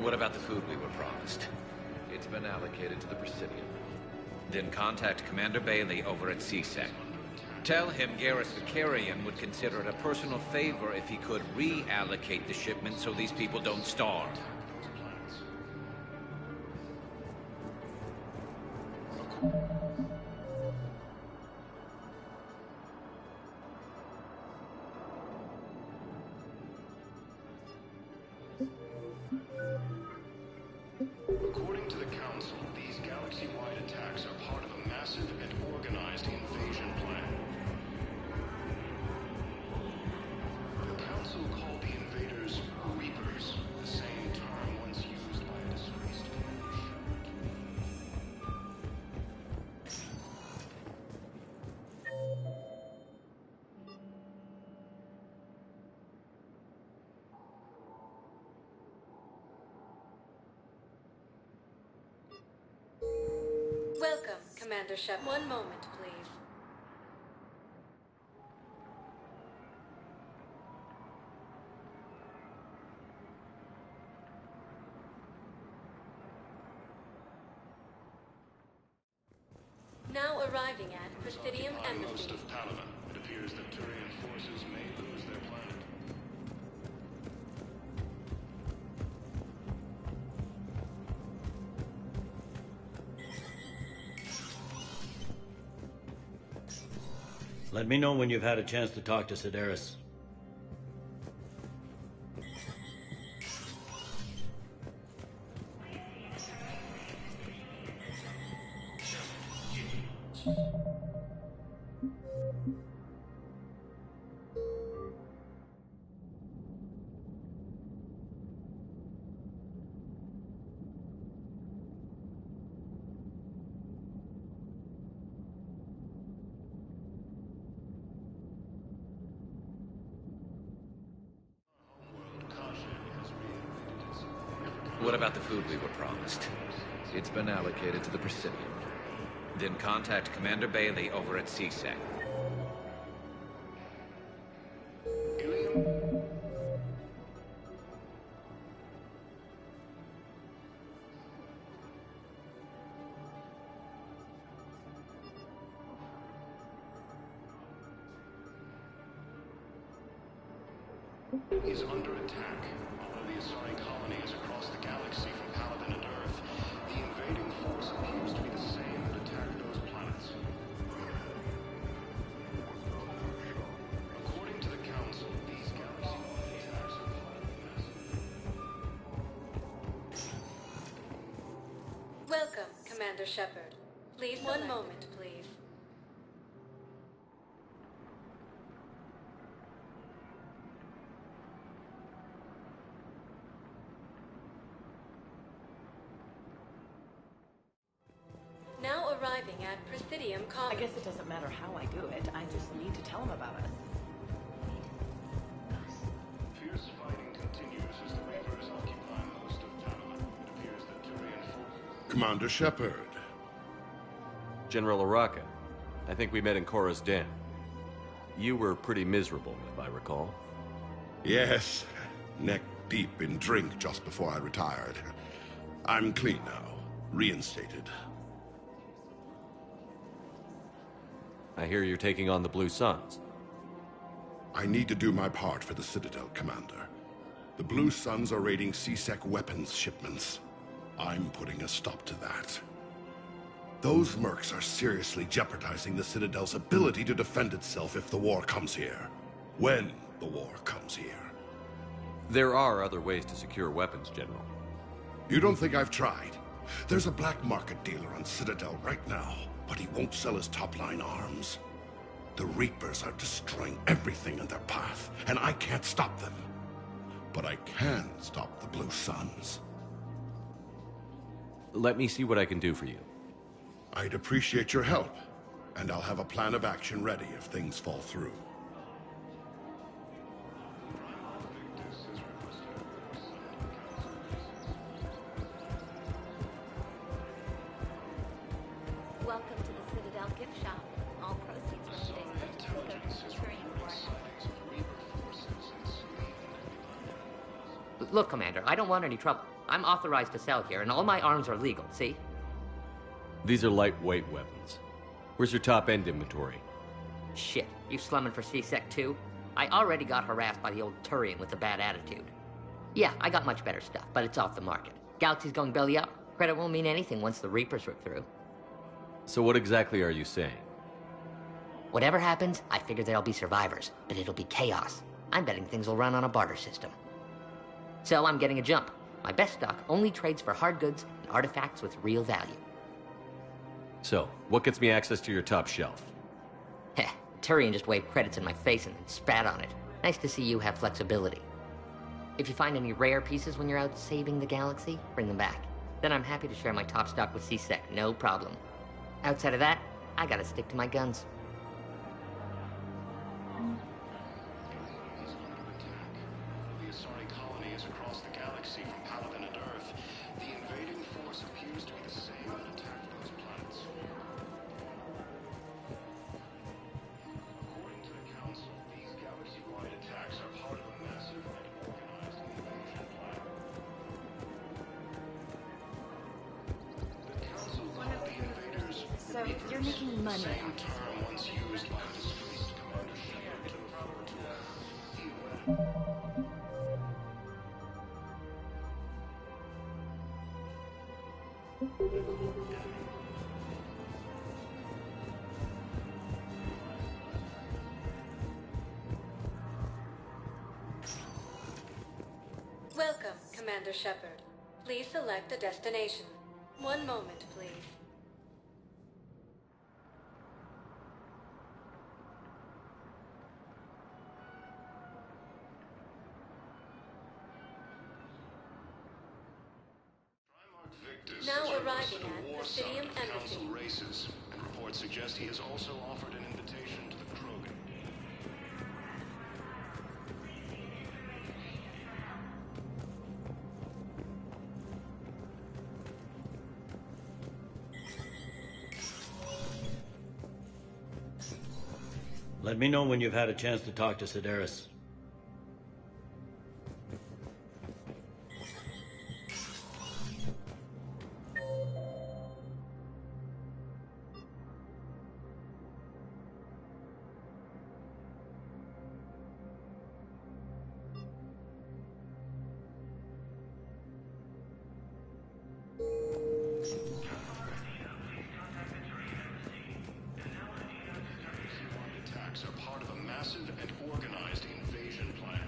What about the food we were promised? It's been allocated to the Presidium. Then contact Commander Bailey over at CSEC. Tell him Garrus Vicarian would consider it a personal favor if he could reallocate the shipment so these people don't starve. According to the Council, these galaxy-wide attacks are part of a massive and organized invasion plan. The Council called the invaders Reapers, the same term once used by a disgraced Welcome, Commander Shepard. One moment, please. Now arriving at Presidium occupying most Embassy. of Palaven. It appears that Turian forces may lose their planet. Let me know when you've had a chance to talk to Sedaris. What about the food we were promised? It's been allocated to the Presidium. Then contact Commander Bailey over at CSEC. Is under attack. Although the Asari colony is across the galaxy from Palaven and Earth, the invading force appears to be the same that attacked those planets. According to the Council, these galaxy-wide attacks are part of a massive... Welcome, Commander Shepard. Please, one moment, please. Now arriving at Presidium I Commons. guess it doesn't matter how I do it. I just need to tell him about it. Fierce fighting continues as the Reapers occupy most of Palaven. It appears that Turian forces... Commander Shepard. General Araka, I think we met in Korra's den. You were pretty miserable, if I recall. Yes, neck deep in drink just before I retired. I'm clean now, reinstated. I hear you're taking on the Blue Suns. I need to do my part for the Citadel, Commander. The Blue Suns are raiding CSEC weapons shipments. I'm putting a stop to that. Those mercs are seriously jeopardizing the Citadel's ability to defend itself if the war comes here. When the war comes here. There are other ways to secure weapons, General. You don't think I've tried? There's a black market dealer on Citadel right now, but he won't sell his top-line arms. The Reapers are destroying everything in their path, and I can't stop them. But I can stop the Blue Suns. Let me see what I can do for you. I'd appreciate your help, and I'll have a plan of action ready if things fall through. Welcome to the Citadel gift shop. All proceeds from today's purchase will go to the Turian War. Look, Commander, I don't want any trouble. I'm authorized to sell here, and all my arms are legal, see? These are lightweight weapons. Where's your top-end inventory? Shit, you slumming for C-Sec too? I already got harassed by the old Turian with a bad attitude. Yeah, I got much better stuff, but it's off the market. Galaxy's going belly up. Credit won't mean anything once the Reapers rip through. So what exactly are you saying? Whatever happens, I figure there'll be survivors, but it'll be chaos. I'm betting things will run on a barter system. So I'm getting a jump. My best stock only trades for hard goods and artifacts with real value. So, what gets me access to your top shelf? Heh, Turian just waved credits in my face and then spat on it. Nice to see you have flexibility. If you find any rare pieces when you're out saving the galaxy, bring them back. Then I'm happy to share my top stock with C-Sec, no problem. Outside of that, I gotta stick to my guns. The Asari colony is across the galaxy from Paladin and Earth. The invading force appears to be the same that attacked those planets. According to the Council, these galaxy-wide attacks are part of a massive and organized invasion plan. The Council called the invaders So you're making money. same term once used by disgraced Commander Shepard to refer to he. Welcome, Commander Shepard. Please select a destination. One moment, please. Victus Now has arriving requested a at war Presidium summit of Embassy. Council races, and reports suggest he has also offered an invitation to the Krogan. Let me know when you've had a chance to talk to Sedaris. Attacks are part of a massive and organized invasion plan.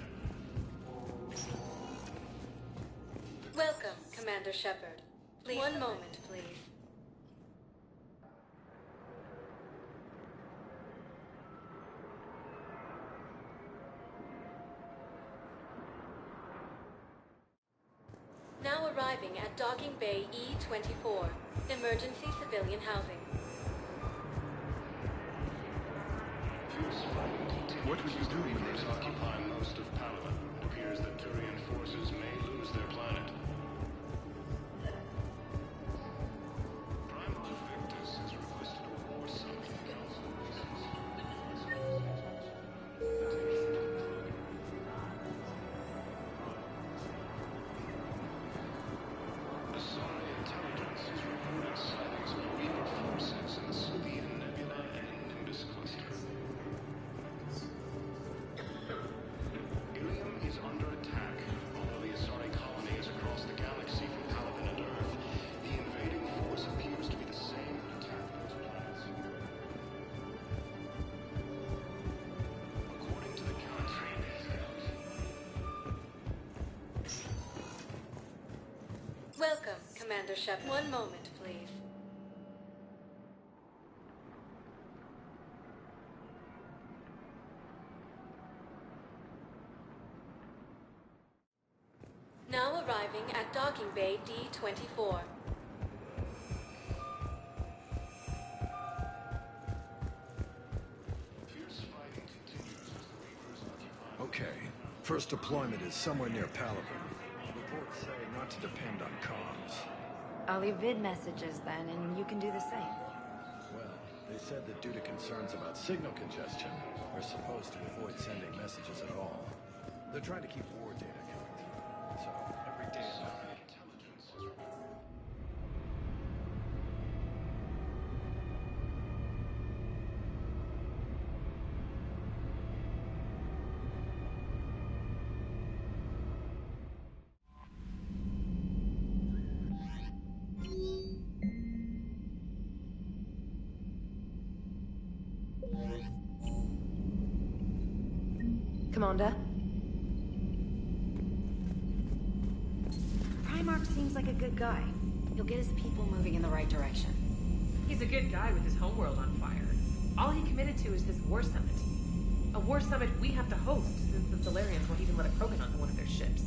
Welcome, Commander Shepard. Please. One moment, please. Now arriving at Docking Bay E-24, emergency civilian housing. What would you do when they occupy most of Paladin? It appears that Turian forces may lose their planet. Prime Victus has requested a war summit from Council. Asari intelligence has reported sightings of Reaper forces in the Sylvian Nebula and Nimbus cluster. Ilium is under attack. Although the Asari colony is across the galaxy from Paladin and Earth, the invading force appears to be the same that attacked those planets. According to the Council, Welcome, Commander Shepard. One moment, please. Now arriving at Docking Bay D-24. fierce fighting continues as the Reapers occupy. Okay. First deployment is somewhere near Paladin. Reports say not to depend on comms. I'll leave vid messages then, and you can do the same. Well, they said that due to concerns about signal congestion, we're supposed to avoid sending messages at all. They're trying to keep war data coming through. So, every day and night, Commander? Primarch seems like a good guy. He'll get his people moving in the right direction. He's a good guy with his homeworld on fire. All he committed to is this war summit. A war summit we have to host, since the Solarians won't even let a Krogan onto one of their ships.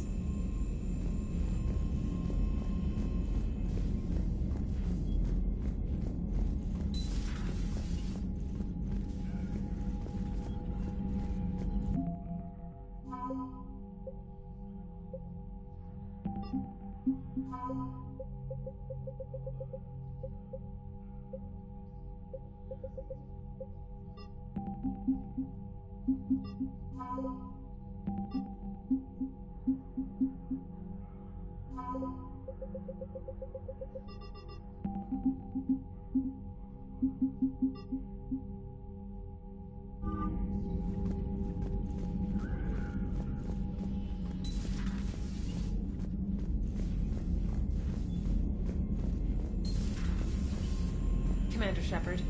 Commander Shepard.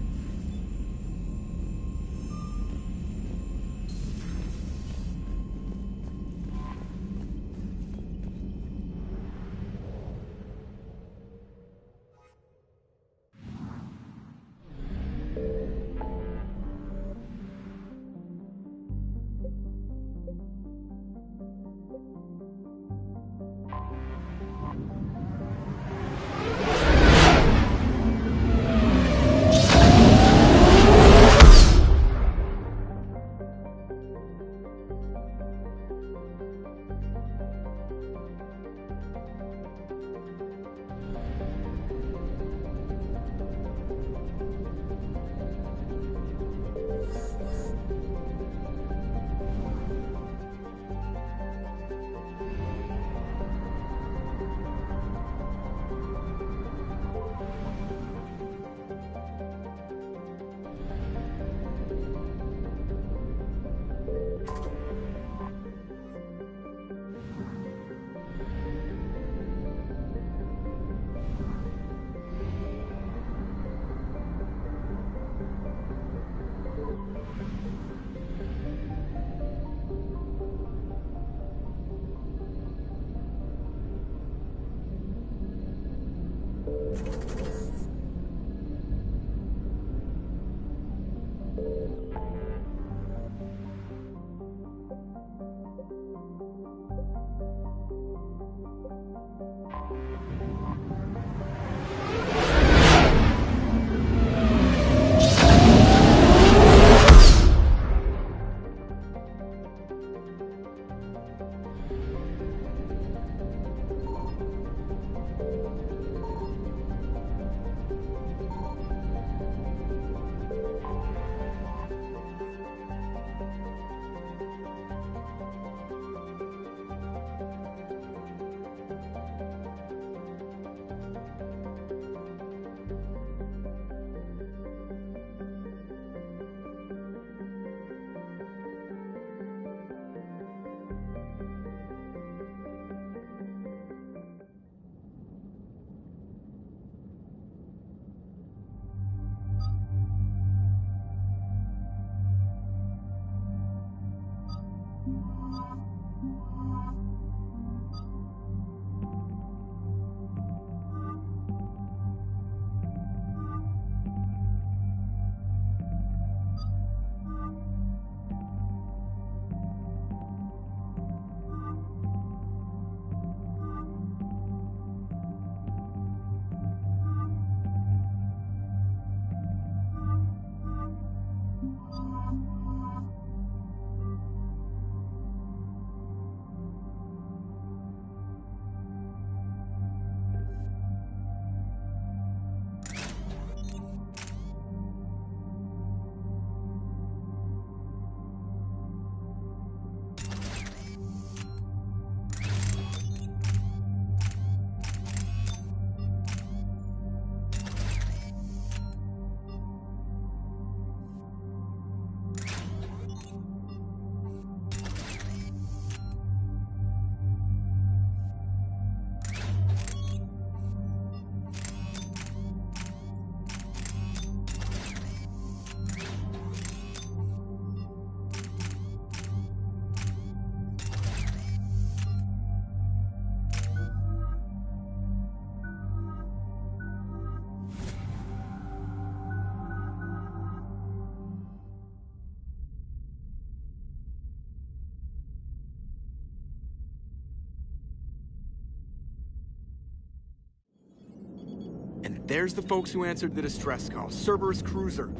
There's the folks who answered the distress call. Cerberus cruiser.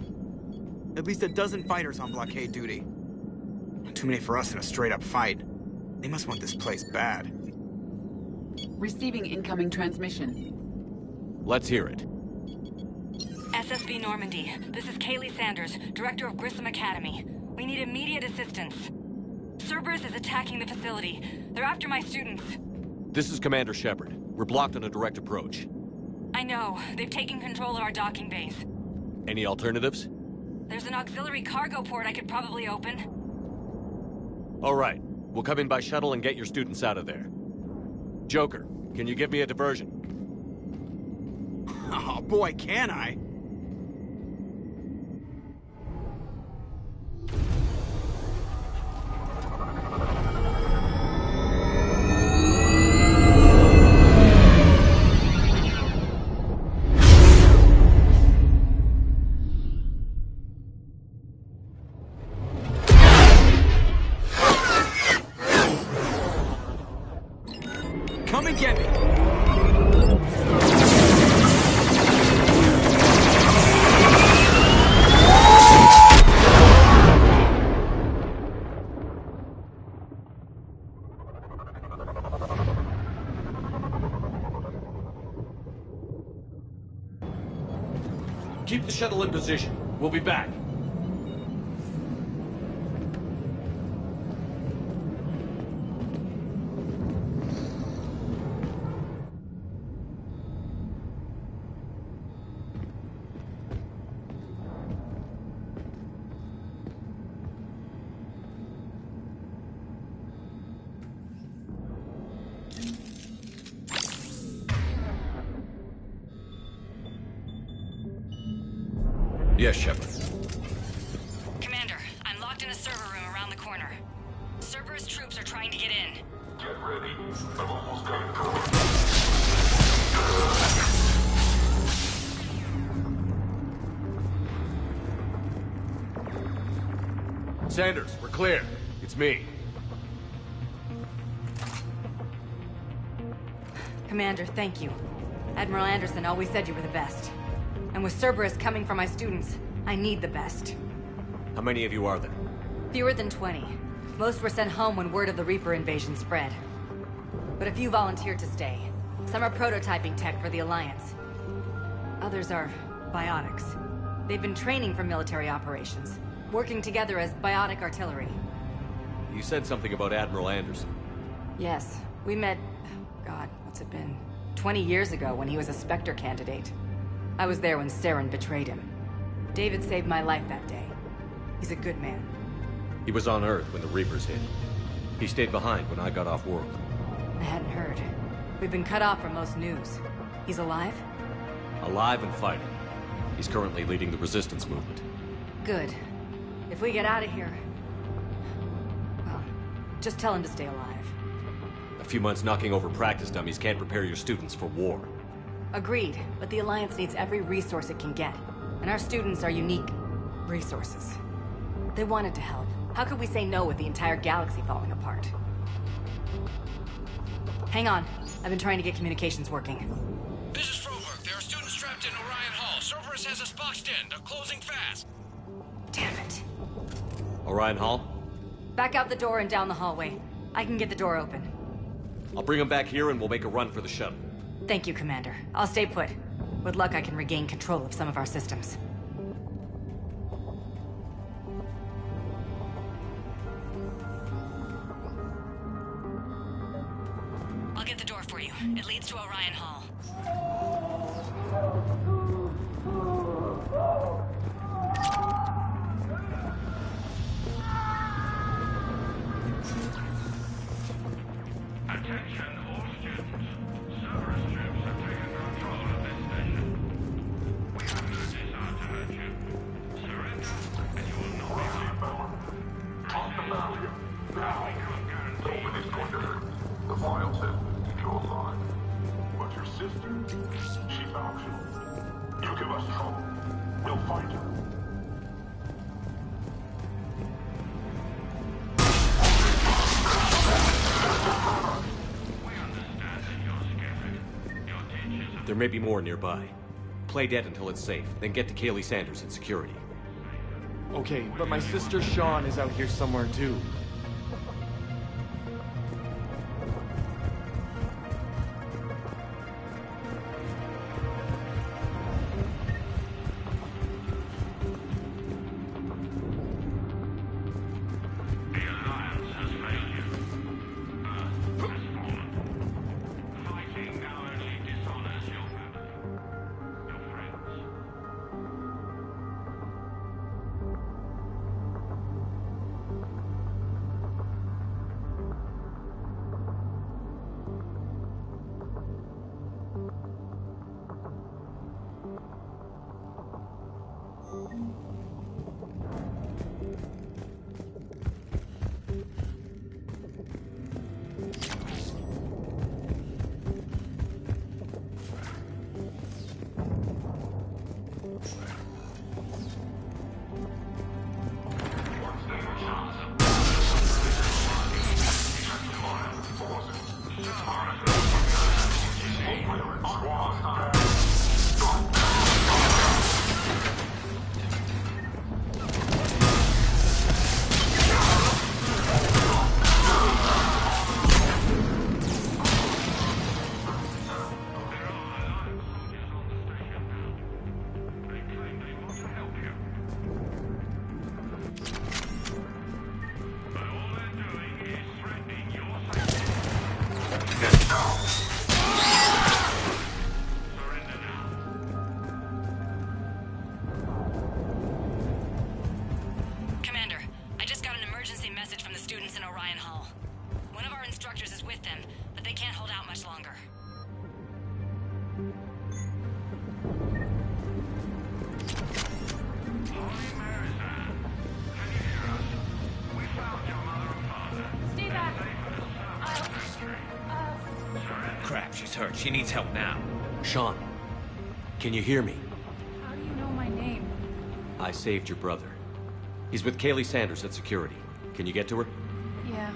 At least a dozen fighters on blockade duty. Too many for us in a straight-up fight. They must want this place bad. Receiving incoming transmission. Let's hear it. SSB Normandy. This is Kaylee Sanders, Director of Grissom Academy. We need immediate assistance. Cerberus is attacking the facility. They're after my students. This is Commander Shepard. We're blocked on a direct approach. I know. They've taken control of our docking bays. Any alternatives? There's an auxiliary cargo port I could probably open. All right. We'll come in by shuttle and get your students out of there. Joker, can you give me a diversion? Oh boy, can I! Come and get me! Keep the shuttle in position. We'll be back. Yes, Shepard. Commander, I'm locked in a server room around the corner. Cerberus troops are trying to get in. Get ready. I've almost got it covered. Sanders, we're clear. It's me. Commander, thank you. Admiral Anderson always said you were the best. And with Cerberus coming for my students, I need the best. How many of you are there? Fewer than 20. Most were sent home when word of the Reaper invasion spread. But a few volunteered to stay. Some are prototyping tech for the Alliance. Others are biotics. They've been training for military operations, working together as biotic artillery. You said something about Admiral Anderson. Yes, we met... God, what's it been? 20 years ago when he was a Spectre candidate. I was there when Saren betrayed him. David saved my life that day. He's a good man. He was on Earth when the Reapers hit. He stayed behind when I got off world. I hadn't heard. We've been cut off from most news. He's alive? Alive and fighting. He's currently leading the resistance movement. Good. If we get out of here... Well, just tell him to stay alive. A few months knocking over practice dummies can't prepare your students for war. Agreed, but the Alliance needs every resource it can get. And our students are unique resources. They wanted to help. How could we say no with the entire galaxy falling apart? Hang on. I've been trying to get communications working. This is Froberg. There are students trapped in Orion Hall. Cerberus has us boxed in. They're closing fast. Damn it. Orion Hall? Back out the door and down the hallway. I can get the door open. I'll bring them back here and we'll make a run for the shuttle. Thank you, Commander. I'll stay put. With luck, I can regain control of some of our systems. I'll get the door for you. It leads to Orion Hall. Attention all students. Cerberus troops have taken control of this station. We have no desire to hurt you. Surrender, and you will not be harmed. Talk about him. Now we can't guarantee nobody's going to hurt. The file says you're alive. But your sister, she's optional. You give us trouble, we'll find her. There may be more nearby. play dead until it's safe, then get to Kaylee Sanders in security. Okay, but my sister Sean is out here somewhere too. Crap, she's hurt. She needs help now. Sean, can you hear me? How do you know my name? I saved your brother. He's with Kaylee Sanders at security. Can you get to her? Yeah.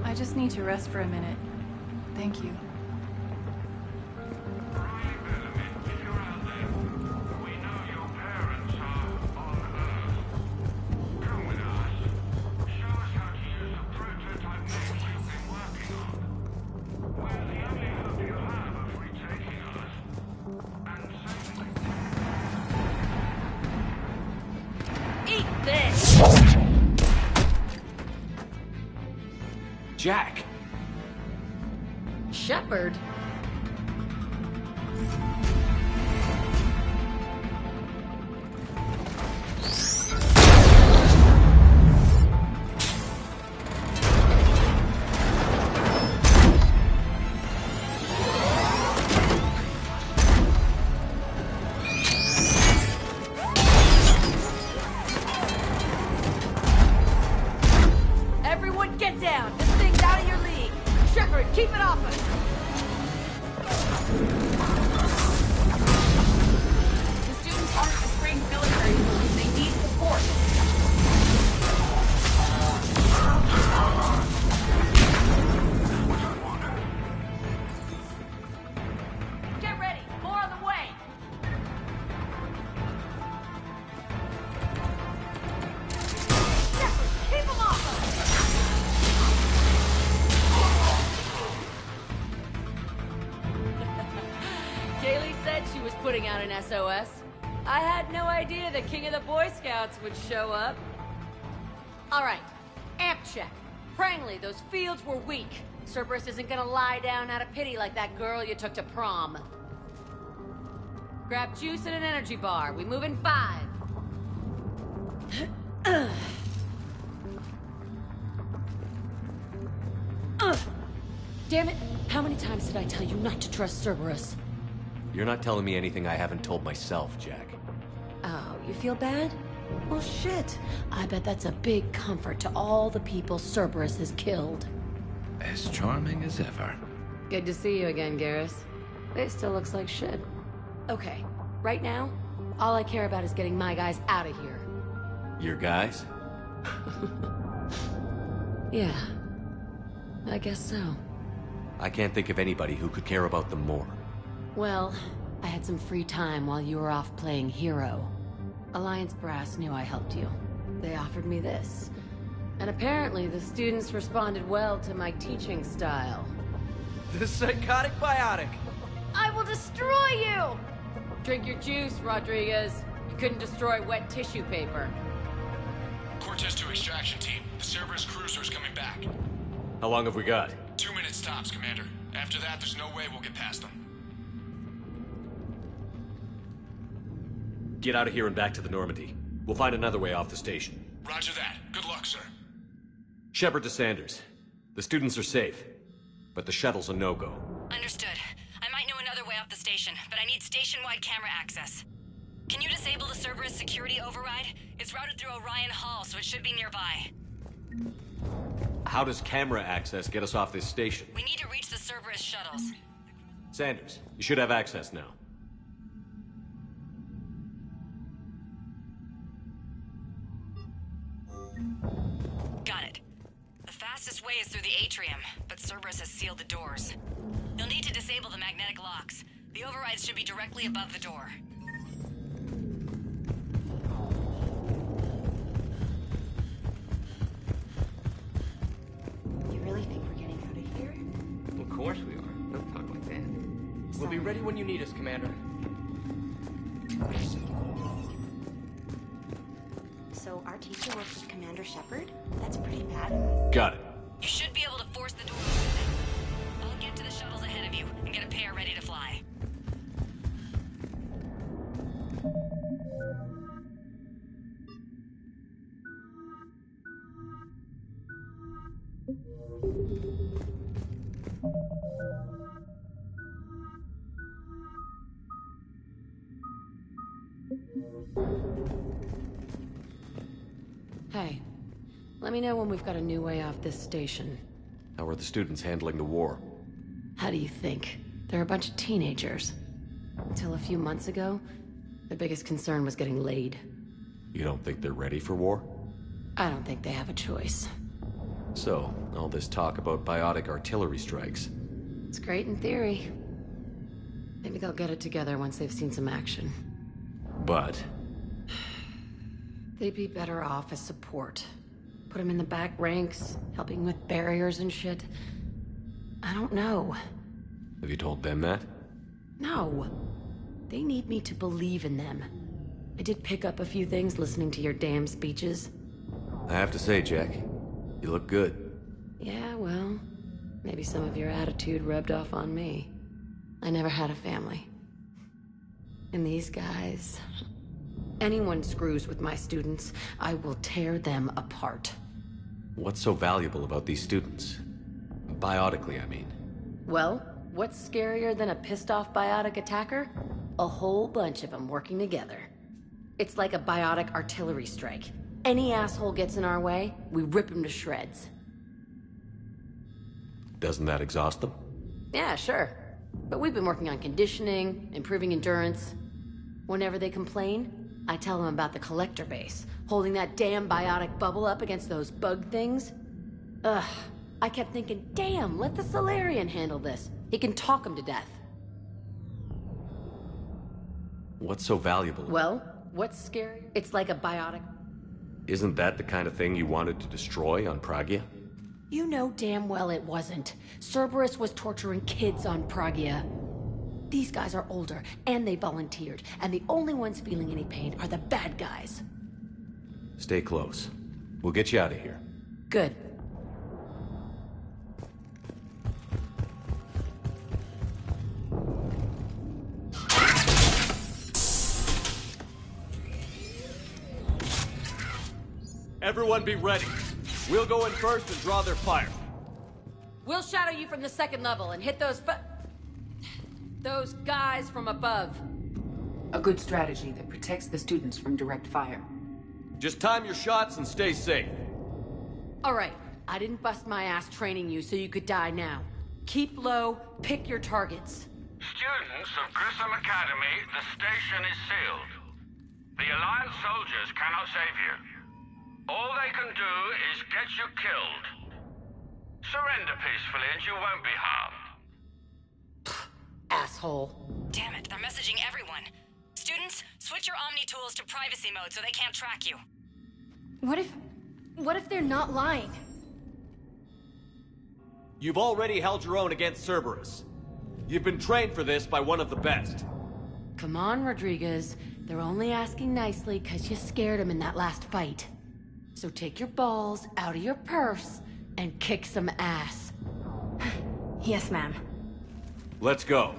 I just need to rest for a minute. Thank you. Jack! Shepard? Everyone get down! This thing's out of your league! Shepard, keep it off us! The students aren't a trained military force. They need support. Get ready! More on the way! Shepard, keep them off us! Kaylee said she was putting out an SOS. I had no idea the king of the Boy Scouts would show up. All right, amp check. Prangley, those fields were weak. Cerberus isn't gonna lie down out of pity like that girl you took to prom. Grab juice and an energy bar. We move in 5. Damn it! How many times did I tell you not to trust Cerberus? You're not telling me anything I haven't told myself, Jack. Oh, you feel bad? Well, shit. I bet that's a big comfort to all the people Cerberus has killed. As charming as ever. Good to see you again, Garrus. It still looks like shit. Okay, right now, all I care about is getting my guys out of here. Your guys? Yeah. I guess so. I can't think of anybody who could care about them more. Well, I had some free time while you were off playing hero. Alliance brass knew I helped you. They offered me this. And apparently the students responded well to my teaching style. The psychotic biotic! I will destroy you! Drink your juice, Rodriguez. You couldn't destroy wet tissue paper. Cortez to extraction team. The Cerberus cruiser's coming back. How long have we got? 2 minutes tops, Commander. After that, there's no way we'll get past them. Get out of here and back to the Normandy. We'll find another way off the station. Roger that. Good luck, sir. Shepard to Sanders. The students are safe, but the shuttle's a no-go. Understood. I might know another way off the station, but I need station-wide camera access. Can you disable the Cerberus security override? It's routed through Orion Hall, so it should be nearby. How does camera access get us off this station? We need to reach the Cerberus shuttles. Sanders, you should have access now. Got it. The fastest way is through the atrium, but Cerberus has sealed the doors. You'll need to disable the magnetic locks. The overrides should be directly above the door. You really think we're getting out of here? Of course we are. Don't talk like that. We'll be ready when you need us, Commander. So our teacher works with Commander Shepard? That's pretty bad. Got it. You should be able to force the door open. I'll get to the shuttles ahead of you and get a pair ready to fly. Hey, let me know when we've got a new way off this station. How are the students handling the war? How do you think? They're a bunch of teenagers. Until a few months ago, their biggest concern was getting laid. You don't think they're ready for war? I don't think they have a choice. So, all this talk about biotic artillery strikes. It's great in theory. Maybe they'll get it together once they've seen some action. But they'd be better off as support. Put them in the back ranks, helping with barriers and shit. I don't know. have you told them that? No. They need me to believe in them. I did pick up a few things listening to your damn speeches. I have to say, Jack, you look good. Yeah, well, maybe some of your attitude rubbed off on me. I never had a family. And these guys... Anyone screws with my students, I will tear them apart. What's so valuable about these students? Biotically, I mean. Well, what's scarier than a pissed-off biotic attacker? A whole bunch of them working together. It's like a biotic artillery strike. Any asshole gets in our way, we rip him to shreds. Doesn't that exhaust them? Yeah, sure. But we've been working on conditioning, improving endurance. Whenever they complain, I tell them about the collector base, holding that damn biotic bubble up against those bug things. Ugh, I kept thinking, damn, let the Solarian handle this. He can talk them to death. What's so valuable? Well, what's scary? It's like a biotic... Isn't that the kind of thing you wanted to destroy on Pragia? You know damn well it wasn't. Cerberus was torturing kids on Pragia. These guys are older, and they volunteered, and the only ones feeling any pain are the bad guys. Stay close. We'll get you out of here. Good. Everyone be ready. We'll go in first and draw their fire. We'll shadow you from the second level and hit those guys from above. A good strategy that protects the students from direct fire. Just time your shots and stay safe. All right. I didn't bust my ass training you so you could die now. Keep low, pick your targets. Students of Grissom Academy, the station is sealed. The Alliance soldiers cannot save you. All they can do is get you killed. Surrender peacefully and you won't be harmed. Asshole. Damn it, they're messaging everyone. Students, switch your Omni tools to privacy mode so they can't track you. What if they're not lying? You've already held your own against Cerberus. You've been trained for this by one of the best. Come on, Rodriguez. They're only asking nicely because you scared them in that last fight. So take your balls out of your purse and kick some ass. Yes, ma'am. Let's go.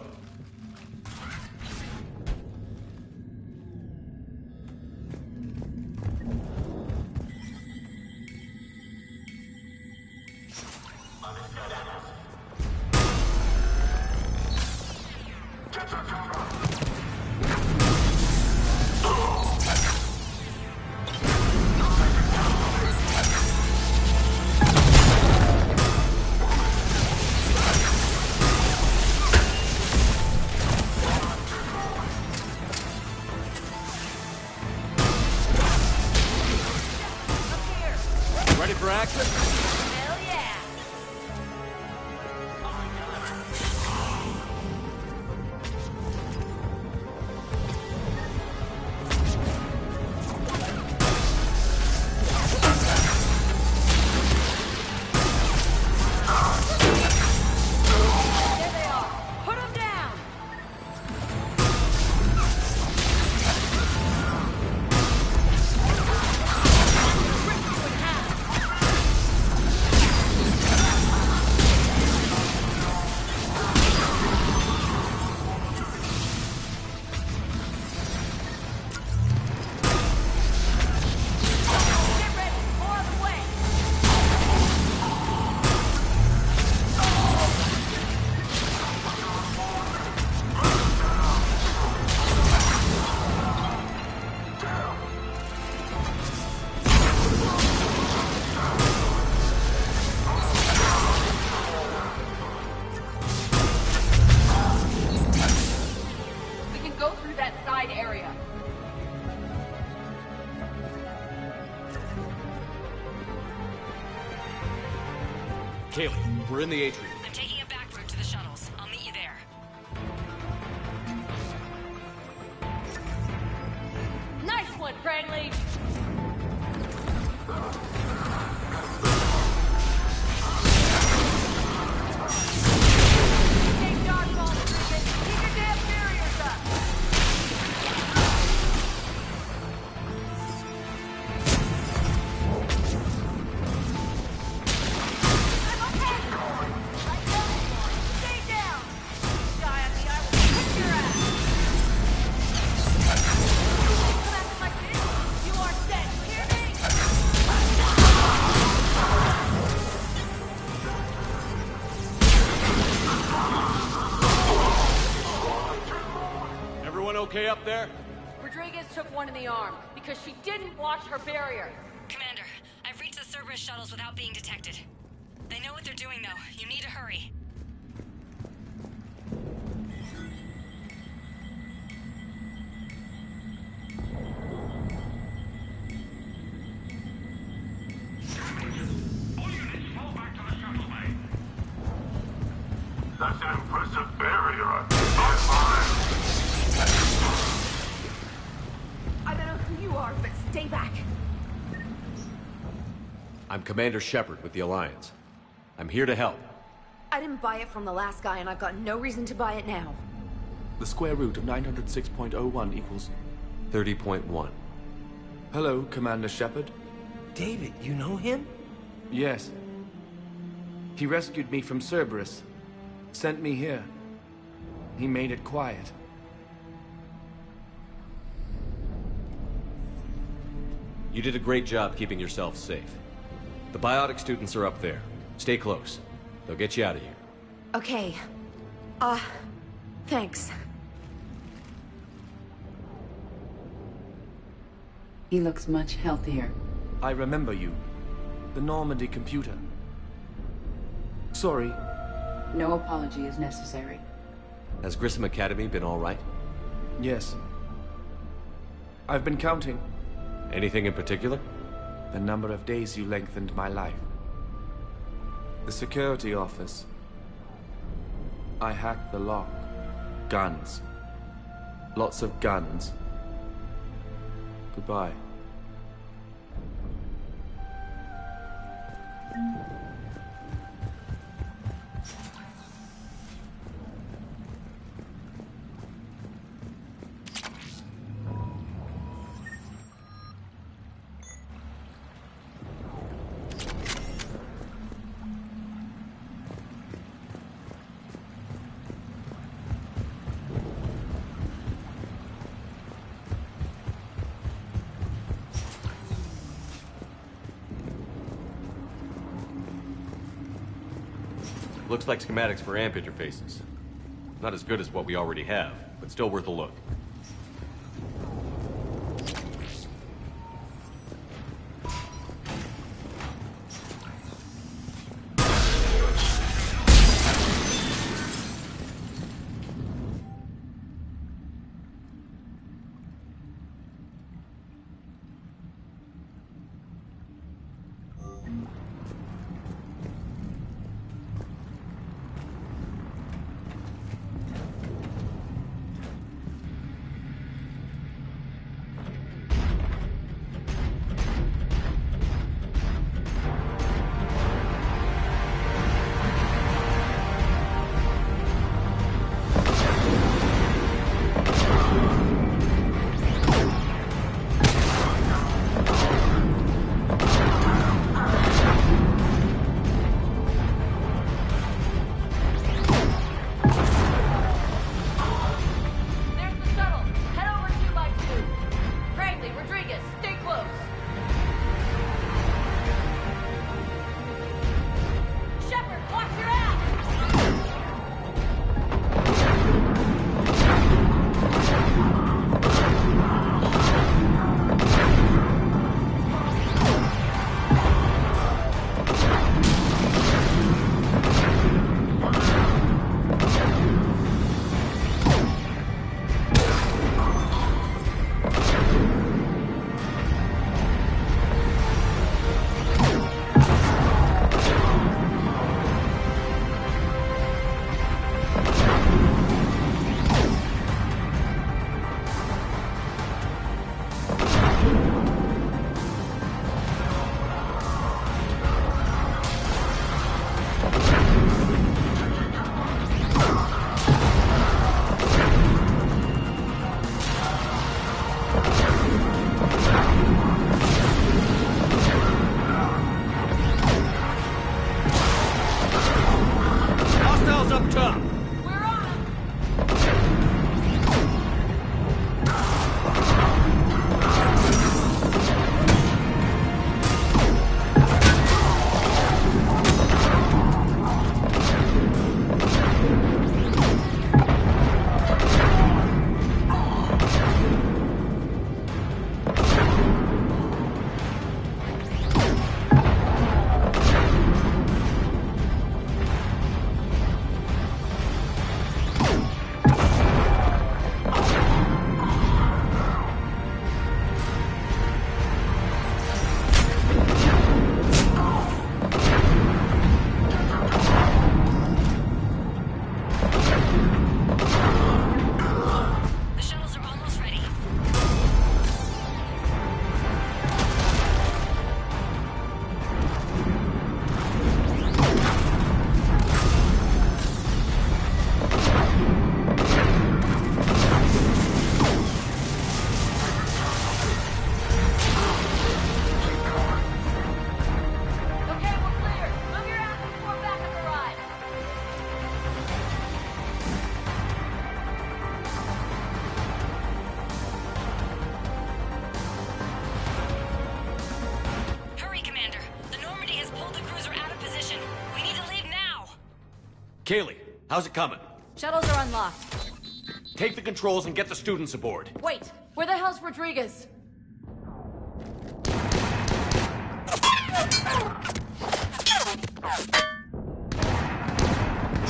Ready for action? Hell yeah! There they are! Put them down! Get ready! More on the way! We can go through that side area. Kaylee, we're in the atrium. I'm taking a back route to the shuttles. I'll meet you there. Nice one, Cranley! Take dodgeball, Rodriguez! Keep your damn barriers up! I'm okay! I tell you, stay down! Die on me, I will kick your ass! Come after my kid! You are dead, you hear me? Everyone okay up there? Rodriguez took one in the arm because she didn't watch her barrier. Commander, I've reached the Cerberus shuttles without being detected. They know what they're doing, though. You need to hurry. All units, fall back to the shuttle bay. That's an impressive barrier. I don't know who you are, but stay back. I'm Commander Shepard with the Alliance. I'm here to help. I didn't buy it from the last guy, and I've got no reason to buy it now. The square root of 906.01 equals... 30.1. Hello, Commander Shepard. David, you know him? Yes. He rescued me from Cerberus. Sent me here. He made it quiet. You did a great job keeping yourself safe. The biotic students are up there. Stay close. They'll get you out of here. Okay. Thanks. He looks much healthier. I remember you. The Normandy computer. Sorry. No apology is necessary. Has Grissom Academy been all right? Yes. I've been counting. Anything in particular? The number of days you lengthened my life. The security office. I hacked the lock. Guns. Lots of guns. Goodbye. Looks like schematics for amp interfaces. Not as good as what we already have, but still worth a look. Kaylee, how's it coming? Shuttles are unlocked. Take the controls and get the students aboard. Wait, where the hell's Rodriguez?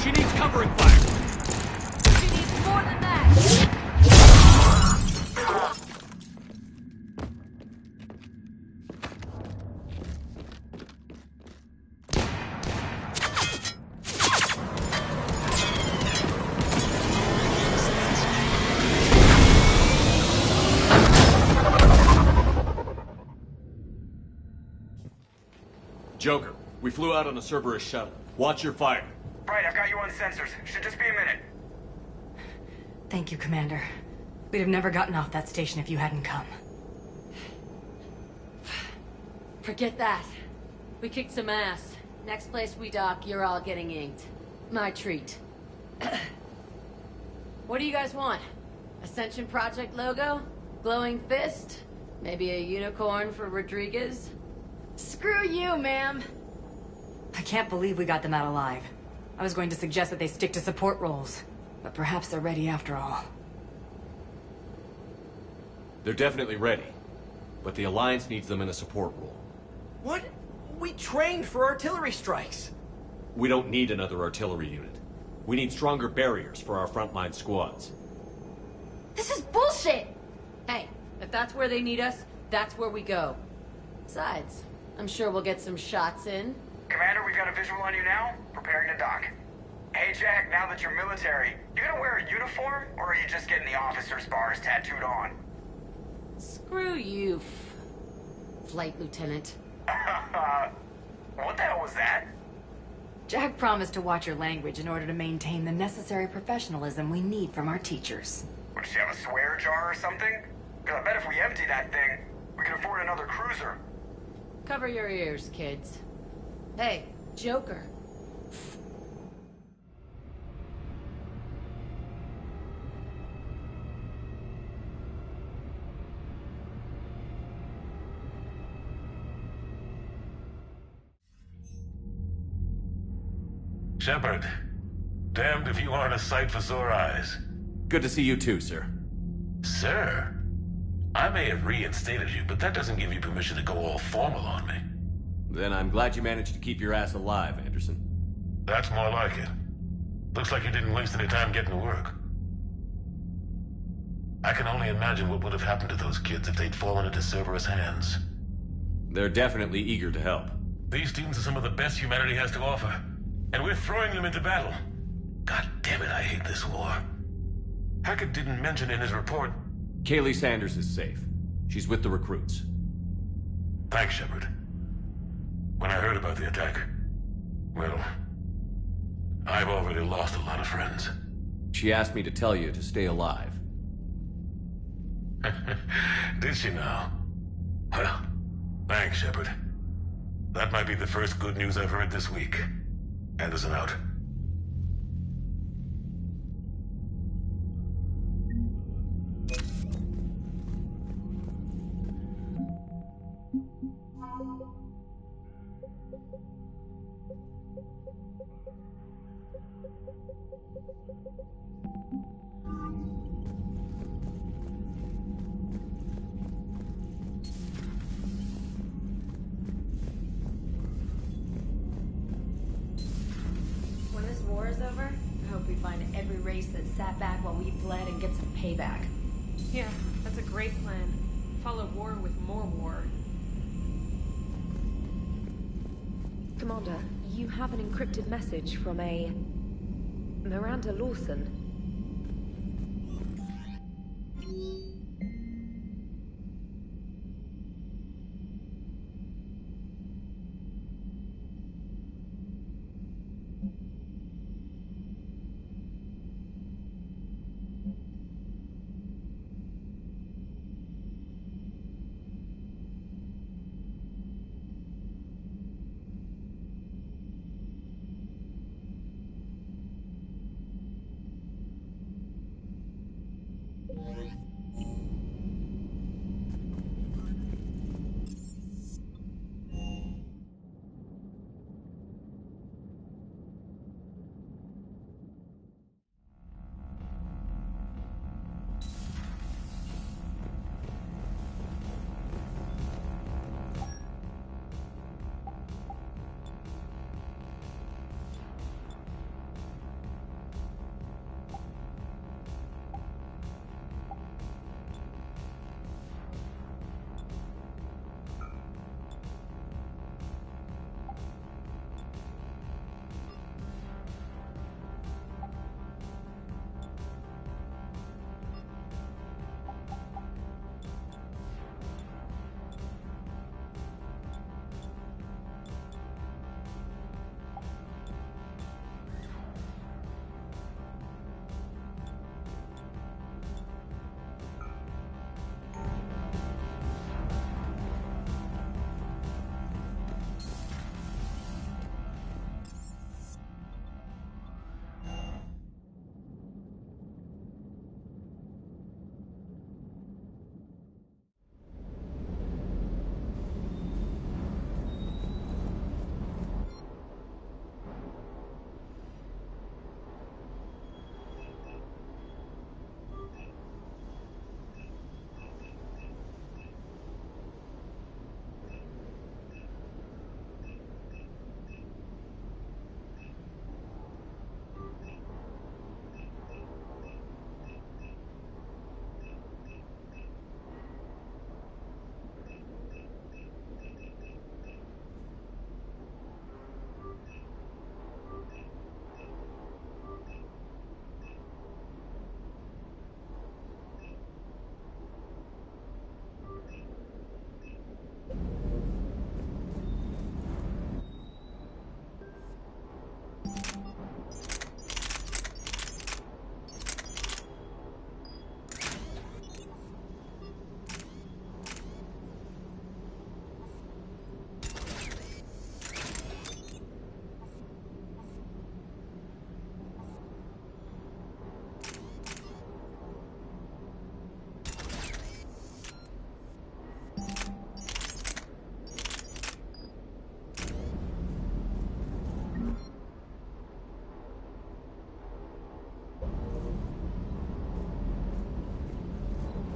She needs covering fire. She needs more than that. Joker, we flew out on a Cerberus shuttle. Watch your fire. Right, I've got you on sensors. Should just be a minute. Thank you, Commander. We'd have never gotten off that station if you hadn't come. Forget that. We kicked some ass. Next place we dock, you're all getting inked. My treat. What do you guys want? Ascension Project logo? Glowing fist? Maybe a unicorn for Rodriguez? Screw you, ma'am. I can't believe we got them out alive. I was going to suggest that they stick to support roles, but perhaps they're ready after all. They're definitely ready, but the Alliance needs them in a support role. What? We trained for artillery strikes. We don't need another artillery unit. We need stronger barriers for our frontline squads. This is bullshit! Hey, if that's where they need us, that's where we go. Besides, I'm sure we'll get some shots in. Commander, we've got a visual on you now. Preparing to dock. Hey, Jack, now that you're military, you gonna wear a uniform, or are you just getting the officer's bars tattooed on? Screw you, Flight Lieutenant. What the hell was that? Jack promised to watch your language in order to maintain the necessary professionalism we need from our teachers. Would she have a swear jar or something? Because I bet if we empty that thing, we can afford another cruiser. Cover your ears, kids. Hey, Joker. Shepard, damned if you aren't a sight for sore eyes. Good to see you too, sir. Sir? I may have reinstated you, but that doesn't give you permission to go all formal on me. Then I'm glad you managed to keep your ass alive, Anderson. That's more like it. Looks like you didn't waste any time getting to work. I can only imagine what would have happened to those kids if they'd fallen into Cerberus' hands. They're definitely eager to help. These students are some of the best humanity has to offer, and we're throwing them into battle. God damn it, I hate this war. Hackett didn't mention in his report... Kaylee Sanders is safe. She's with the recruits. Thanks, Shepard. When I heard about the attack, well, I've already lost a lot of friends. She asked me to tell you to stay alive. Did she now? Well, thanks, Shepard. That might be the first good news I've heard this week. Anderson out. When this war is over, I hope we find every race that sat back while we bled and get some payback. Yeah, that's a great plan. Follow war with more war. Commander, you have an encrypted message from a... Miranda Lawson.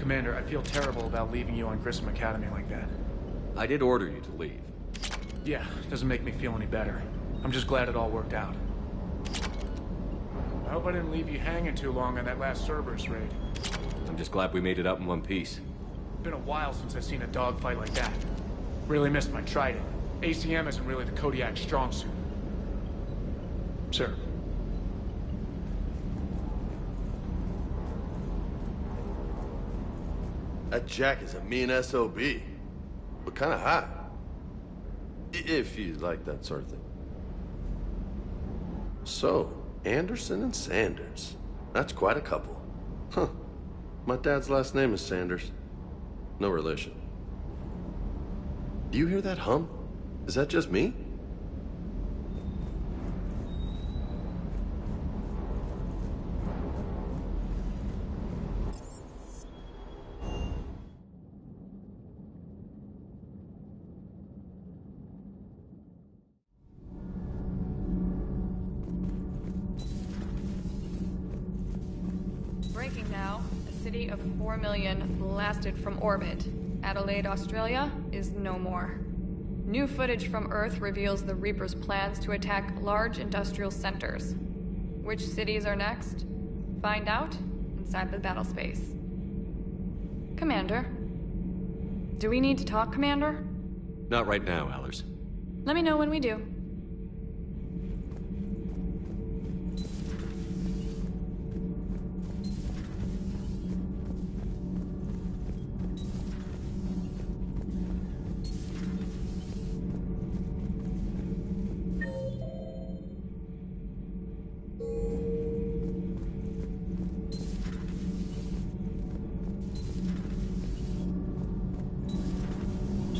Commander, I feel terrible about leaving you on Grissom Academy like that. I did order you to leave. Yeah, doesn't make me feel any better. I'm just glad it all worked out. I hope I didn't leave you hanging too long on that last Cerberus raid. I'm just glad we made it out in one piece. Been a while since I've seen a dogfight like that. Really missed my trident. ACM isn't really the Kodiak strong suit. Sir. That Jack is a mean SOB. But kinda hot. If you like that sort of thing. So, Anderson and Sanders. That's quite a couple. Huh. My dad's last name is Sanders. No relation. Do you hear that hum? Is that just me? Breaking now. A city of 4 million blasted from orbit. Adelaide, Australia is no more. New footage from Earth reveals the Reaper's plans to attack large industrial centers. Which cities are next? Find out inside the battle space. Commander? Do we need to talk, Commander? Not right now, Allers. Let me know when we do.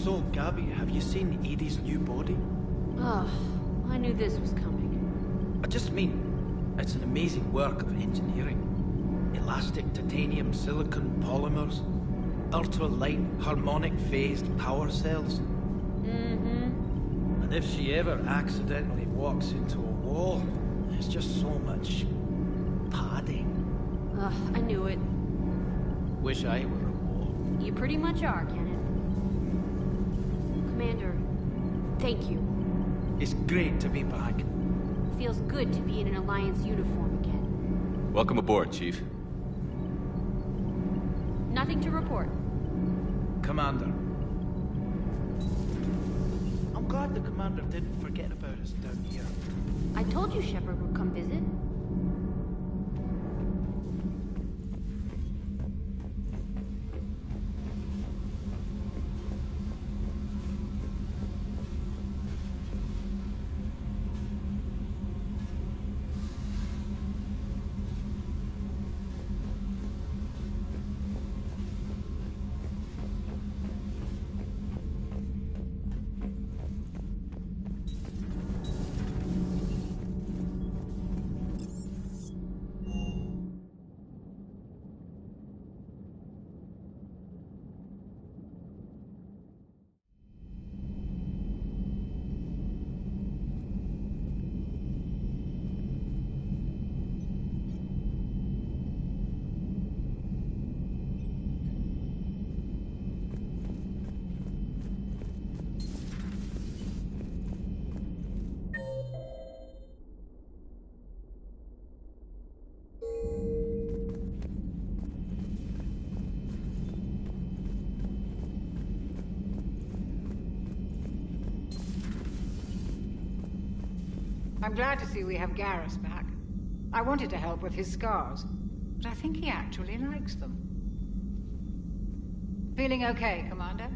So, Gabby, have you seen Edie's new body? Oh, I knew this was coming. I just mean, it's an amazing work of engineering. Elastic titanium silicon polymers, ultra-light harmonic phased power cells. Mm-hmm. And if she ever accidentally walks into a wall, there's just so much padding. Ugh, I knew it. Wish I were a wall. You pretty much are, Kenneth. Commander, thank you. It's great to be back. Feels good to be in an Alliance uniform again. Welcome aboard, Chief. Nothing to report. Commander. I'm glad the Commander didn't forget about us down here. I told you Shepard would come visit. I'm glad to see we have Garrus back. I wanted to help with his scars, but I think he actually likes them. Feeling okay, Commander?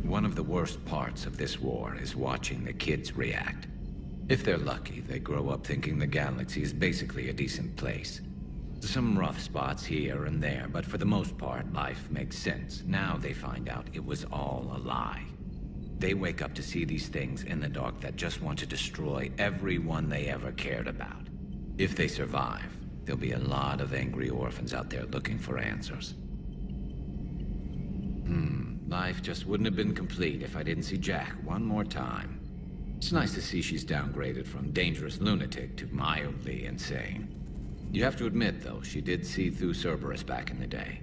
One of the worst parts of this war is watching the kids react. If they're lucky, they grow up thinking the galaxy is basically a decent place. Some rough spots here and there, but for the most part, life makes sense. Now they find out it was all a lie. They wake up to see these things in the dark that just want to destroy everyone they ever cared about. If they survive, there'll be a lot of angry orphans out there looking for answers. Life just wouldn't have been complete if I didn't see Jack one more time. It's nice to see she's downgraded from dangerous lunatic to mildly insane. You have to admit, though, she did see through Cerberus back in the day.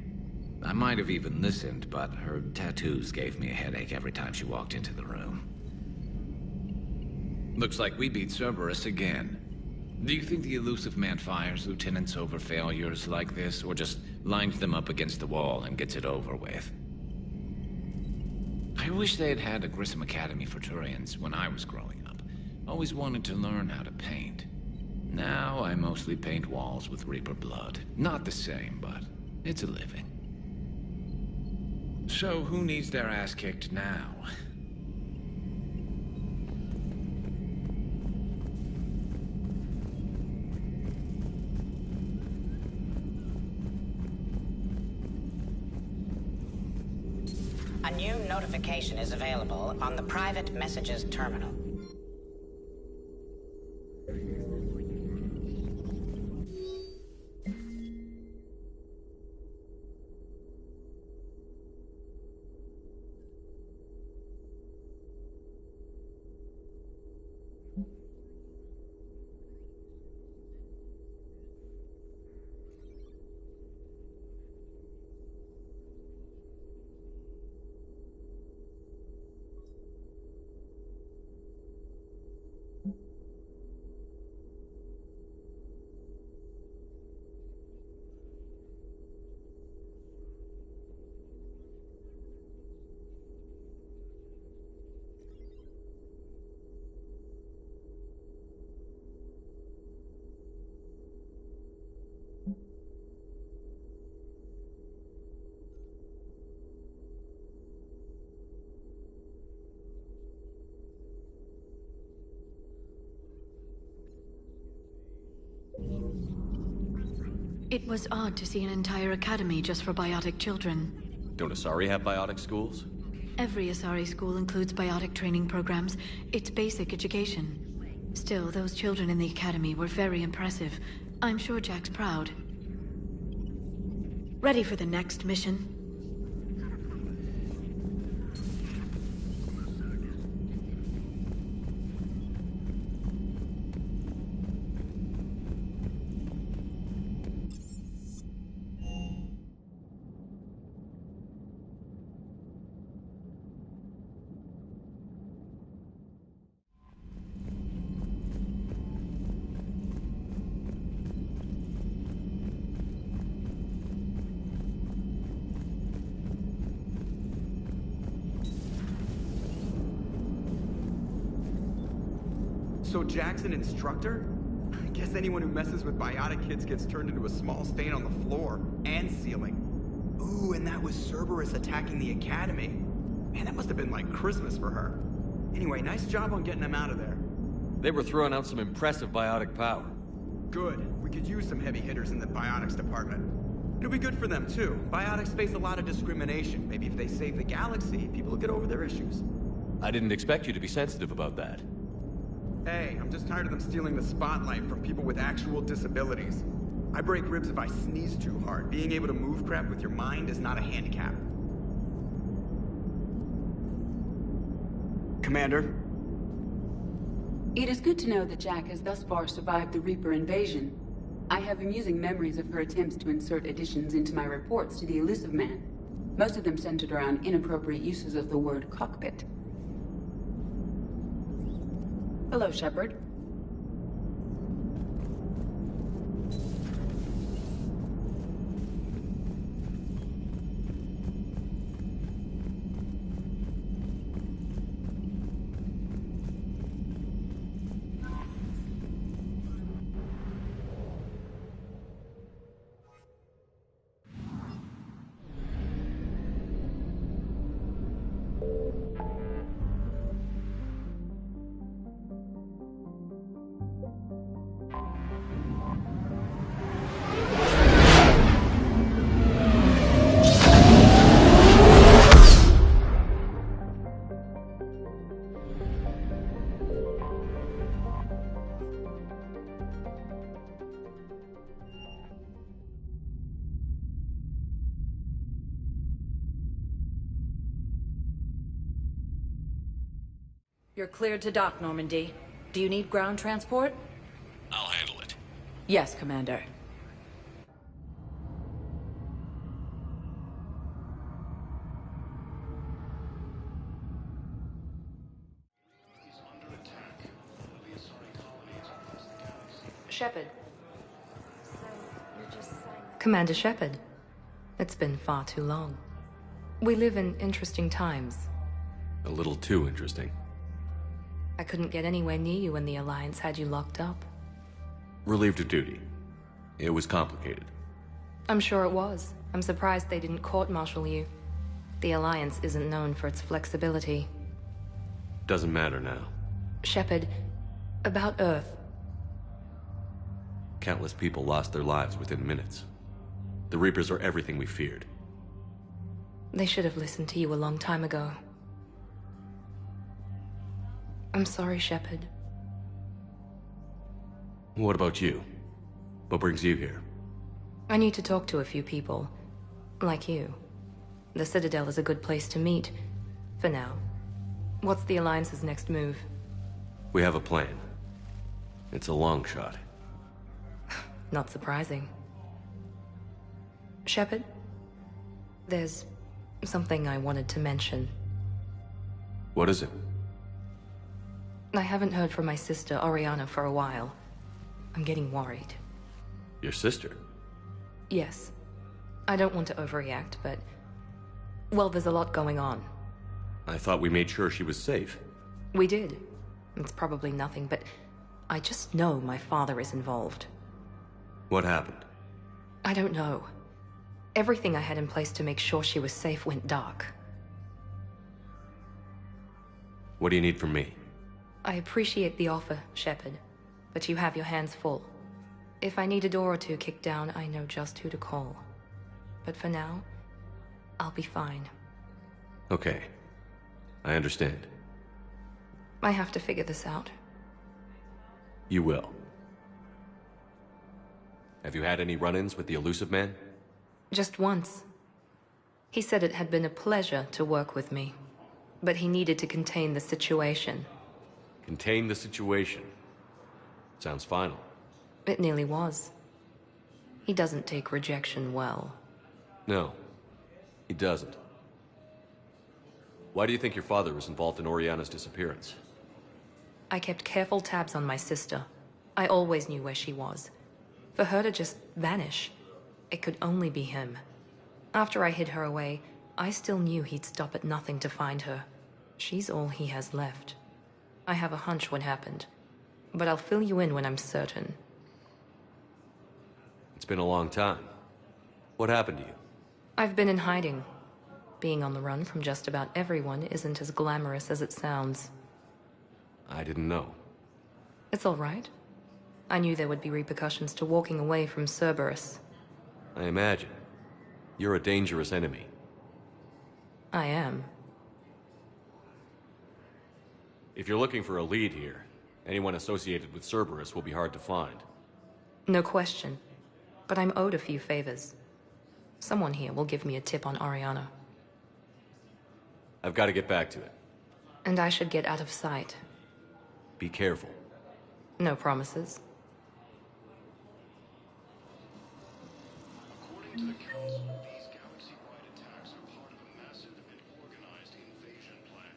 I might have even listened, but her tattoos gave me a headache every time she walked into the room. Looks like we beat Cerberus again. Do you think the elusive man fires lieutenants over failures like this, or just lines them up against the wall and gets it over with? I wish they had had a Grissom Academy for Turians when I was growing up. Always wanted to learn how to paint. Now I mostly paint walls with Reaper blood. Not the same, but it's a living. So who needs their ass kicked now? A new notification is available on the private messages terminal. It was odd to see an entire academy just for biotic children. Don't Asari have biotic schools? Every Asari school includes biotic training programs. It's basic education. Still, those children in the academy were very impressive. I'm sure Jack's proud. Ready for the next mission? So Jack's an instructor? I guess anyone who messes with biotic kids gets turned into a small stain on the floor and ceiling. Ooh, and that was Cerberus attacking the academy. Man, that must have been like Christmas for her. Anyway, nice job on getting them out of there. They were throwing out some impressive biotic power. Good. We could use some heavy hitters in the biotics department. It'll be good for them, too. Biotics face a lot of discrimination. Maybe if they save the galaxy, people will get over their issues. I didn't expect you to be sensitive about that. Hey, I'm just tired of them stealing the spotlight from people with actual disabilities. I break ribs if I sneeze too hard. Being able to move crap with your mind is not a handicap. Commander? It is good to know that Jack has thus far survived the Reaper invasion. I have amusing memories of her attempts to insert additions into my reports to the Elusive Man. Most of them centered around inappropriate uses of the word cockpit. Hello, Shepard. You're cleared to dock, Normandy. Do you need ground transport? I'll handle it. Yes, Commander. Shepard. Commander Shepard. It's been far too long. We live in interesting times. A little too interesting. I couldn't get anywhere near you when the Alliance had you locked up. Relieved of duty. It was complicated. I'm sure it was. I'm surprised they didn't court-martial you. The Alliance isn't known for its flexibility. Doesn't matter now. Shepard, about Earth. Countless people lost their lives within minutes. The Reapers are everything we feared. They should have listened to you a long time ago. I'm sorry, Shepard. What about you? What brings you here? I need to talk to a few people. Like you. The Citadel is a good place to meet. For now. What's the Alliance's next move? We have a plan. It's a long shot. Not surprising. Shepard? There's something I wanted to mention. What is it? I haven't heard from my sister, Oriana, for a while. I'm getting worried. Your sister? Yes. I don't want to overreact, but... well, there's a lot going on. I thought we made sure she was safe. We did. It's probably nothing, but... I just know my father is involved. What happened? I don't know. Everything I had in place to make sure she was safe went dark. What do you need from me? I appreciate the offer, Shepard, but you have your hands full. If I need a door or two kicked down, I know just who to call. But for now, I'll be fine. Okay. I understand. I have to figure this out. You will. Have you had any run-ins with the Elusive Man? Just once. He said it had been a pleasure to work with me, but he needed to contain the situation. Contain the situation. Sounds final. It nearly was. He doesn't take rejection well. No, he doesn't. Why do you think your father was involved in Oriana's disappearance? I kept careful tabs on my sister. I always knew where she was. For her to just vanish, it could only be him. After I hid her away, I still knew he'd stop at nothing to find her. She's all he has left. I have a hunch what happened, but I'll fill you in when I'm certain. It's been a long time. What happened to you? I've been in hiding. Being on the run from just about everyone isn't as glamorous as it sounds. I didn't know. It's all right. I knew there would be repercussions to walking away from Cerberus. I imagine. You're a dangerous enemy. I am. If you're looking for a lead here, anyone associated with Cerberus will be hard to find. No question. But I'm owed a few favors. Someone here will give me a tip on Oriana. I've got to get back to it. And I should get out of sight. Be careful. No promises. According to the Council, these galaxy-wide attacks are part of a massive and organized invasion plan.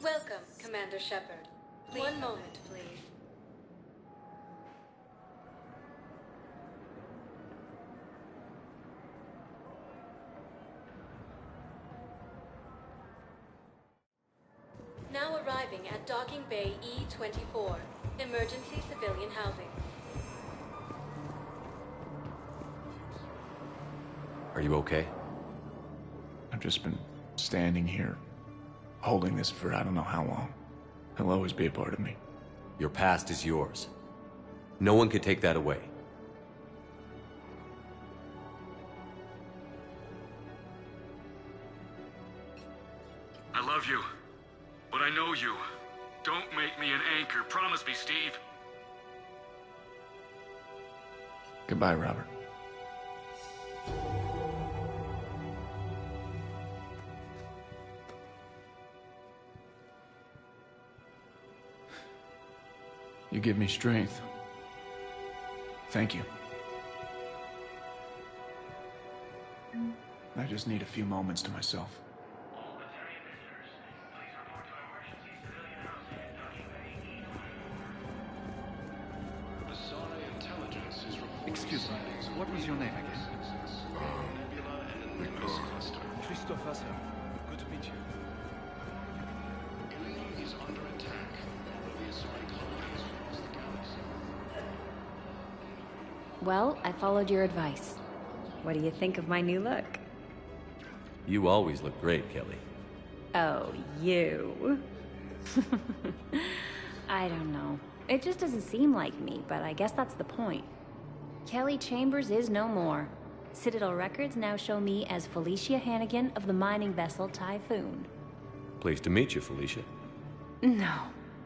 Welcome, Commander Shepard. One moment, please. Now arriving at Docking Bay E-24, emergency civilian housing. Are you okay? I've just been standing here, holding this for I don't know how long. He'll always be a part of me. Your past is yours. No one can take that away. I love you, but I know you. Don't make me an anchor. Promise me, Steve. Goodbye, Robert. You give me strength. Thank you. I just need a few moments to myself. Excuse me, what was your name again? Christopher, sir. Good to meet you. Ilium is under attack. Prehistoric colonies across the galaxy. Well, I followed your advice. What do you think of my new look? You always look great, Kelly. Oh, you. I don't know. It just doesn't seem like me, but I guess that's the point. Kelly Chambers is no more. Citadel records now show me as Felicia Hannigan of the mining vessel Typhoon. Pleased to meet you, Felicia. No,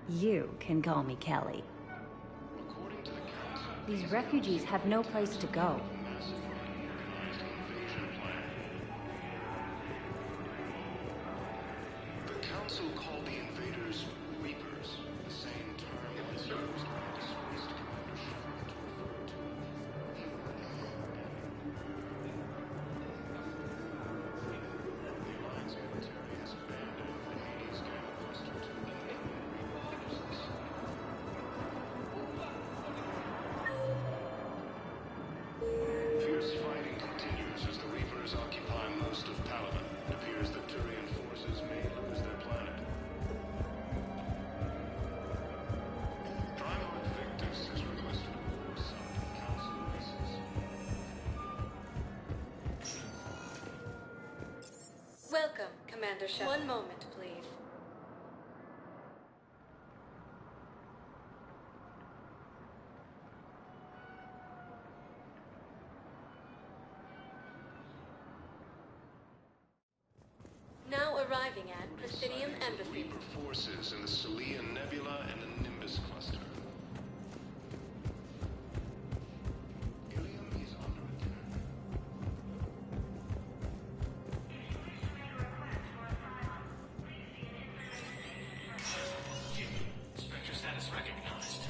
you can call me Kelly. These refugees have no place to go. The Council called the invaders Reapers, the same term it was used by disgraced Commander Shepard to refer to evil Empire. The Alliance military has abandoned the Hades Gamma Cluster to incoming Reaper forces. Fierce fighting continues as the Reapers occupy most of Paladin. It appears that Turian forces may lose their planet. Primarch Victus has requested a war summit of Council races. Welcome, Commander Shepard. One moment, please. Now arriving at Presidium Embassy. Reaper forces in the Celian Nebula and the Nimbus cluster. Ilium is under attack. Spectre status recognized.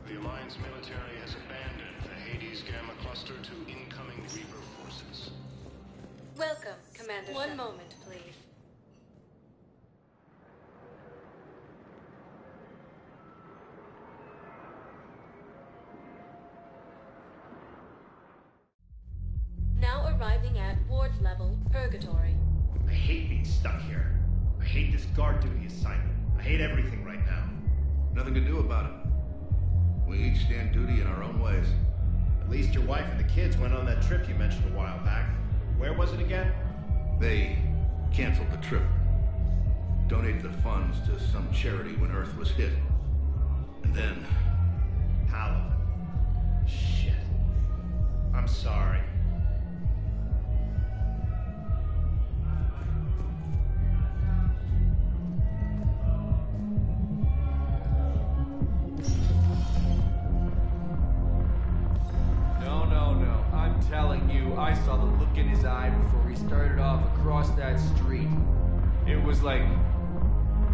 The Alliance military has abandoned the Hades Gamma Cluster to incoming Reaper forces. Welcome, Commander. One moment, please. Now arriving at ward level Purgatory. I hate being stuck here. I hate this guard duty assignment. I hate everything right now. Nothing to do about it. We each stand duty in our own ways. At least your wife and the kids went on that trip you mentioned a while back. Where was it again? They canceled the trip. Donated the funds to some charity when Earth was hit. And then... Paladin. Shit. I'm sorry. No. I'm telling you, I saw the look in his eye before we started off across that street. It was like,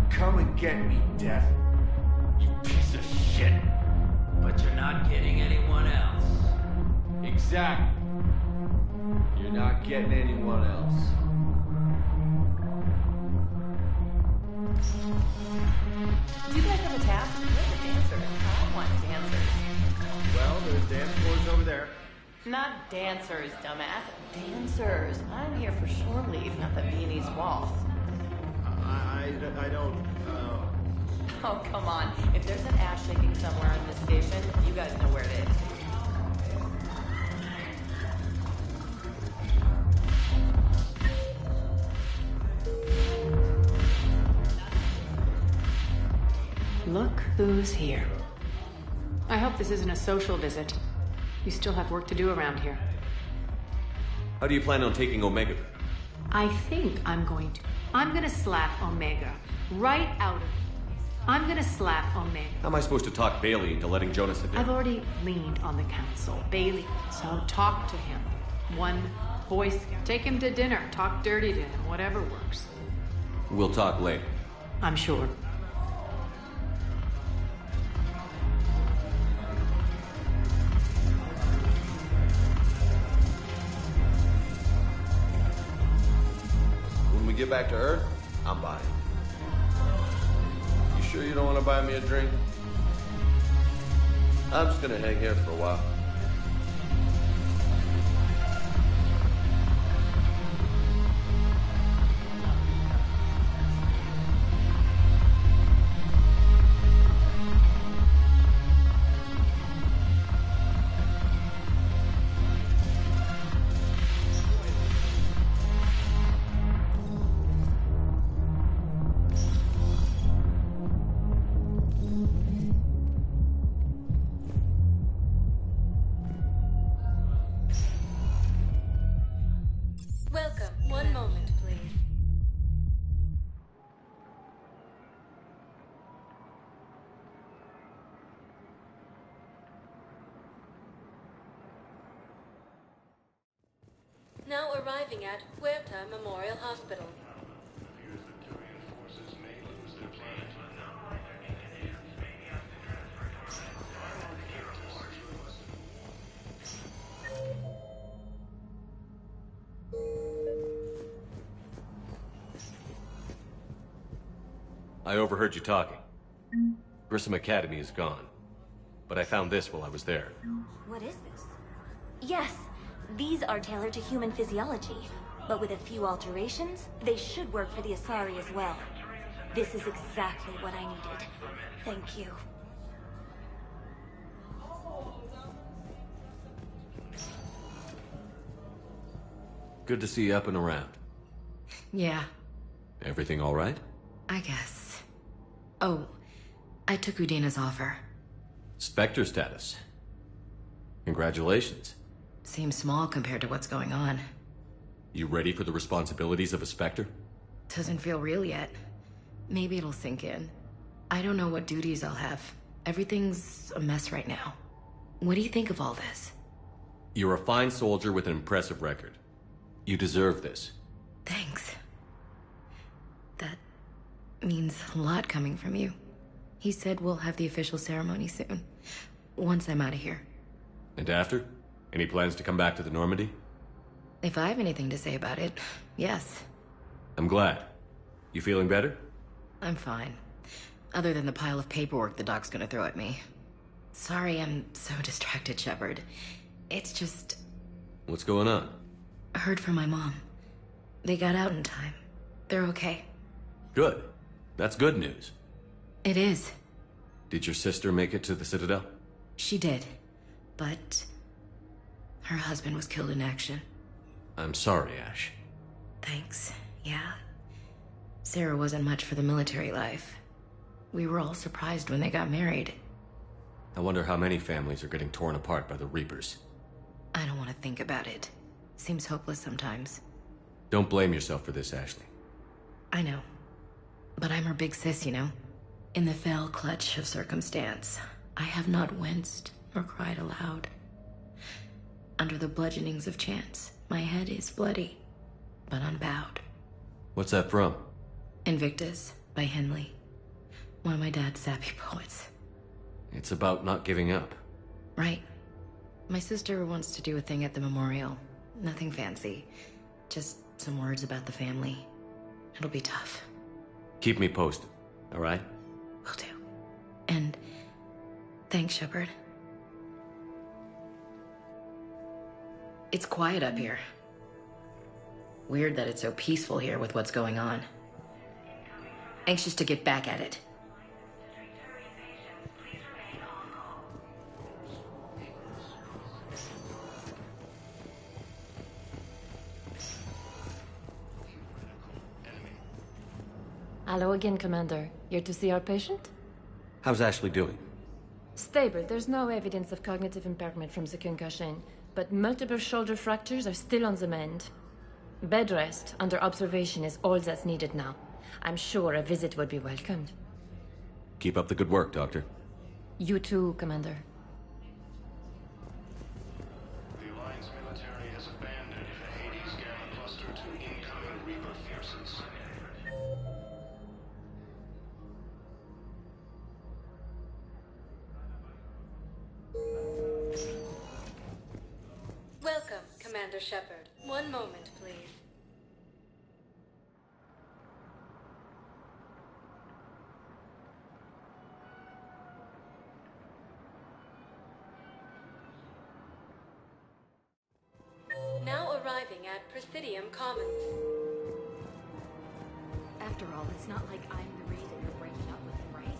come and get me, Death. You piece of shit. But you're not getting anyone else. Exactly. You're not getting anyone else. Do you guys have a tap? Where's the dancer? I want dancers. Well, dance floor's over there. Not dancers, dumbass. Dancers. I'm here for shore leave, not the Viennese waltz. I don't, Oh, come on. If there's an ass shaking somewhere in this station, you guys know where it is. Look who's here. I hope this isn't a social visit. You still have work to do around here. How do you plan on taking Omega? I think I'm going to. I'm gonna slap Omega. Right out of it. I'm gonna slap Omega. How am I supposed to talk Bailey into letting Jonas in there? I've already leaned on the council. Bailey, so talk to him. One voice. Take him to dinner. Talk dirty to him. Whatever works. We'll talk later. I'm sure. When we get back to Earth, I'm buying. You sure you don't want to buy me a drink? I'm just gonna hang here for a while. Welcome. One moment, please. Now arriving at Huerta Memorial Hospital. I overheard you talking. Grissom Academy is gone. But I found this while I was there. What is this? Yes, these are tailored to human physiology, but with a few alterations, they should work for the Asari as well. This is exactly what I needed. Thank you. Good to see you up and around. Yeah, Everything all right? I guess. Oh, I took Udina's offer. Spectre status. Congratulations. Seems small compared to what's going on. You ready for the responsibilities of a Spectre? Doesn't feel real yet. Maybe it'll sink in. I don't know what duties I'll have. Everything's a mess right now. What do you think of all this? You're a fine soldier with an impressive record. You deserve this. Thanks. That means a lot coming from you. He said we'll have the official ceremony soon. Once I'm out of here. And after? Any plans to come back to the Normandy? If I have anything to say about it, yes. I'm glad. You feeling better? I'm fine. Other than the pile of paperwork the doc's gonna throw at me. Sorry I'm so distracted, Shepard. It's just... What's going on? I heard from my mom. They got out in time. They're okay. Good. That's good news. It is. Did your sister make it to the Citadel? She did. But... her husband was killed in action. I'm sorry, Ash. Thanks. Yeah. Sarah wasn't much for the military life. We were all surprised when they got married. I wonder how many families are getting torn apart by the Reapers. I don't want to think about it. Seems hopeless sometimes. Don't blame yourself for this, Ashley. I know. But I'm her big sis, you know? In the fell clutch of circumstance, I have not winced or cried aloud. Under the bludgeonings of chance, my head is bloody, but unbowed. What's that from? Invictus by Henley. One of my dad's sappy poets. It's about not giving up. Right. My sister wants to do a thing at the memorial. Nothing fancy. Just some words about the family. It'll be tough. Keep me posted, all right? Will do. And thanks, Shepard. It's quiet up here. Weird that it's so peaceful here with what's going on. Anxious to get back at it. Hello again, Commander. Here to see our patient? How's Ashley doing? Stable. There's no evidence of cognitive impairment from the concussion, but multiple shoulder fractures are still on the mend. Bed rest under observation is all that's needed now. I'm sure a visit would be welcomed. Keep up the good work, Doctor. You too, Commander. The Alliance military has abandoned the Hades Gamma cluster to incoming Reaper forces. Welcome, Commander Shepard. One moment, please. Now arriving at Presidium Commons. After all, it's not like I'm the reason you're breaking up with him, right?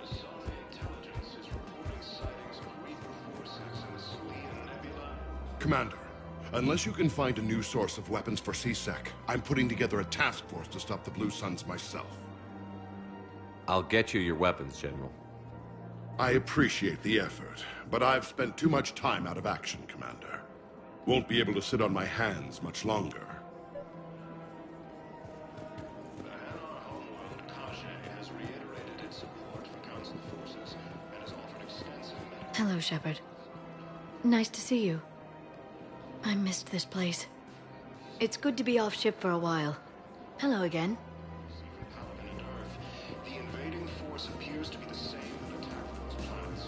Asari intelligence is reporting sightings of Reaper forces in the Selene Nebula. Commander, unless you can find a new source of weapons for CSEC, I'm putting together a task force to stop the Blue Suns myself. I'll get you your weapons, General. I appreciate the effort, but I've spent too much time out of action, Commander. Won't be able to sit on my hands much longer. The Hanar homeworld, Kajay, has reiterated its support for Council forces and has offered extensive medical... Hello, Shepard. Nice to see you. I missed this place. It's good to be off ship for a while. Hello again. Paladin and Earth. The invading force appears to be the same that attacked those planets.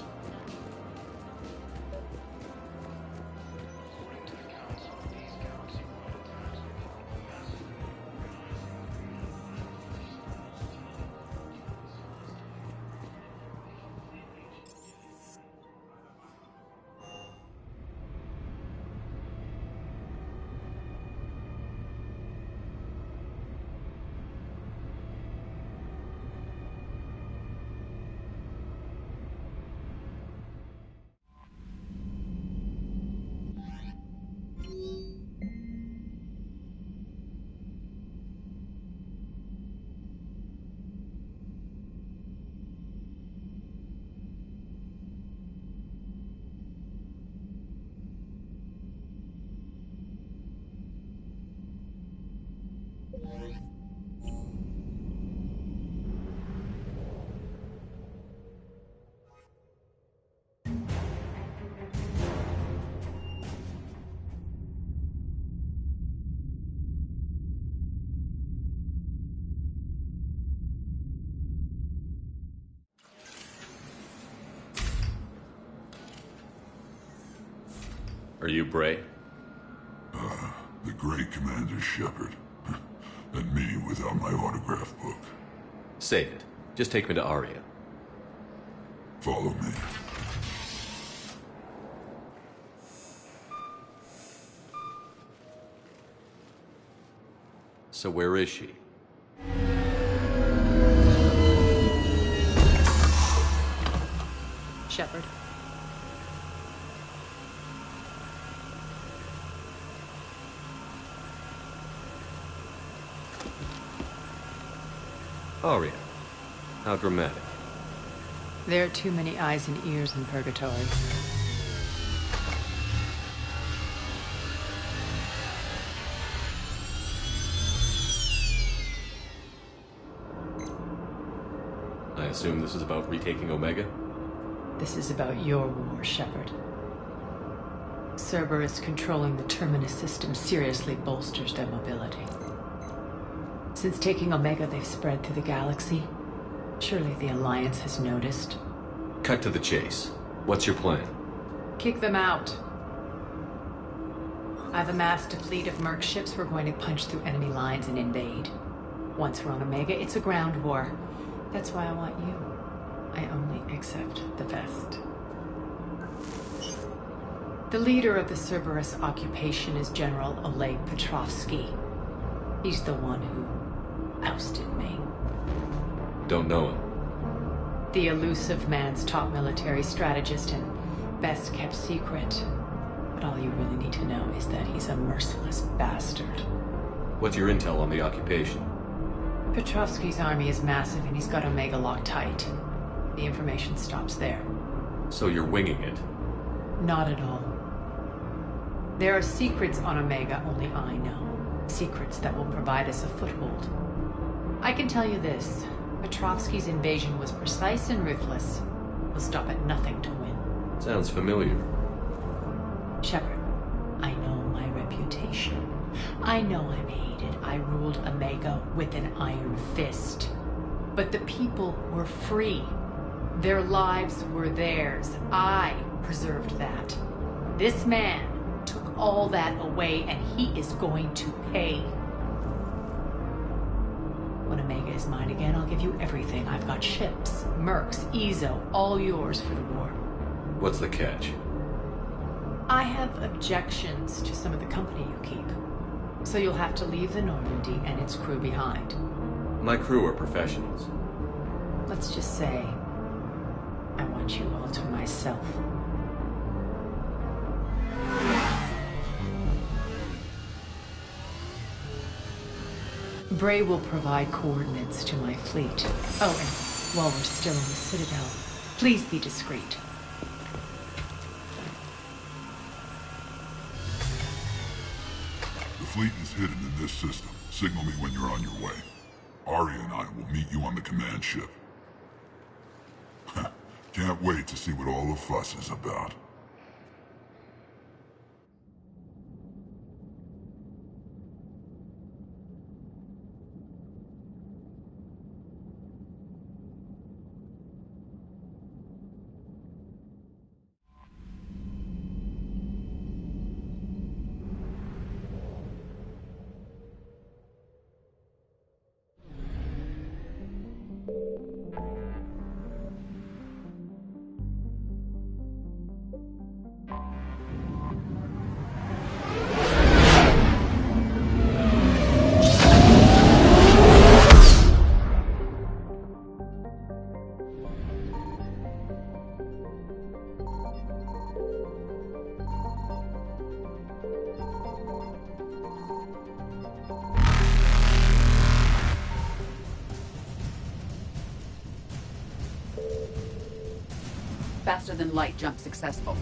According to the Council, these galaxy-wide attacks are part of a massive Are you Bray? The great Commander Shepard. That meeting without my autograph book. Save it. Just take me to Aria. Follow me. So where is she? Shepard. Aria. How dramatic. There are too many eyes and ears in Purgatory. I assume this is about retaking Omega? This is about your war, Shepard. Cerberus controlling the Terminus system seriously bolsters their mobility. Since taking Omega, they've spread through the galaxy. Surely the Alliance has noticed. Cut to the chase. What's your plan? Kick them out. I've amassed a fleet of merc ships. We're going to punch through enemy lines and invade. Once we're on Omega, it's a ground war. That's why I want you. I only accept the best. The leader of the Cerberus occupation is General Oleg Petrovsky. He's the one who ousted me. Don't know him. The elusive man's top military strategist and best kept secret. But all you really need to know is that he's a merciless bastard. What's your intel on the occupation? Petrovsky's army is massive and he's got Omega locked tight. The information stops there. So you're winging it? Not at all. There are secrets on Omega only I know. Secrets that will provide us a foothold. I can tell you this. Petrovsky's invasion was precise and ruthless. He'll stop at nothing to win. Sounds familiar. Shepard, I know my reputation. I know I'm hated. I ruled Omega with an iron fist. But the people were free. Their lives were theirs. I preserved that. This man took all that away, and he is going to pay. When Omega is mine again, I'll give you everything. I've got ships, mercs, Ezo, all yours for the war. What's the catch? I have objections to some of the company you keep. So you'll have to leave the Normandy and its crew behind. My crew are professionals. Let's just say, I want you all to myself. Bray will provide coordinates to my fleet. Oh, and while we're still in the Citadel, please be discreet. The fleet is hidden in this system. Signal me when you're on your way. Ari and I will meet you on the command ship. Can't wait to see what all the fuss is about. Faster than light jump successful.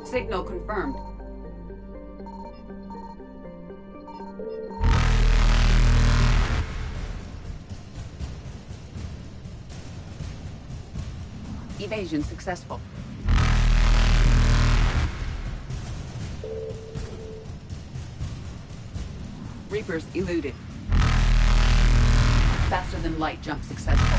Signal confirmed. Evasion successful. Reapers eluded. Faster than light jump successful.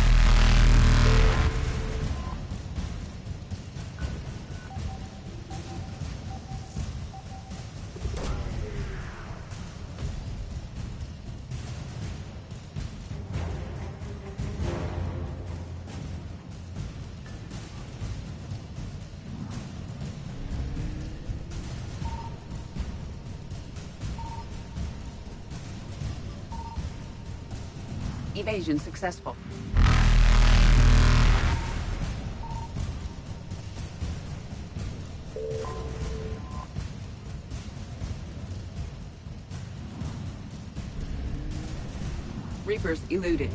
Evasion successful. Reapers eluded.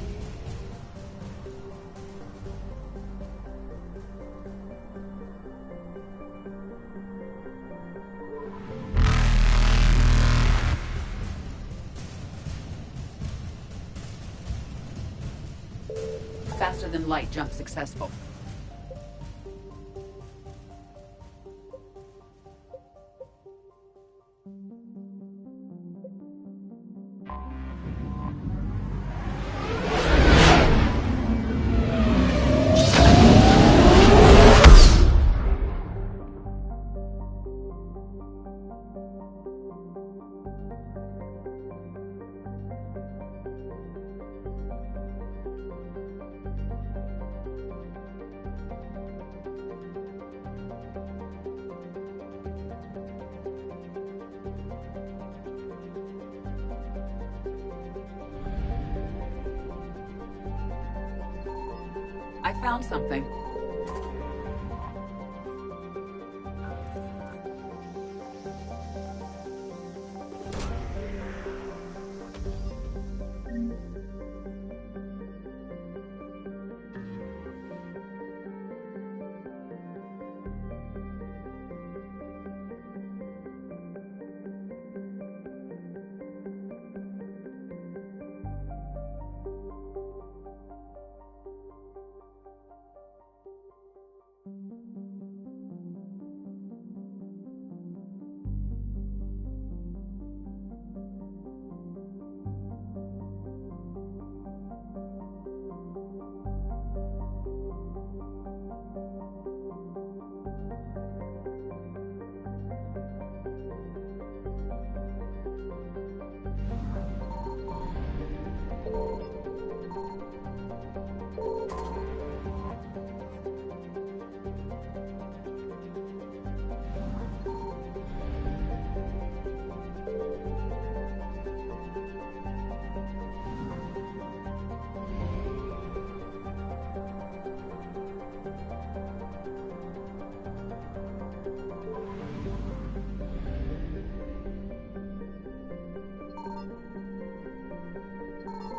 Faster than light jump successful. found something.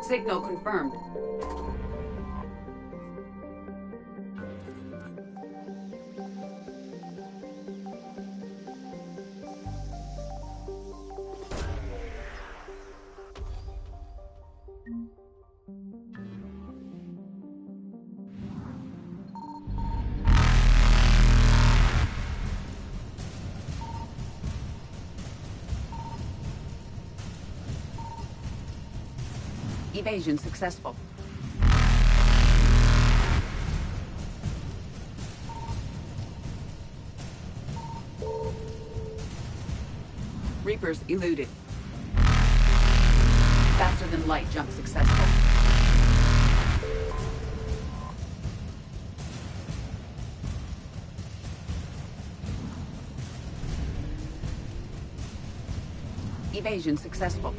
Signal confirmed. Evasion successful. Reapers eluded. Faster than light jump successful. Evasion successful.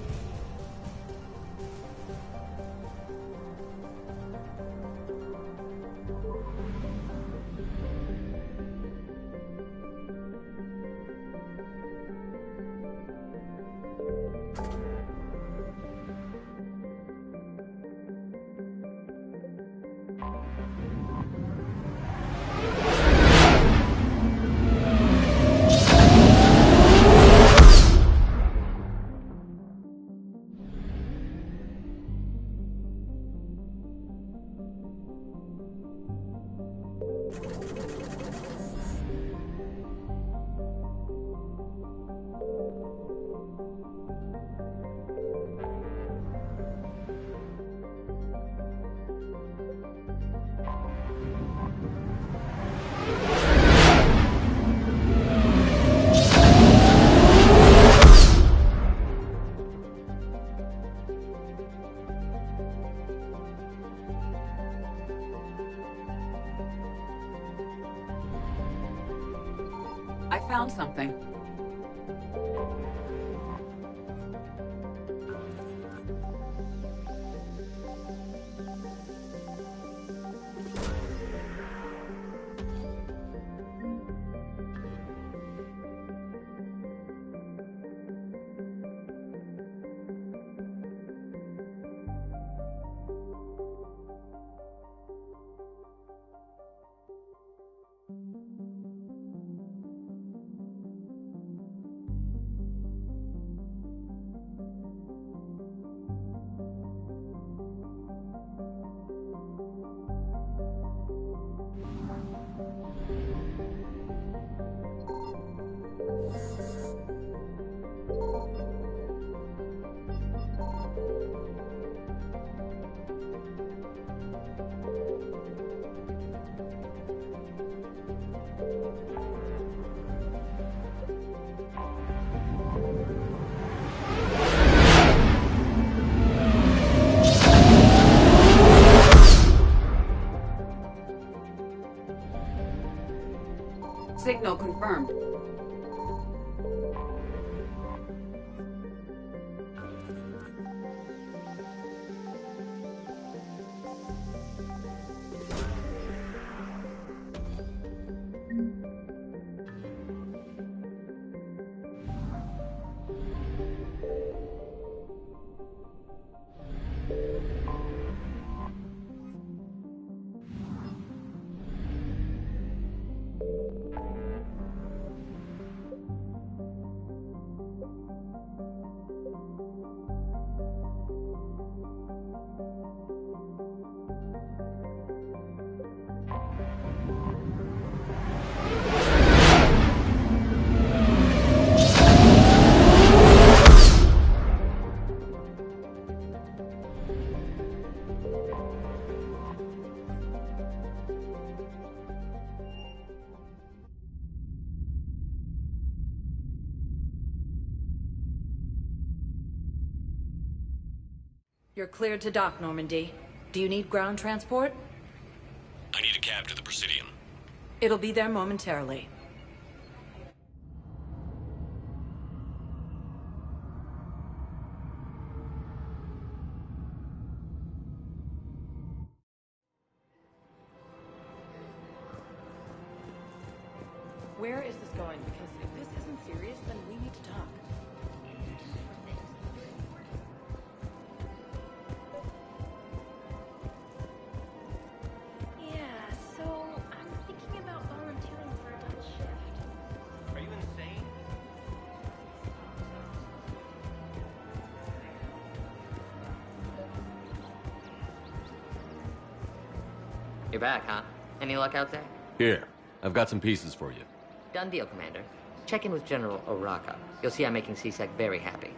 I found something. Signal confirmed. You're cleared to dock, Normandy. Do you need ground transport? I need a cab to the Presidium. It'll be there momentarily. Where is this going? Because if this isn't serious, then we need to talk. Yeah, so I'm thinking about volunteering for a double shift. Are you insane? You're back, huh? Any luck out there? Here, I've got some pieces for you. Done deal, Commander. Check in with General Oraka. You'll see I'm making CSEC very happy.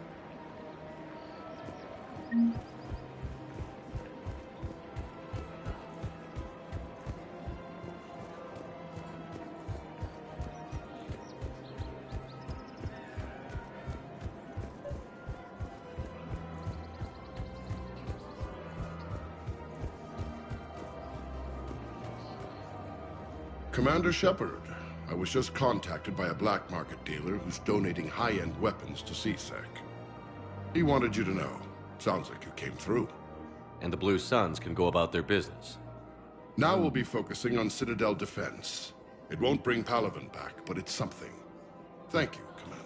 Commander Shepard, I was just contacted by a black market dealer who's donating high-end weapons to CSEC. He wanted you to know. Sounds like you came through. And the Blue Suns can go about their business. Now we'll be focusing on Citadel defense. It won't bring Palaven back, but it's something. Thank you, Commander.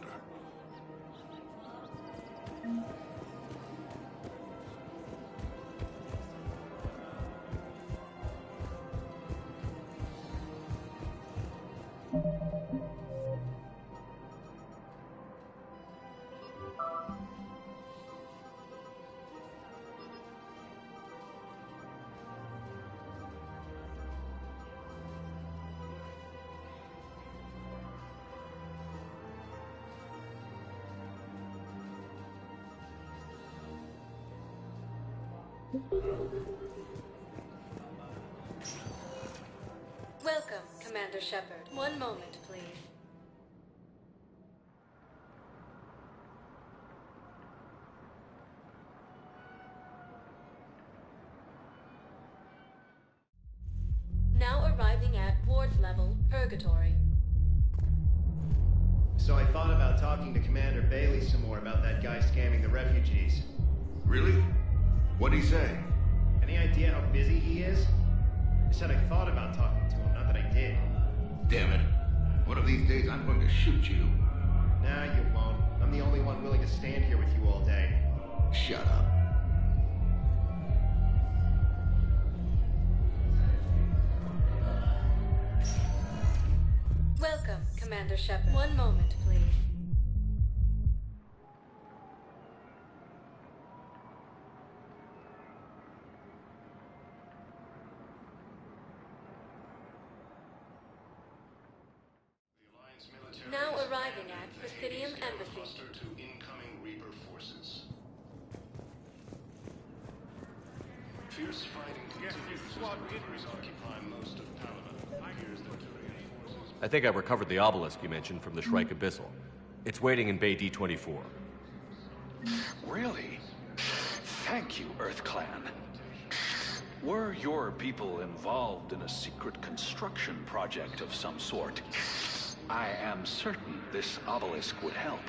Welcome, Commander Shepard. One moment, please. Now arriving at ward level Purgatory. So I thought about talking to Commander Bailey some more about that guy scamming the refugees. Really? What'd he say? Any idea how busy he is? I said I thought about talking to him, not that I did. Damn it. One of these days I'm going to shoot you. Nah, you won't. I'm the only one willing to stand here with you all day. Shut up. Welcome, Commander Shepard. One moment, please. Now arriving at Presidium Embassy. To incoming Reaper forces. Fierce fighting continues as the Reapers occupy most of Palaven. It appears that Turian forces... I think I recovered the obelisk you mentioned from the Shrike Abyssal. It's waiting in Bay D-24. Really? Thank you, Earth Clan. Were your people involved in a secret construction project of some sort, I am certain this obelisk would help.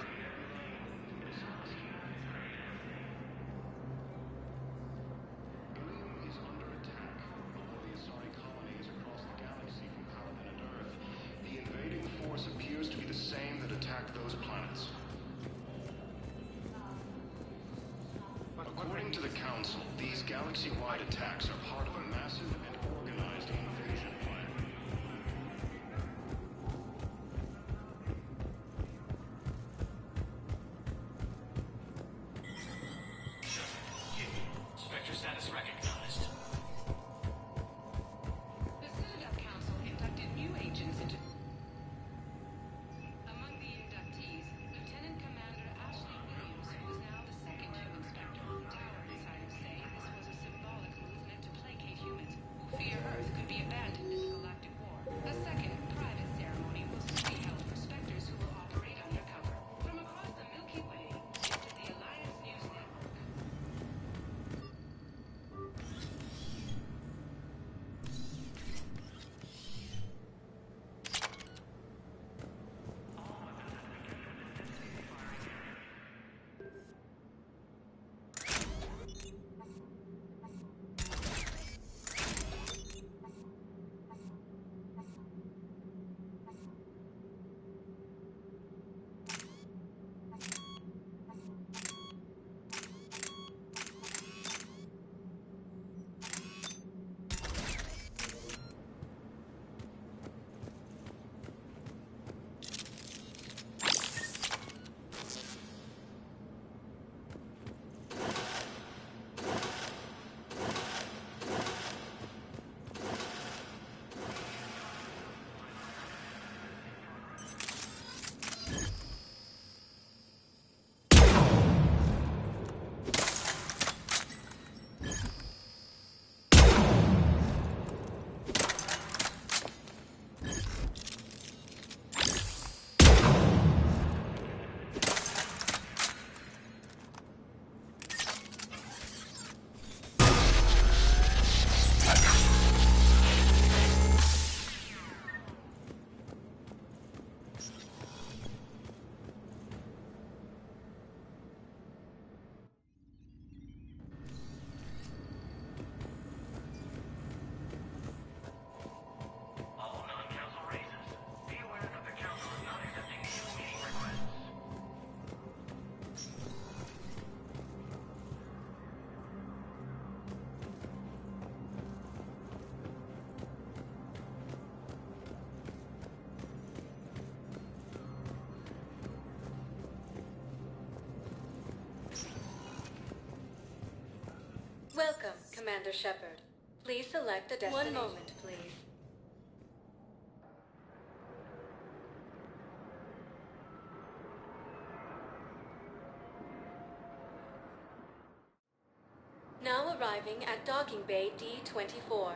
is under attack. Although the Asari colony is across the galaxy from Palaven and Earth, the invading force appears to be the same that attacked those planets. According to the Council, these galaxy-wide attacks are part of a massive and organized invasion plan. Spectre status recognized. The Citadel Council inducted new agents into... Among the inductees, Lieutenant Commander Ashley Williams, who is now the second human Spectre. Terror Insiders say this was a symbolic movement to placate humans who Commander Shepard. Please select a destination. 1 moment, please. Now arriving at Docking Bay D-24.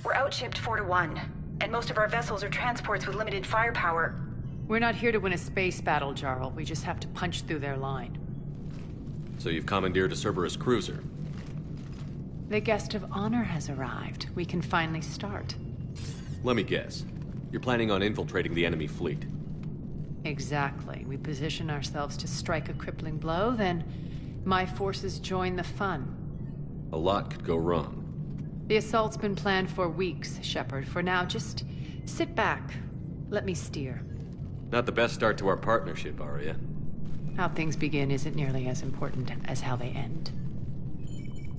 We're outshipped 4-1, and most of our vessels are transports with limited firepower. We're not here to win a space battle, Jarl. We just have to punch through their line. So you've commandeered a Cerberus cruiser? The guest of honor has arrived. We can finally start. Let me guess. You're planning on infiltrating the enemy fleet? Exactly. We position ourselves to strike a crippling blow, then my forces join the fun. A lot could go wrong. The assault's been planned for weeks, Shepard. For now, just sit back. Let me steer. Not the best start to our partnership, Arya. How things begin isn't nearly as important as how they end.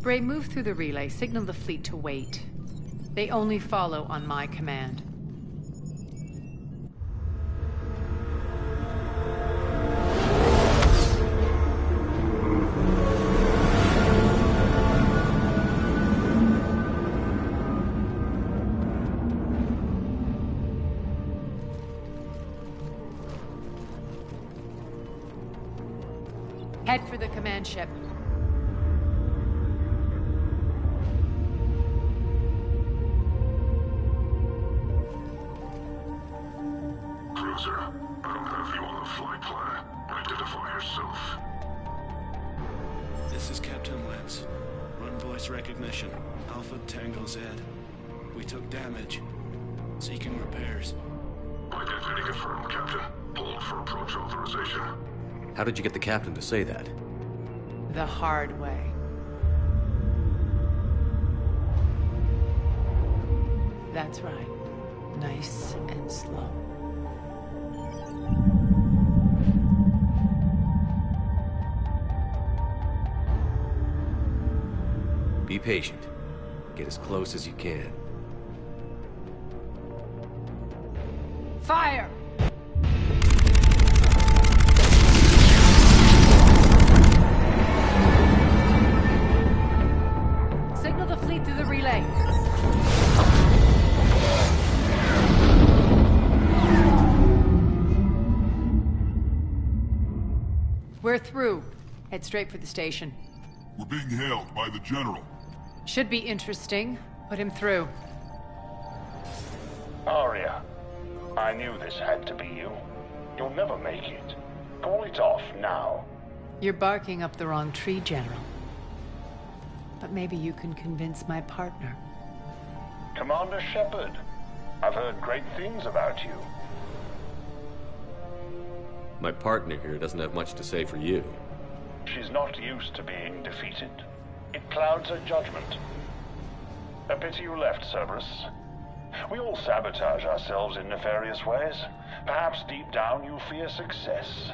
Bray, move through the relay. Signal the fleet to wait. They only follow on my command. Head for the command ship. Cruiser, I don't have you on the flight plan. Identify yourself. This is Captain Lance. Run voice recognition. Alpha Tango Z. We took damage. Seeking repairs. Identity confirmed, Captain. Hold for approach authorization. How did you get the captain to say that? The hard way. That's right. Nice and slow. Be patient. Get as close as you can. Fire! Signal the fleet through the relay. We're through. Head straight for the station. We're being hailed by the General. Should be interesting. Put him through. Arya, I knew this had to be you. You'll never make it. Call it off now. You're barking up the wrong tree, General. But maybe you can convince my partner. Commander Shepard, I've heard great things about you. My partner here doesn't have much to say for you. She's not used to being defeated. It clouds her judgment. A pity you left, Cerberus. We all sabotage ourselves in nefarious ways. Perhaps deep down you fear success.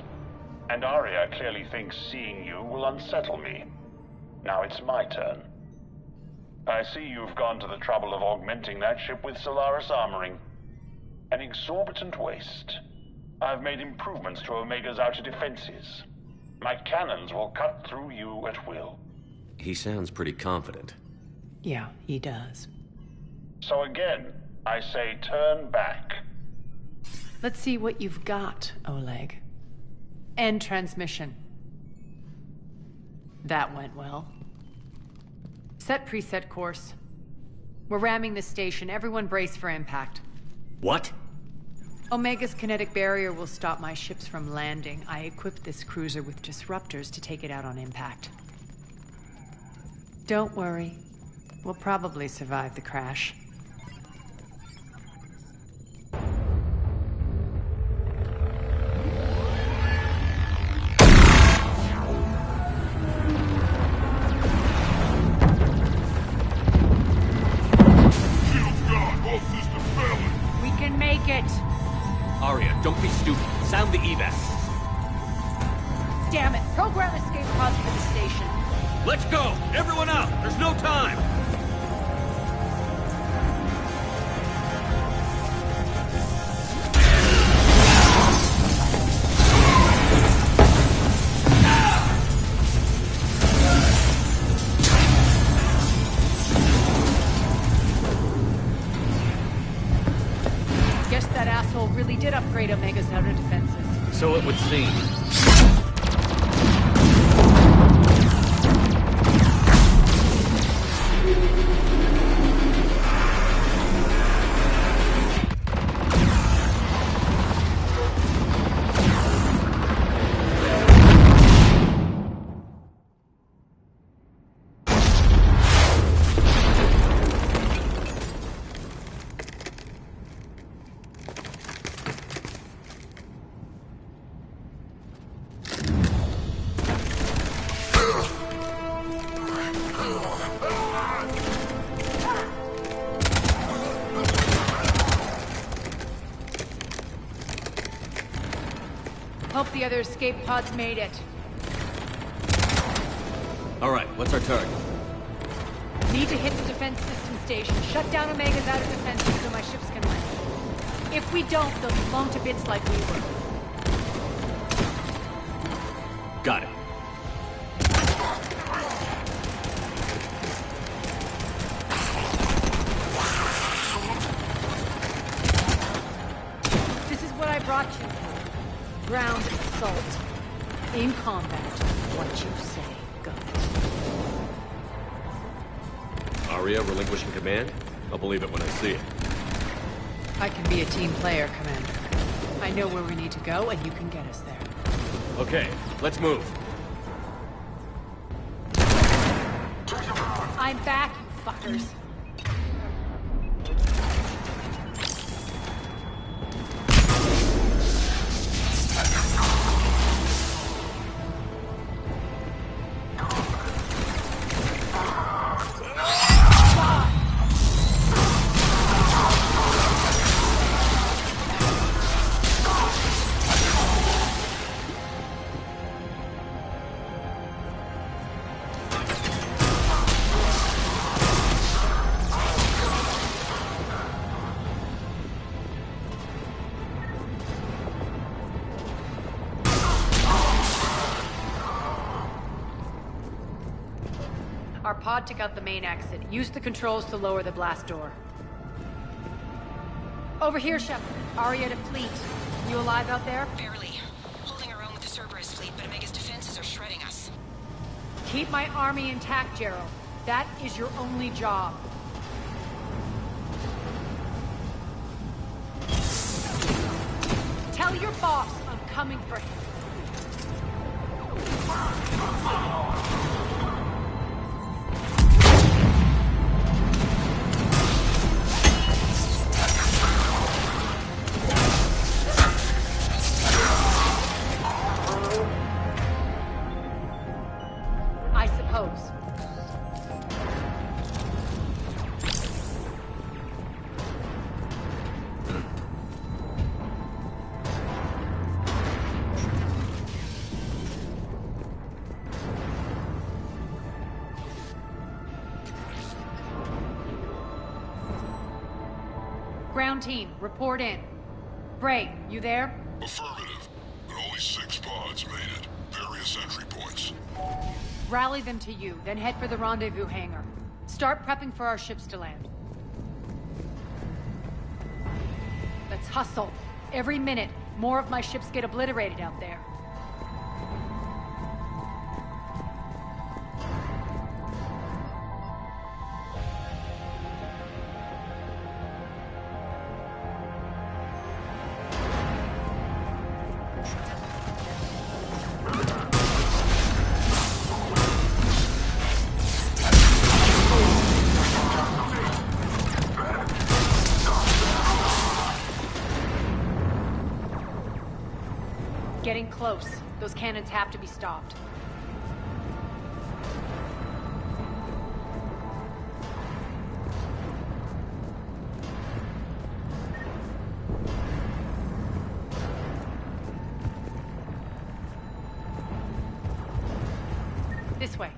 And Arya clearly thinks seeing you will unsettle me. Now it's my turn. I see you've gone to the trouble of augmenting that ship with Solaris armoring. An exorbitant waste. I've made improvements to Omega's outer defenses. My cannons will cut through you at will. He sounds pretty confident. Yeah, he does. So again, I say turn back. Let's see what you've got, Oleg. End transmission. That went well. Set preset course. We're ramming the station. Everyone brace for impact. What? Omega's kinetic barrier will stop my ships from landing. I equipped this cruiser with disruptors to take it out on impact. Don't worry. We'll probably survive the crash. We can make it! Arya, don't be stupid. Sound the evac. Damn it! Program escape pods for the station. Let's go! Everyone out! There's no time! Guess that asshole really did upgrade Omega's outer defenses. So it would seem. Hope the other escape pods made it. All right, what's our target? Need to hit the defense system station. Shut down Omega's outer defenses so my ships can land. If we don't, they'll be blown to bits like we were. Got it. This is what I brought you. Ground assault. In combat, what you say goes. Arya relinquishing command? I'll believe it when I see it. I can be a team player, Commander. I know where we need to go, and you can get us there. Okay, let's move. I'm back, you fuckers. Our pod took out the main exit. Use the controls to lower the blast door. Over here, Shepard. Arya to fleet. You alive out there? Barely. Holding our own with the Cerberus fleet, but Omega's defenses are shredding us. Keep my army intact, Gerald. That is your only job. Tell your boss I'm coming for him. I suppose. Ground team, report in. Bray, you there? Affirmative, but only 6 pods made it. Various entry points. Rally them to you, then head for the rendezvous hangar. Start prepping for our ships to land. Let's hustle. Every minute, more of my ships get obliterated out there. Getting close. Those cannons have to be stopped. This way.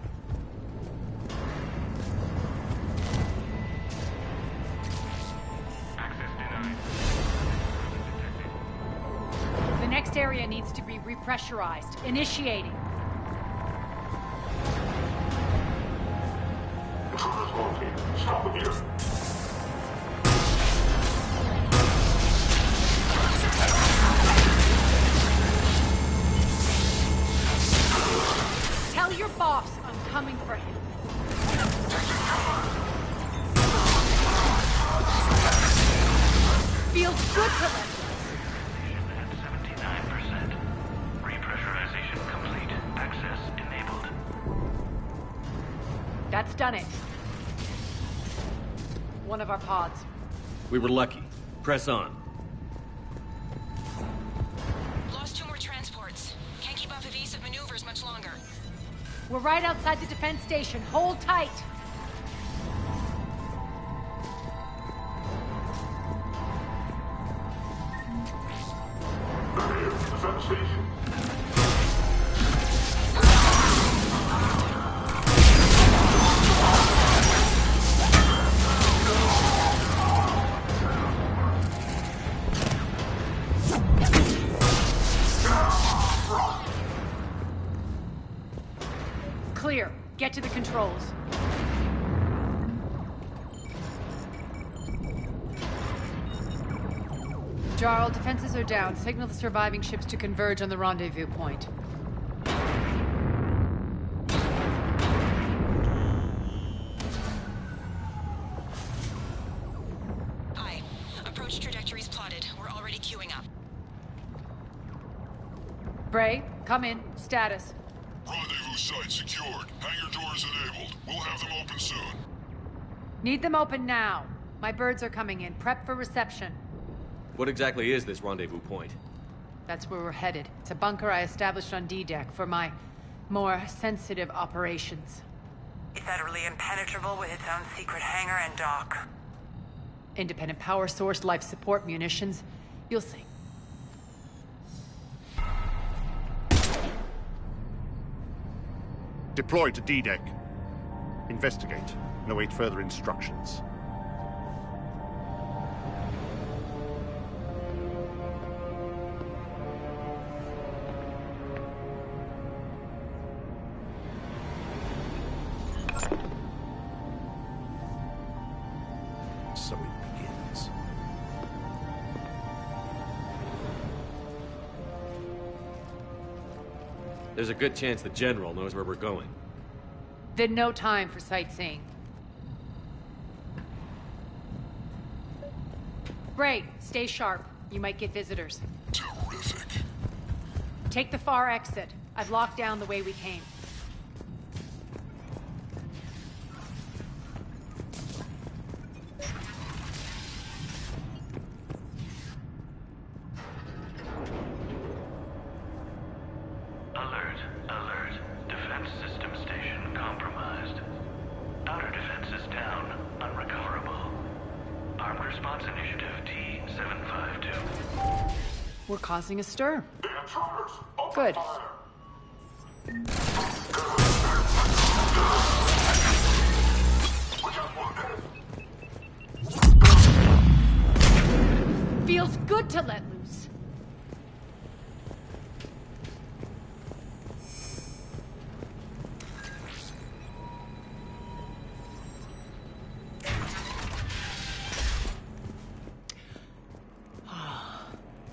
The next area needs to be repressurized. Initiating. Stop here. Tell your boss I'm coming for him. Feels good to let. At 79%. Repressurization complete. Access enabled. That's done it. One of our pods. We were lucky. Press on. Lost 2 more transports. Can't keep up evasive maneuvers much longer. We're right outside the defense station. Hold tight. Defense station. Clear. Get to the controls. Jarl, defenses are down. Signal the surviving ships to converge on the rendezvous point. Hi. Approach trajectories plotted. We're already queuing up. Bray, come in. Status. Rendezvous site secured. Hangar doors enabled. We'll have them open soon. Need them open now. My birds are coming in. Prep for reception. What exactly is this rendezvous point? That's where we're headed. It's a bunker I established on D-Deck for my more sensitive operations. Federally impenetrable with its own secret hangar and dock. Independent power source, life support, munitions. You'll see. Deploy to D-Deck. Investigate and await further instructions. So it begins. There's a good chance the General knows where we're going. Then no time for sightseeing. Bray, stay sharp. You might get visitors. Terrific. Take the far exit. I've locked down the way we came. Alert, alert. Defense system station compromised. Outer defenses down, unrecoverable. Armed Response Initiative T-752. We're causing a stir. Good. Feels good to let loose.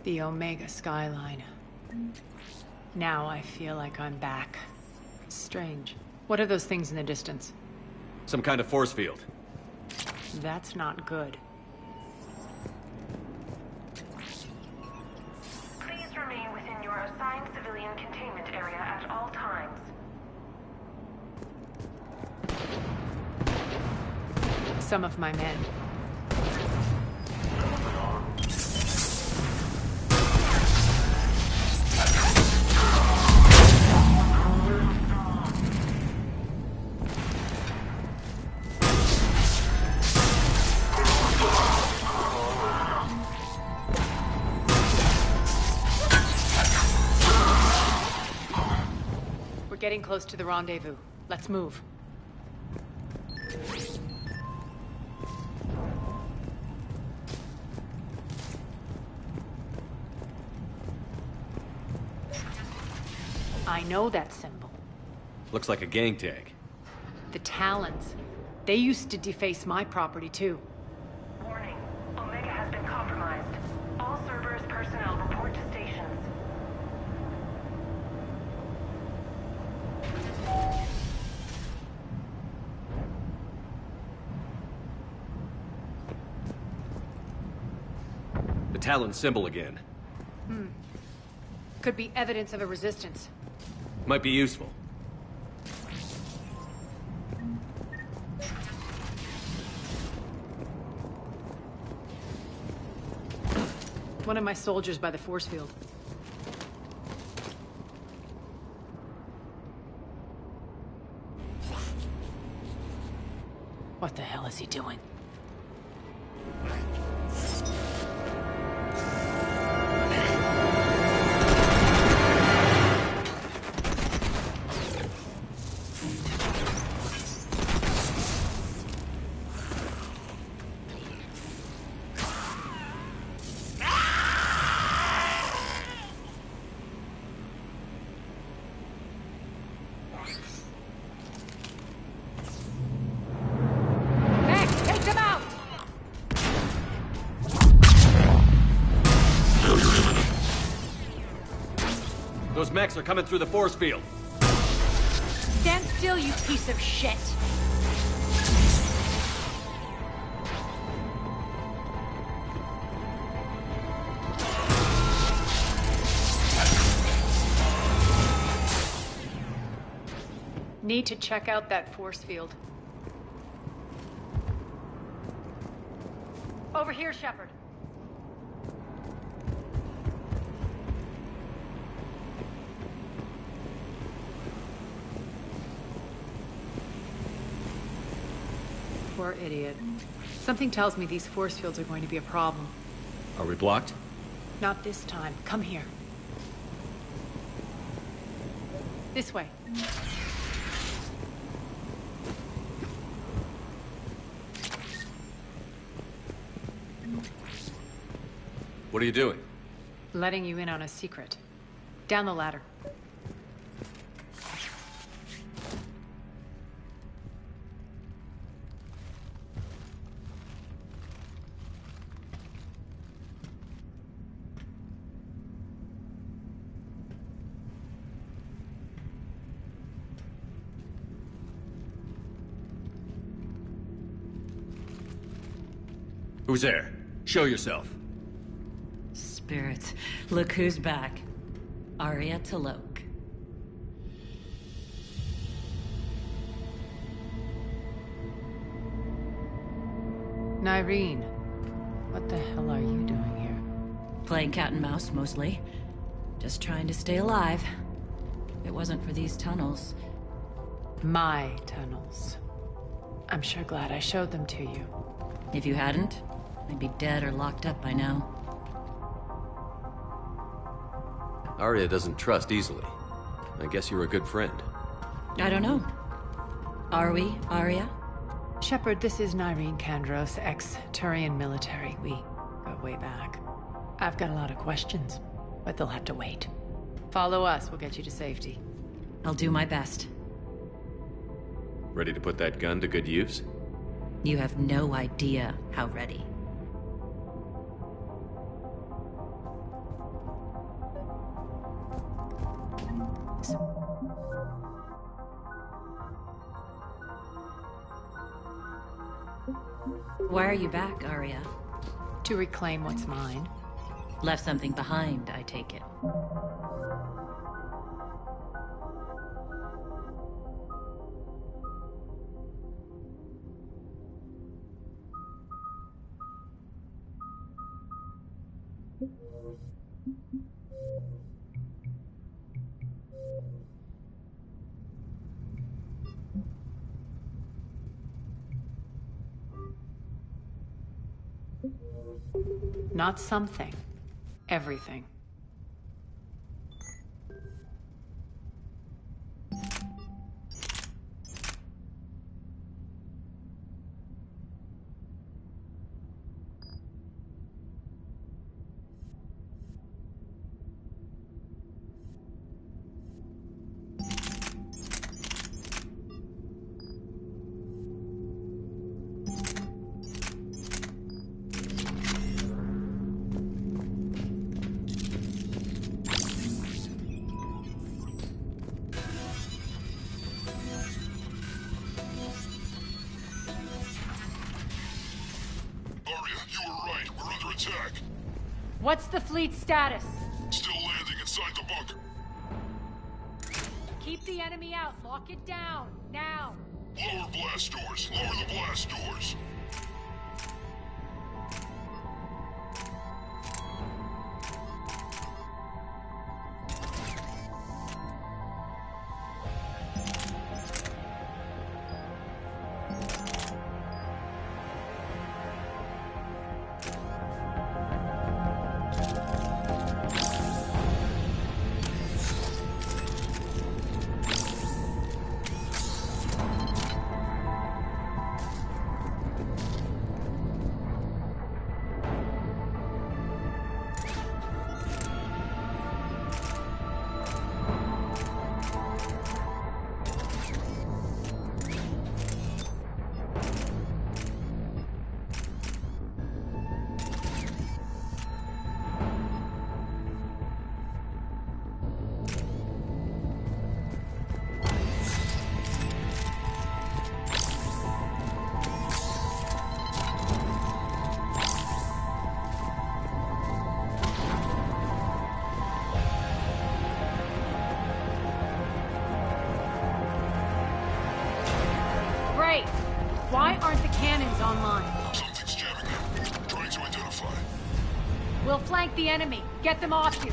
The Omega skyline. Now I feel like I'm back. Strange. What are those things in the distance? Some kind of force field. That's not good. Please remain within your assigned civilian containment area at all times. Some of my men. We're getting close to the rendezvous. Let's move. I know that symbol. Looks like a gang tag. The Talons. They used to deface my property, too. Warning. Omega has been compromised. All Cerberus personnel report to stations. The Talon symbol again. Could be evidence of a resistance. Might be useful. One of my soldiers by the force field. What the hell is he doing? Those mechs are coming through the force field. Stand still, you piece of shit! Need to check out that force field. Over here, Shepard. Poor idiot. Something tells me these force fields are going to be a problem. Are we blocked? Not this time. Come here. This way. What are you doing? Letting you in on a secret. Down the ladder. Who's there? Show yourself. Spirits, look who's back. Arya Talok. Nyreen, what the hell are you doing here? Playing cat and mouse, mostly. Just trying to stay alive. If it wasn't for these tunnels. My tunnels. I'm sure glad I showed them to you. If you hadn't, I'd be dead or locked up by now. Arya doesn't trust easily. I guess you're a good friend. I don't know. Are we, Arya? Shepard, this is Nyreen Kandros, ex-Turian military. We go way back. I've got a lot of questions, but they'll have to wait. Follow us, we'll get you to safety. I'll do my best. Ready to put that gun to good use? You have no idea how ready. Why are you back, Arya? To reclaim what's mine. Left something behind, I take it. Not something. Everything. What's the fleet's status? Still landing inside the bunker. Keep the enemy out. Lock it down. Now. Lower blast doors. Lower the blast doors. Why aren't the cannons online? Something's jamming them. Trying to identify. We'll flank the enemy. Get them off you.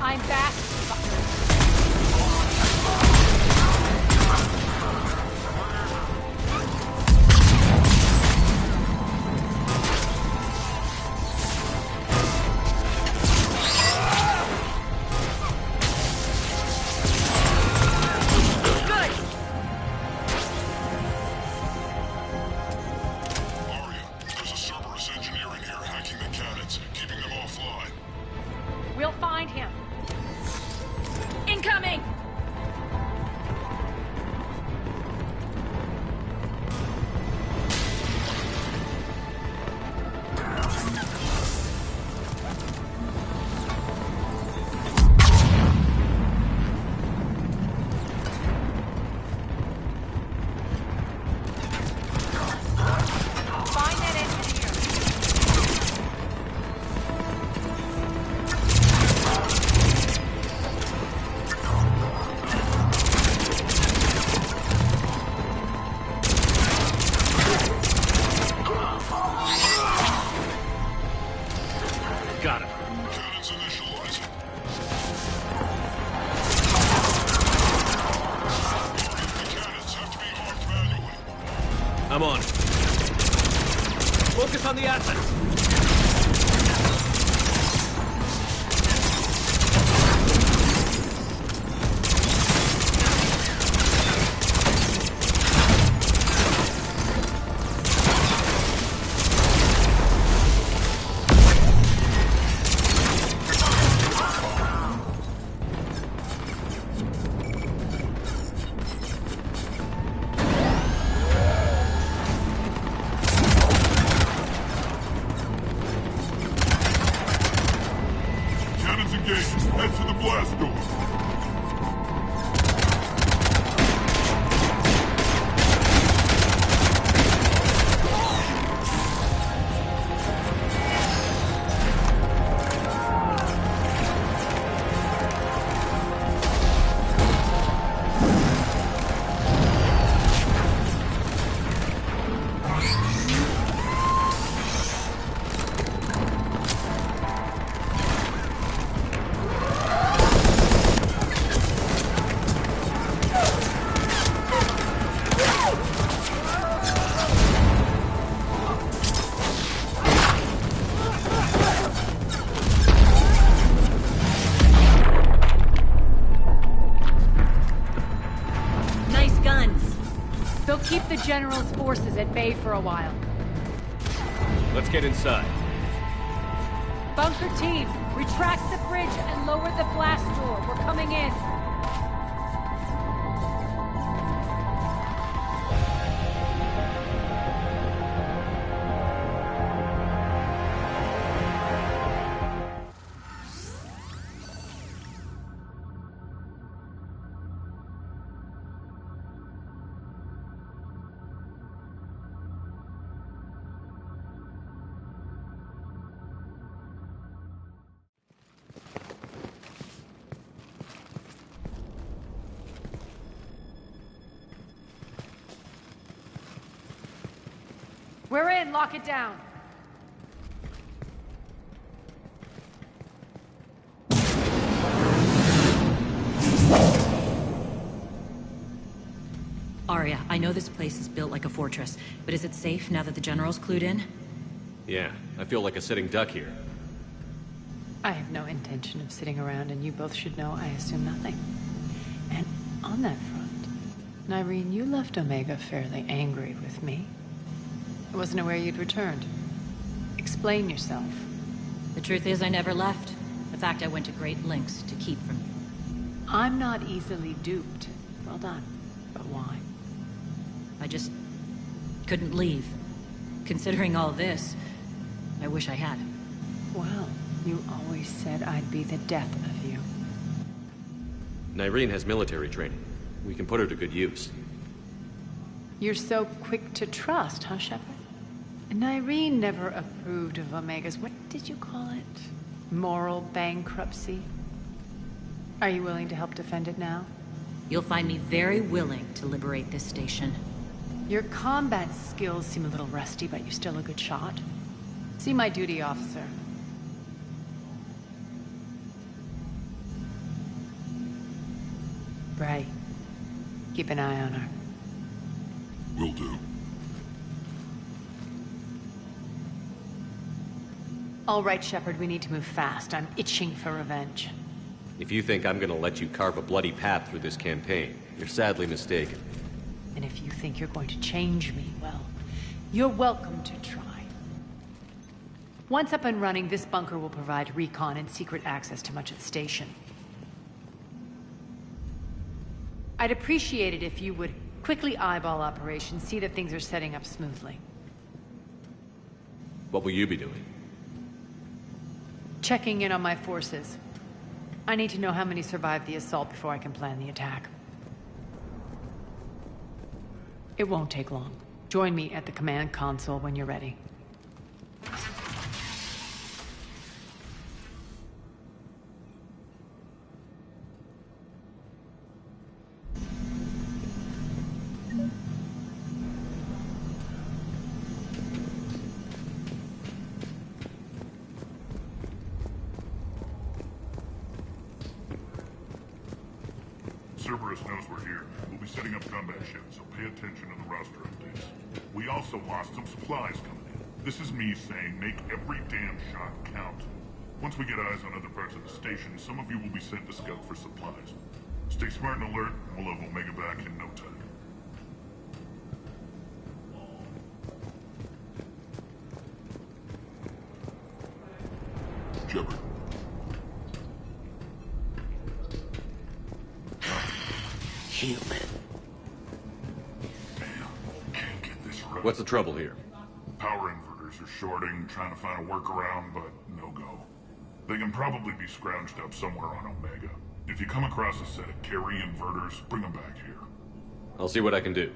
I'm back. I'm on it. Focus on the assets. Head to the blast door. They'll keep the General's forces at bay for a while. Let's get inside. Bunker team, retract the bridge and lower the blast door. We're coming in. We're in, lock it down. Arya, I know this place is built like a fortress, but is it safe now that the General's clued in? Yeah, I feel like a sitting duck here. I have no intention of sitting around, and you both should know I assume nothing. And on that front, Nyreen, you left Omega fairly angry with me. I wasn't aware you'd returned. Explain yourself. The truth is, I never left. In fact, I went to great lengths to keep from you. I'm not easily duped. Well done. But why? I just couldn't leave. Considering all this, I wish I had. Well, you always said I'd be the death of you. Nyreen has military training. We can put her to good use. You're so quick to trust, huh, Shepard? Nyreen never approved of Omega's, what did you call it? Moral bankruptcy? Are you willing to help defend it now? You'll find me very willing to liberate this station. Your combat skills seem a little rusty, but you're still a good shot. See my duty officer. Bray, keep an eye on her. Will do. All right, Shepard, we need to move fast. I'm itching for revenge. If you think I'm gonna let you carve a bloody path through this campaign, you're sadly mistaken. And if you think you're going to change me, well, you're welcome to try. Once up and running, this bunker will provide recon and secret access to much of the station. I'd appreciate it if you would quickly eyeball operations, see that things are setting up smoothly. What will you be doing? Checking in on my forces. I need to know how many survived the assault before I can plan the attack. It won't take long. Join me at the command console when you're ready. Cerberus knows we're here. We'll be setting up combat ships, so pay attention to the roster updates. We also lost some supplies coming in. This is me saying make every damn shot count. Once we get eyes on other parts of the station, some of you will be sent to scout for supplies. Stay smart and alert, and we'll have Omega back in no time. Shepard. Human. Can't get this right. What's the trouble here? Power inverters are shorting, trying to find a workaround, but no go. They can probably be scrounged up somewhere on Omega. If you come across a set of carry inverters, bring them back here. I'll see what I can do.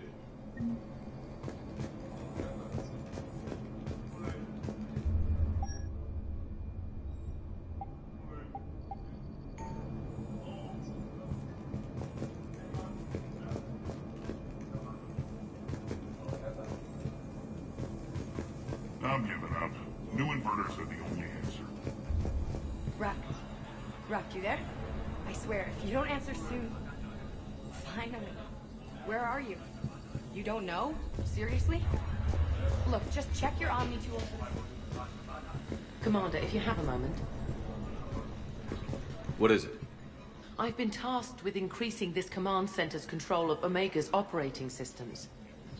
I'm giving up. New inverters are the only answer. Rock, you there? I swear, if you don't answer soon... Finally. Where are you? You don't know? Seriously? Look, just check your Omni tool. Commander, if you have a moment. What is it? I've been tasked with increasing this command center's control of Omega's operating systems.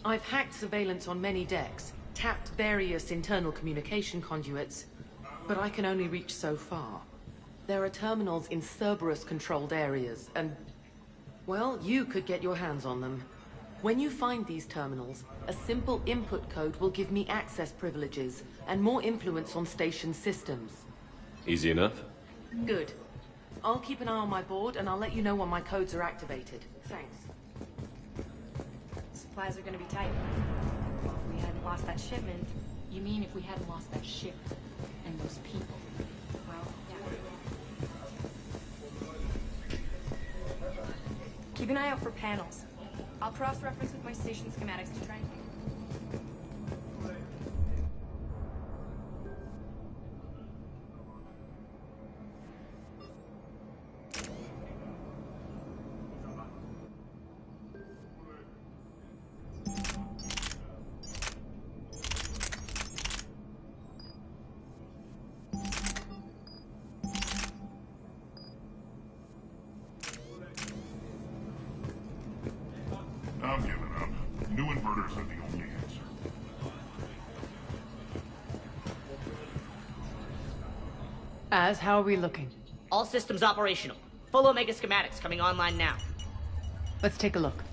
I've hacked surveillance on many decks, tapped various internal communication conduits, but I can only reach so far. There are terminals in Cerberus-controlled areas, and... well, you could get your hands on them. When you find these terminals, a simple input code will give me access privileges and more influence on station systems. Easy enough? Good. I'll keep an eye on my board, and I'll let you know when my codes are activated. Thanks. Supplies are gonna be tight. If we hadn't lost that shipment... You mean if we hadn't lost that ship and those people? Well, yeah. Keep an eye out for panels. I'll cross-reference with my station schematics to try and... I'm giving up. New inverters are the only answer. How are we looking? All systems operational. Full Omega schematics coming online now. Let's take a look.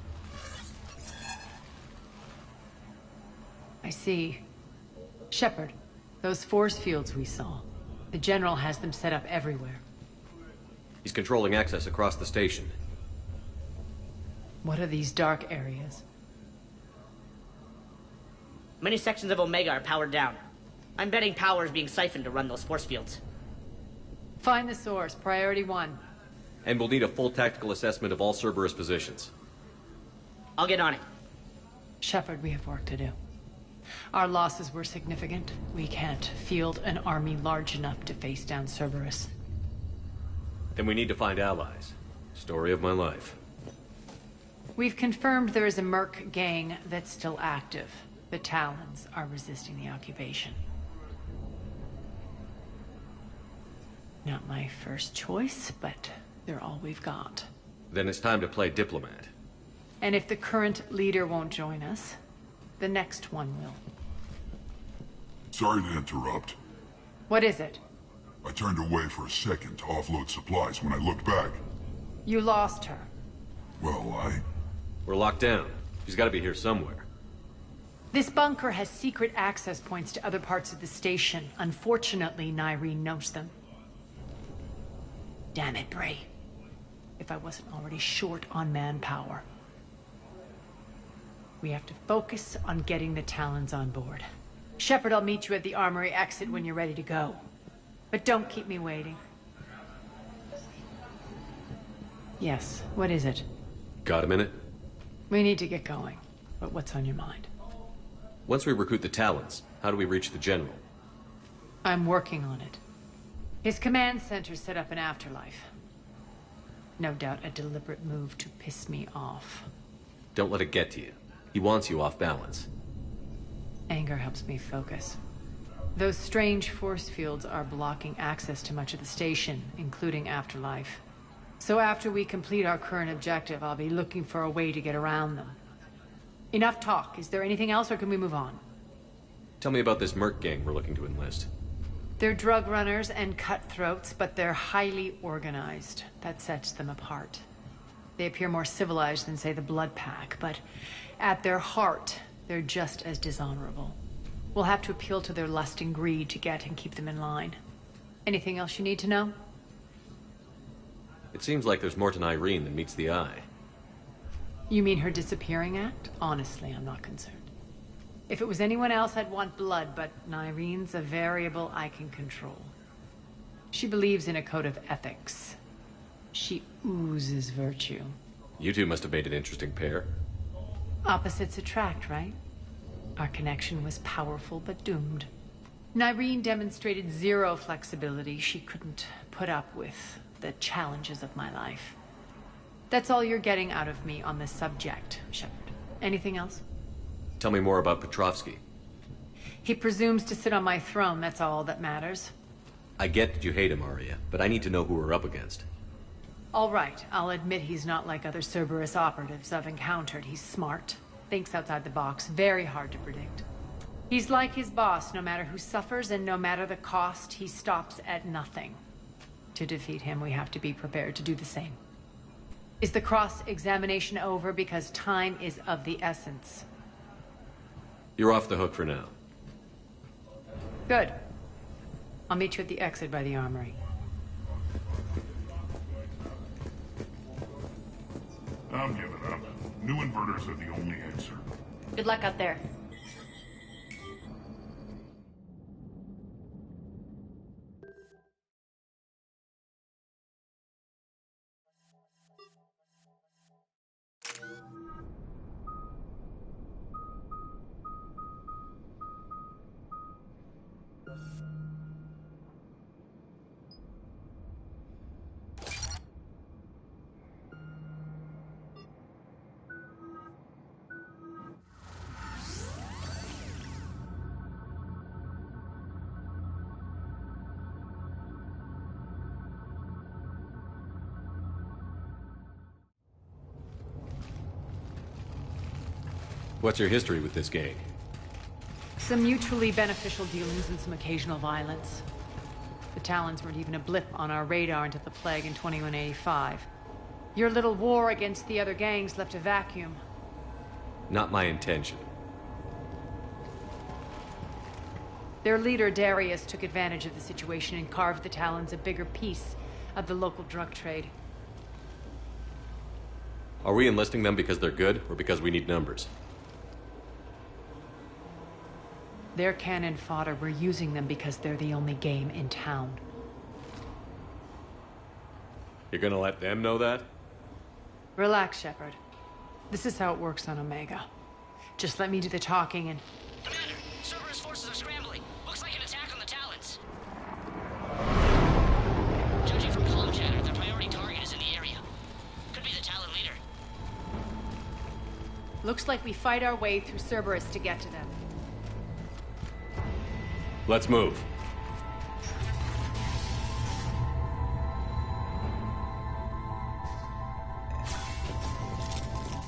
I see. Shepard, those force fields we saw. The General has them set up everywhere. He's controlling access across the station. What are these dark areas? Many sections of Omega are powered down. I'm betting power is being siphoned to run those force fields. Find the source, priority 1. And we'll need a full tactical assessment of all Cerberus positions. I'll get on it. Shepard, we have work to do. Our losses were significant. We can't field an army large enough to face down Cerberus. Then we need to find allies. Story of my life. We've confirmed there is a Merc gang that's still active. The Talons are resisting the occupation. Not my first choice, but they're all we've got. Then it's time to play diplomat. And if the current leader won't join us, the next one will. Sorry to interrupt. What is it? I turned away for a second to offload supplies. When I looked back... You lost her. Well, We're locked down. She's got to be here somewhere. This bunker has secret access points to other parts of the station. Unfortunately, Nyreen knows them. Damn it, Bray. If I wasn't already short on manpower. We have to focus on getting the Talons on board. Shepard, I'll meet you at the armory exit when you're ready to go. But don't keep me waiting. Yes, what is it? Got a minute? We need to get going. But what's on your mind? Once we recruit the Talons, how do we reach the General? I'm working on it. His command center's set up in Afterlife. No doubt a deliberate move to piss me off. Don't let it get to you. He wants you off balance. Anger helps me focus. Those strange force fields are blocking access to much of the station, including Afterlife. So after we complete our current objective, I'll be looking for a way to get around them. Enough talk. Is there anything else, or can we move on? Tell me about this merc gang we're looking to enlist. They're drug runners and cutthroats, but they're highly organized. That sets them apart. They appear more civilized than, say, the Blood Pack, but at their heart, they're just as dishonorable. We'll have to appeal to their lust and greed to get and keep them in line. Anything else you need to know? It seems like there's more to Irene than meets the eye. You mean her disappearing act? Honestly, I'm not concerned. If it was anyone else, I'd want blood, but Irene's a variable I can control. She believes in a code of ethics. She oozes virtue. You two must have made an interesting pair. Opposites attract, right? Our connection was powerful but doomed. Irene demonstrated zero flexibility. She couldn't put up with the challenges of my life. That's all you're getting out of me on this subject, Shepard. Anything else? Tell me more about Petrovsky. He presumes to sit on my throne, that's all that matters. I get that you hate him, Arya, but I need to know who we're up against. All right, I'll admit he's not like other Cerberus operatives I've encountered. He's smart, thinks outside the box, very hard to predict. He's like his boss, no matter who suffers and no matter the cost, he stops at nothing. To defeat him, we have to be prepared to do the same. Is the cross-examination over? Because time is of the essence. You're off the hook for now. Good. I'll meet you at the exit by the armory. I'm giving up. New inverters are the only answer. Good luck out there. What's your history with this gang? Some mutually beneficial dealings and some occasional violence. The Talons weren't even a blip on our radar until the plague in 2185. Your little war against the other gangs left a vacuum. Not my intention. Their leader, Darius, took advantage of the situation and carved the Talons a bigger piece of the local drug trade. Are we enlisting them because they're good, or because we need numbers? They're cannon fodder. We're using them because they're the only game in town. You're gonna let them know that? Relax, Shepard. This is how it works on Omega. Just let me do the talking and... Commander, Cerberus forces are scrambling. Looks like an attack on the Talons. Judging from comm chatter, their priority target is in the area. Could be the Talon leader. Looks like we fight our way through Cerberus to get to them. Let's move.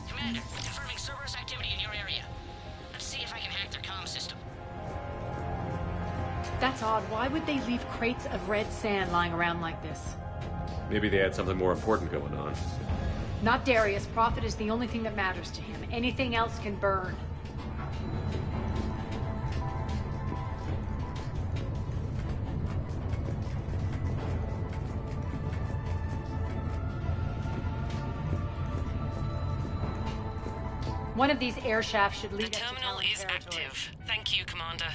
Commander, confirming Cerberus activity in your area. Let's see if I can hack their comm system. That's odd. Why would they leave crates of red sand lying around like this? Maybe they had something more important going on. Not Darius. Profit is the only thing that matters to him. Anything else can burn. One of these air shafts should lead us to terminal Talon is territory. active. Thank you, Commander.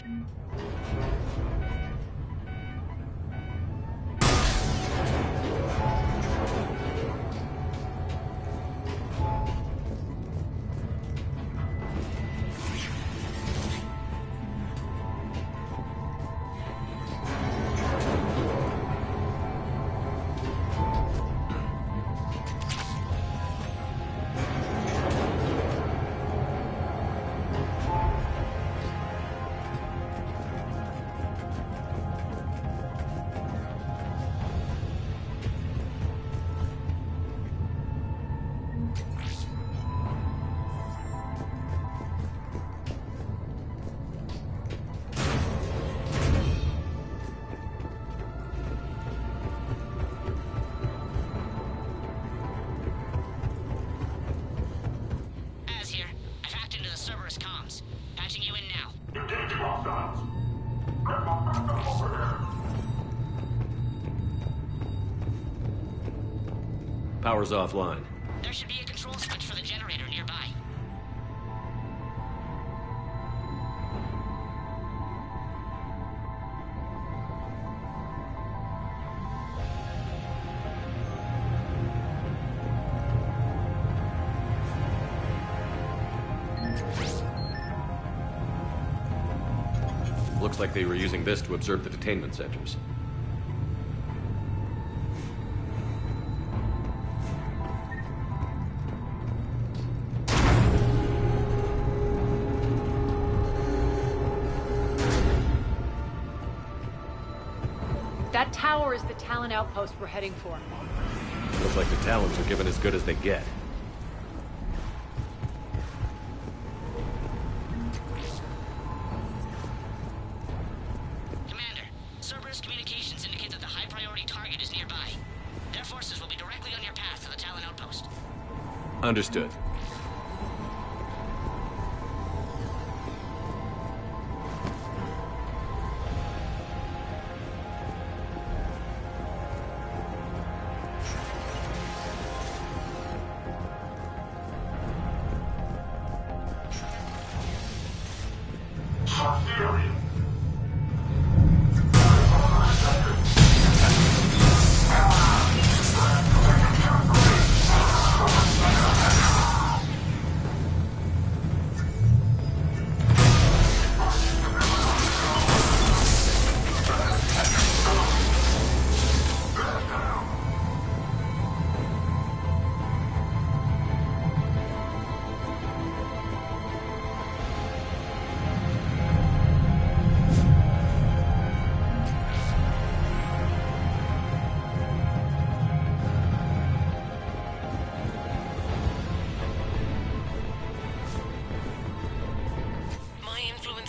Az here. I've hacked into the Cerberus comms. Patching you in now. Engaging hostiles. Get my backup over here. Power's offline. There should be a control switch for the generator nearby. Looks like they were using this to observe the detainment centers. That tower is the Talon outpost we're heading for. Looks like the Talons are giving as good as they get. Commander, Cerberus communications indicate that the high-priority target is nearby. Their forces will be directly on your path to the Talon outpost. Understood.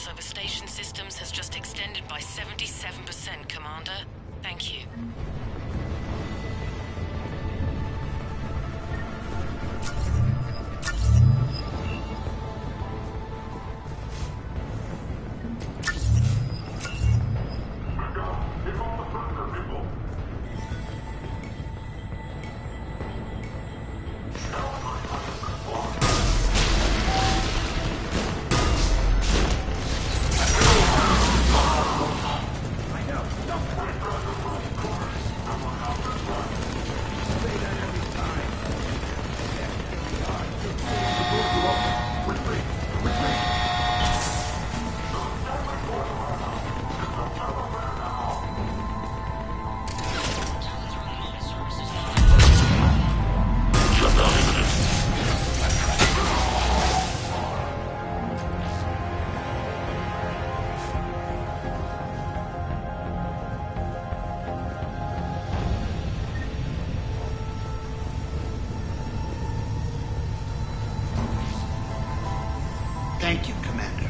Over station systems has just extended by 77%, Commander. Thank you. Thank you, Commander.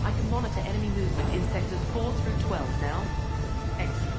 I can monitor enemy movement in sectors 4 through 12 now. Excellent.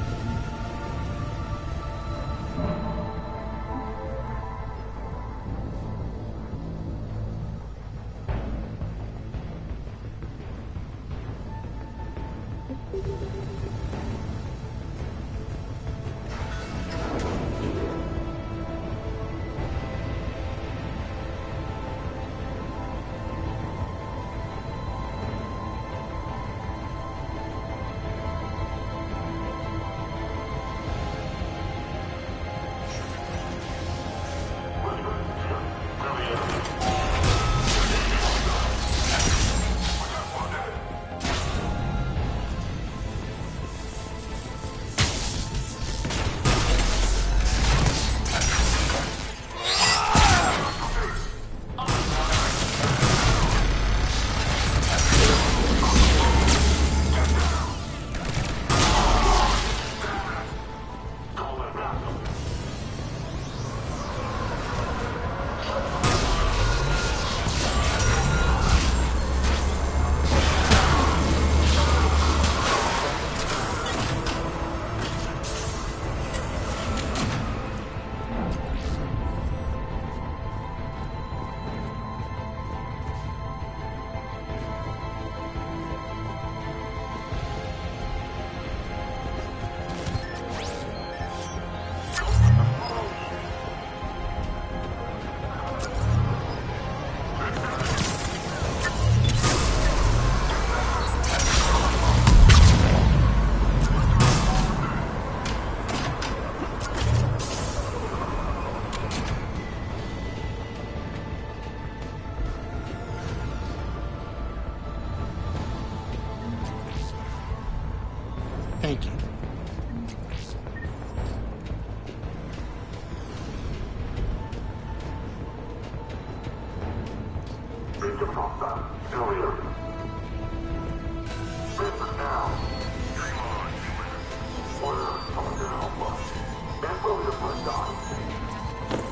Thank you.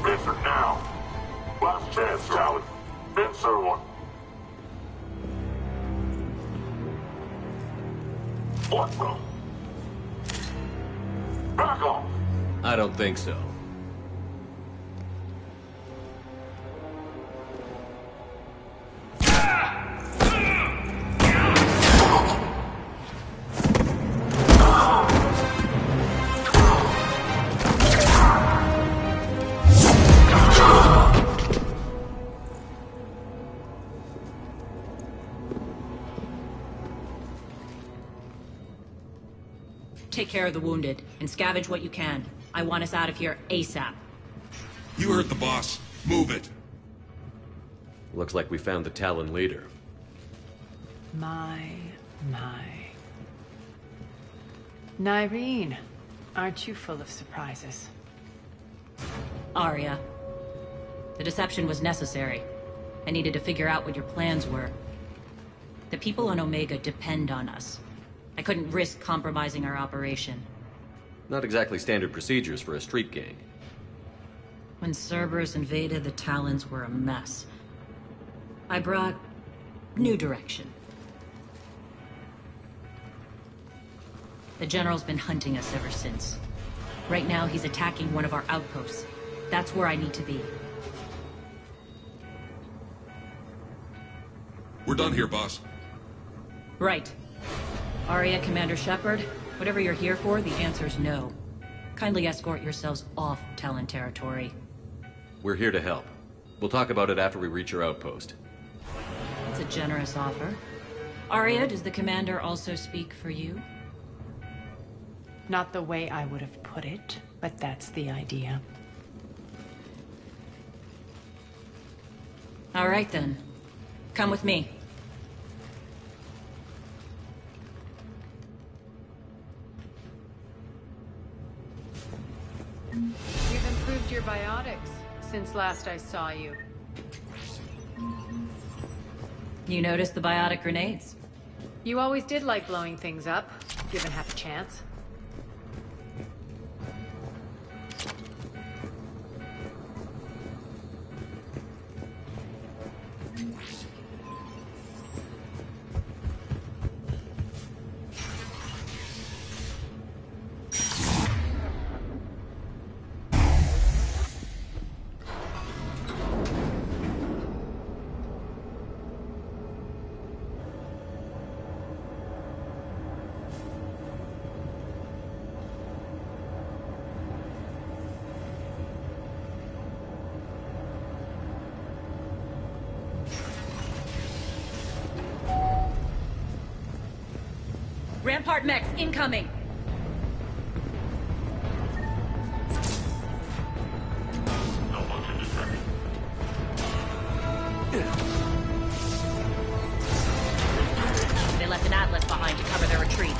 Answer now. Last chance, Talon. Answer one. What the? Back off. I don't think so. Take care of the wounded, and scavenge what you can. I want us out of here ASAP. You heard the boss. Move it. Looks like we found the Talon leader. My. Nyreen, aren't you full of surprises? Arya. The deception was necessary. I needed to figure out what your plans were. The people on Omega depend on us. I couldn't risk compromising our operation. Not exactly standard procedures for a street gang. When Cerberus invaded, the Talons were a mess. I brought new direction. The General's been hunting us ever since. Right now, he's attacking one of our outposts. That's where I need to be. We're done here, boss. Right. Arya, Commander Shepard, whatever you're here for, the answer's no. Kindly escort yourselves off Talon territory. We're here to help. We'll talk about it after we reach your outpost. It's a generous offer. Arya, does the Commander also speak for you? Not the way I would have put it, but that's the idea. All right then. Come with me. You've improved your biotics since last I saw you. You noticed the biotic grenades? You always did like blowing things up, given half a chance. Rampart mechs incoming! They left an Atlas behind to cover their retreat.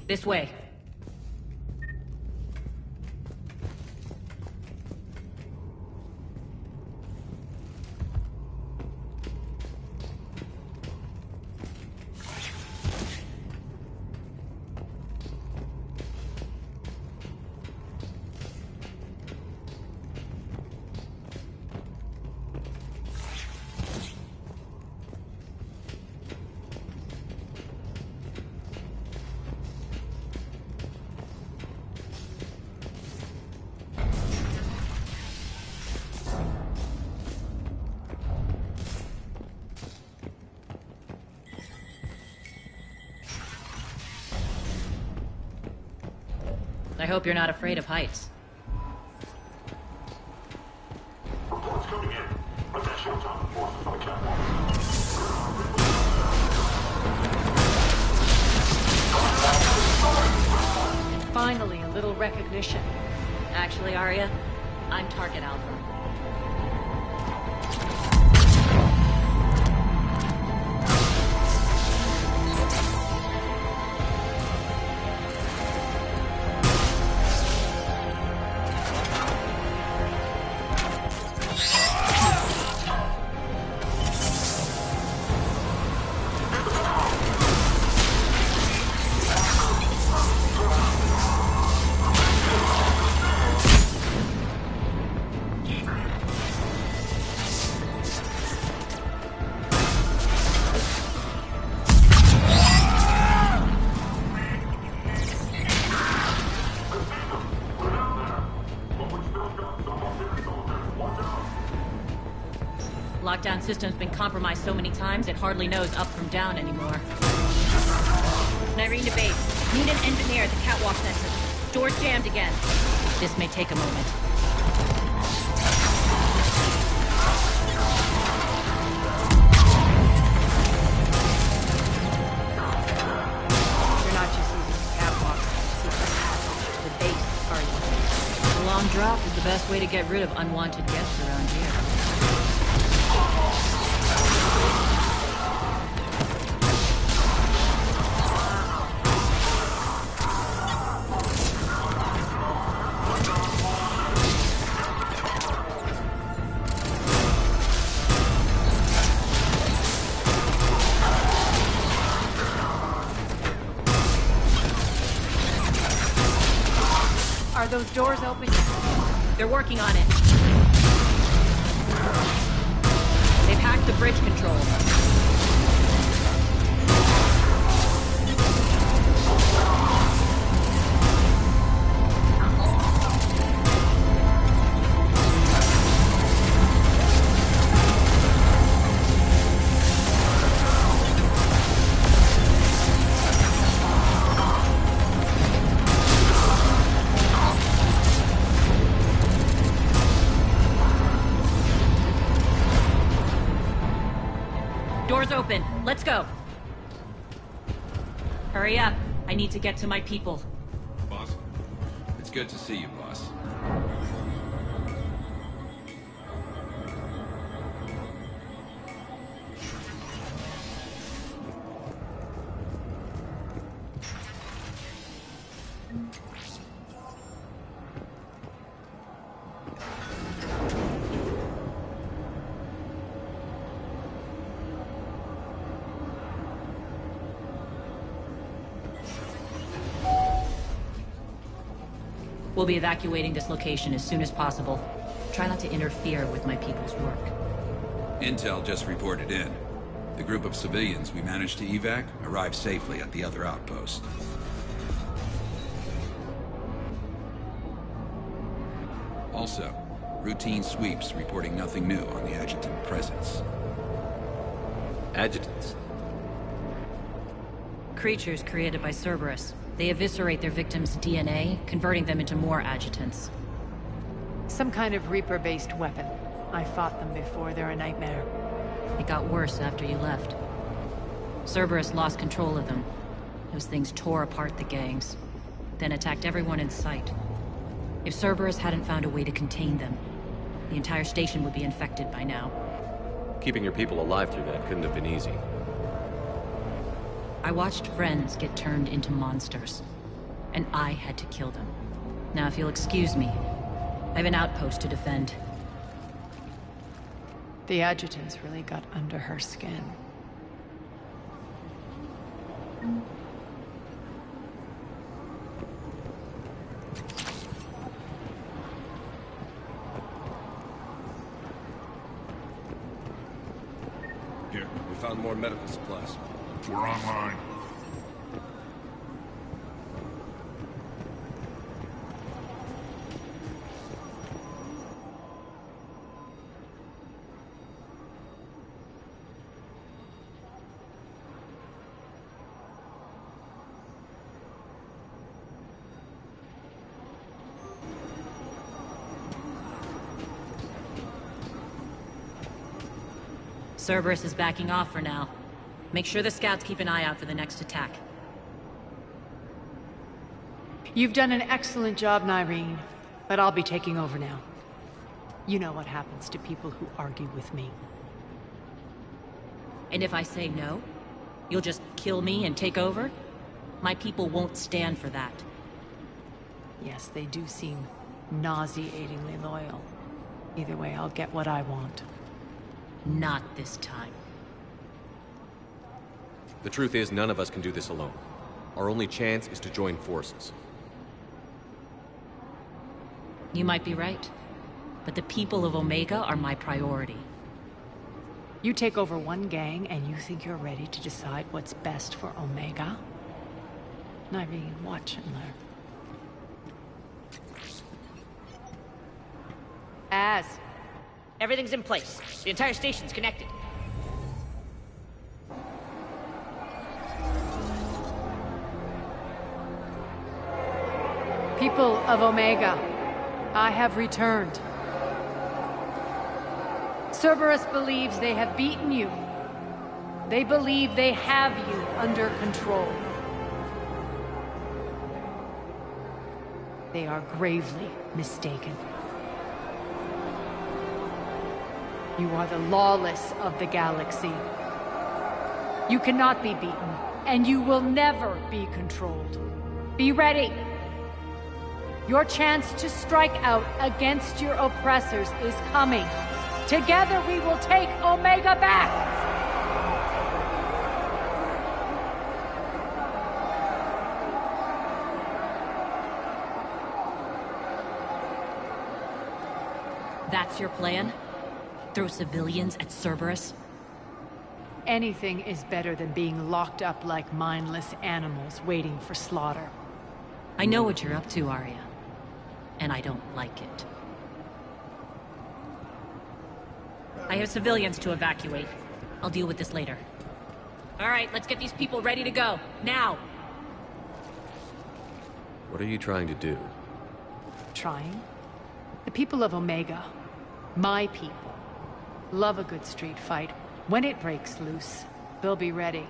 This way. hope you're not afraid of heights. Reports coming in. Attention, top forces on the catwalk. Finally, a little recognition. Actually, Arya, I'm Target Alpha. Lockdown system's been compromised so many times it hardly knows up from down anymore. Nyreen to base. Need an engineer at the catwalk center. Door's jammed again. This may take a moment. You're not just using the catwalk to keep the passage to the base, are you? The long drop is the best way to get rid of unwanted guests around here. Are those doors open? They're working on it. They've hacked the bridge control. Doors open. Let's go. Hurry up. I need to get to my people. Boss, it's good to see you, boss. We'll be evacuating this location as soon as possible. Try not to interfere with my people's work. Intel just reported in. The group of civilians we managed to evac arrived safely at the other outpost. Also, routine sweeps reporting nothing new on the adjutant presence. Adjutants? Creatures created by Cerberus. They eviscerate their victims' DNA, converting them into more adjutants. Some kind of Reaper-based weapon. I fought them before, they're a nightmare. It got worse after you left. Cerberus lost control of them. Those things tore apart the gangs, then attacked everyone in sight. If Cerberus hadn't found a way to contain them, the entire station would be infected by now. Keeping your people alive through that couldn't have been easy. I watched friends get turned into monsters, and I had to kill them. Now, if you'll excuse me, I have an outpost to defend. The adjutants really got under her skin. Here, we found more medical supplies. We're online. Cerberus is backing off for now. Make sure the scouts keep an eye out for the next attack. You've done an excellent job, Nyreen, but I'll be taking over now. You know what happens to people who argue with me. And if I say no, you'll just kill me and take over? My people won't stand for that. Yes, they do seem nauseatingly loyal. Either way, I'll get what I want. Not this time. The truth is, none of us can do this alone. Our only chance is to join forces. You might be right, but the people of Omega are my priority. You take over one gang and you think you're ready to decide what's best for Omega? Nyreen, watch and learn. Everything's in place. The entire station's connected. People of Omega, I have returned. Cerberus believes they have beaten you. They believe they have you under control. They are gravely mistaken. You are the lawless of the galaxy. You cannot be beaten, and you will never be controlled. Be ready. Your chance to strike out against your oppressors is coming. Together we will take Omega back! That's your plan? Throw civilians at Cerberus? Anything is better than being locked up like mindless animals waiting for slaughter. I know what you're up to, Arya. And I don't like it. I have civilians to evacuate. I'll deal with this later. All right, let's get these people ready to go. Now! What are you trying to do? Trying? The people of Omega, my people, love a good street fight. When it breaks loose, they'll be ready.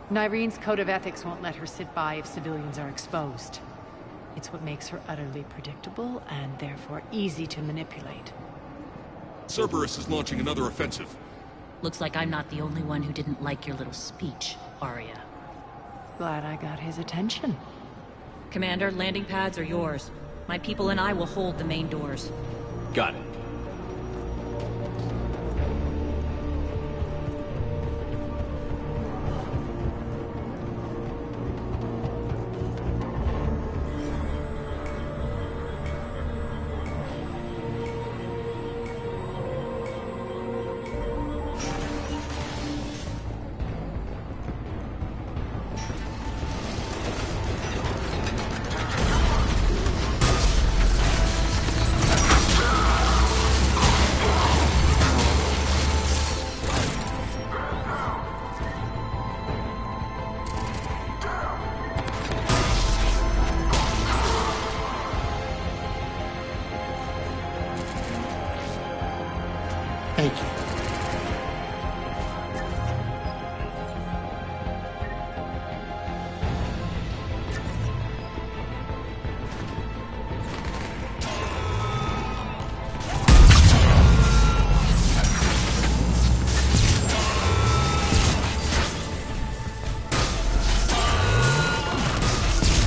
Nyreen's code of ethics won't let her sit by if civilians are exposed. It's what makes her utterly predictable and therefore easy to manipulate. Cerberus is launching another offensive. Looks like I'm not the only one who didn't like your little speech, Arya. Glad I got his attention. Commander, landing pads are yours. My people and I will hold the main doors. Got it. Thank you.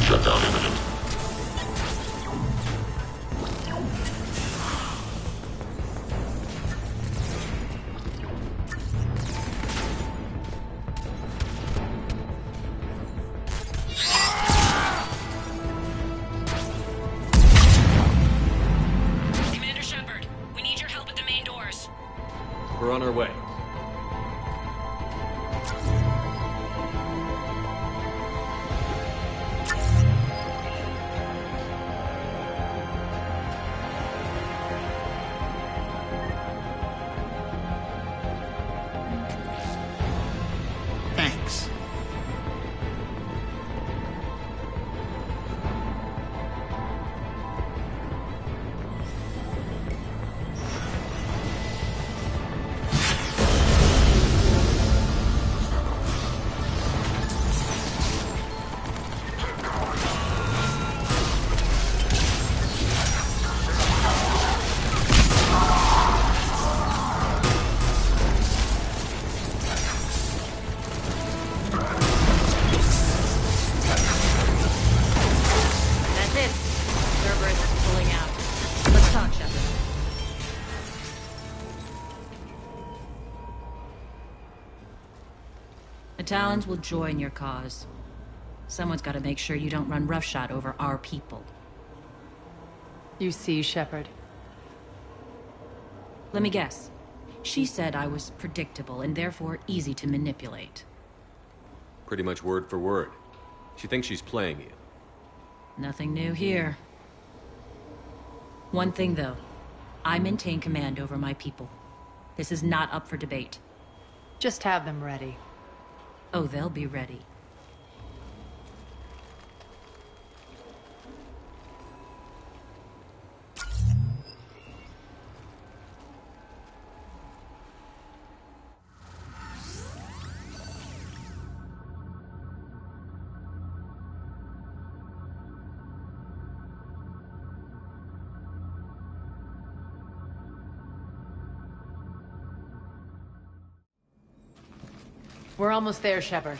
Shutdown imminent. Commander Shepard, we need your help at the main doors. We're on our way. Thanks. talk, Shepard. The Talons will join your cause. Someone's got to make sure you don't run roughshod over our people. You see, Shepard. Let me guess. She said I was predictable and therefore easy to manipulate. Pretty much word for word. She thinks she's playing you. Nothing new here. One thing, though. I maintain command over my people. This is not up for debate. Just have them ready. Oh, they'll be ready. We're almost there, Shepard.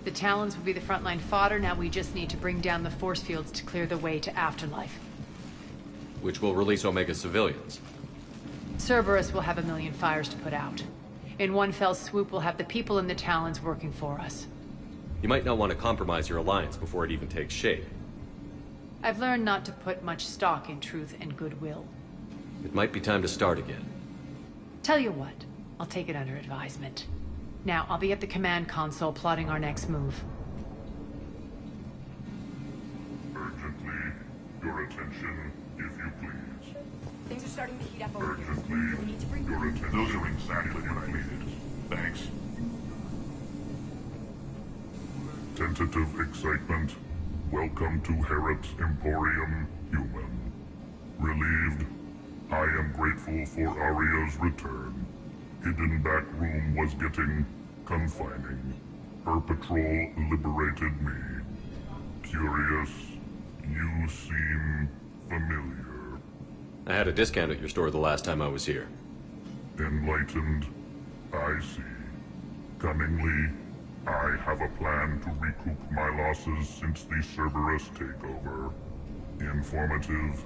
The Talons will be the frontline fodder. Now we just need to bring down the force fields to clear the way to Afterlife. Which will release Omega civilians. Cerberus will have 1 million fires to put out. In one fell swoop, we'll have the people in the Talons working for us. You might not want to compromise your alliance before it even takes shape. I've learned not to put much stock in truth and goodwill. It might be time to start again. Tell you what, I'll take it under advisement. Now, I'll be at the command console plotting our next move. Urgently, your attention, if you please. Things are starting to heat up over here. Urgently, We need to bring your attention. Those are exactly what I needed. Thanks. Tentative excitement. Welcome to Harrot's Emporium, Human. Relieved. I am grateful for Aria's return. Hidden back room was getting confining. Her patrol liberated me. Curious, you seem familiar. I had a discount at your store the last time I was here. Enlightened, I see. Cunningly, I have a plan to recoup my losses since the Cerberus takeover. Informative.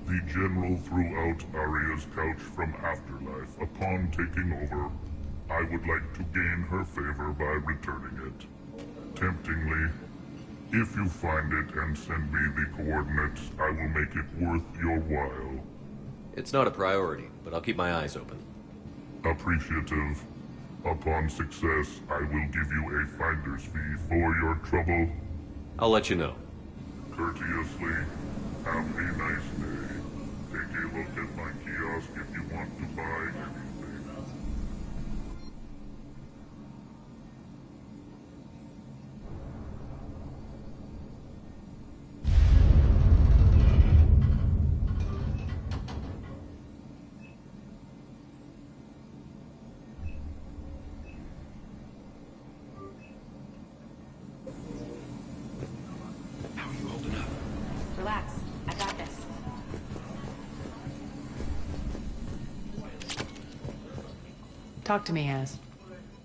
The General threw out Aria's couch from Afterlife upon taking over. I would like to gain her favor by returning it. Temptingly, if you find it and send me the coordinates, I will make it worth your while. It's not a priority, but I'll keep my eyes open. Appreciative. Upon success, I will give you a finder's fee for your trouble. I'll let you know. Courteously, have a nice day. Take a look at my kiosk if you want to buy anything. How are you holding up? Relax. I got this. Talk to me, Az.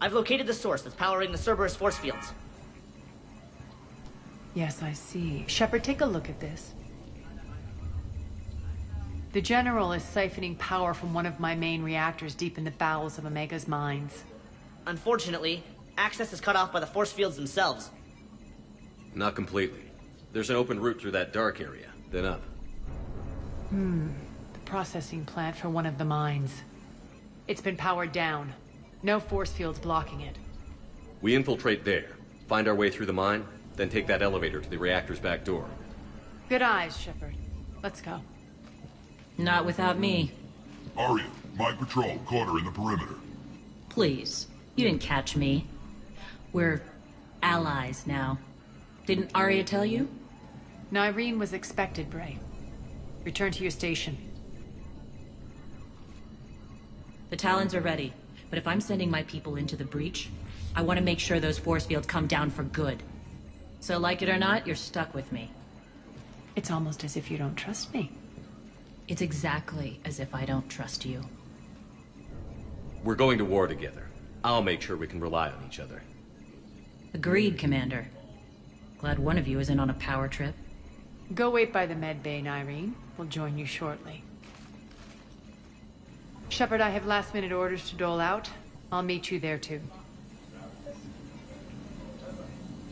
I've located the source that's powering the Cerberus force fields. Yes, I see. Shepard, take a look at this. The General is siphoning power from one of my main reactors deep in the bowels of Omega's mines. Unfortunately, access is cut off by the force fields themselves. Not completely. There's an open route through that dark area, then up. The processing plant for one of the mines. It's been powered down. No force fields blocking it. We infiltrate there, find our way through the mine, then take that elevator to the reactor's back door. Good eyes, Shepard. Let's go. Not without me. Aria, my patrol caught her in the perimeter. Please. You didn't catch me. We're allies now. Didn't Arya tell you? Nyreen was expected, Bray. Return to your station. The Talons are ready, but if I'm sending my people into the breach, I want to make sure those force fields come down for good. So like it or not, you're stuck with me. It's almost as if you don't trust me. It's exactly as if I don't trust you. We're going to war together. I'll make sure we can rely on each other. Agreed, Commander. Glad one of you isn't on a power trip. Go wait by the med bay, Irene. We'll join you shortly. Shepard, I have last-minute orders to dole out. I'll meet you there, too.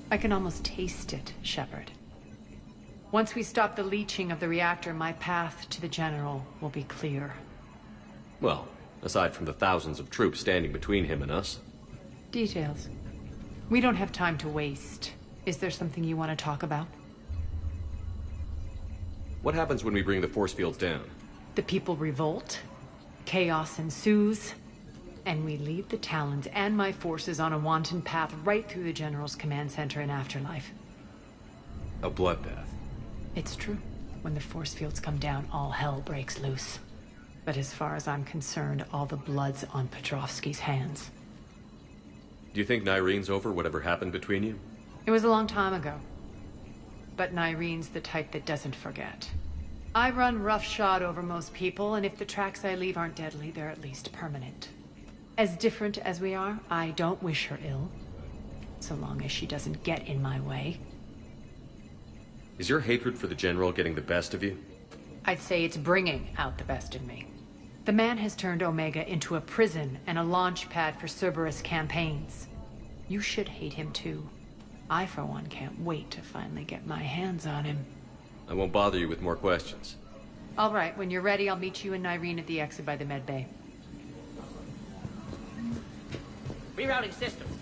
I can almost taste it, Shepard. Once we stop the leaching of the reactor, my path to the General will be clear. Well, aside from the thousands of troops standing between him and us. Details. We don't have time to waste. Is there something you want to talk about? What happens when we bring the force fields down? The people revolt, chaos ensues, and we lead the Talons and my forces on a wanton path right through the General's command center and afterlife. A bloodbath. It's true. When the force fields come down, all hell breaks loose. But as far as I'm concerned, all the blood's on Petrovsky's hands. Do you think Nyrene's over whatever happened between you? It was a long time ago. But Nyrene's the type that doesn't forget. I run roughshod over most people, and if the tracks I leave aren't deadly, they're at least permanent. As different as we are, I don't wish her ill. So long as she doesn't get in my way. Is your hatred for the General getting the best of you? I'd say it's bringing out the best in me. The man has turned Omega into a prison and a launch pad for Cerberus campaigns. You should hate him too. I, for one, can't wait to finally get my hands on him. I won't bother you with more questions. All right, when you're ready, I'll meet you and Nyreen at the exit by the med bay. Rerouting systems.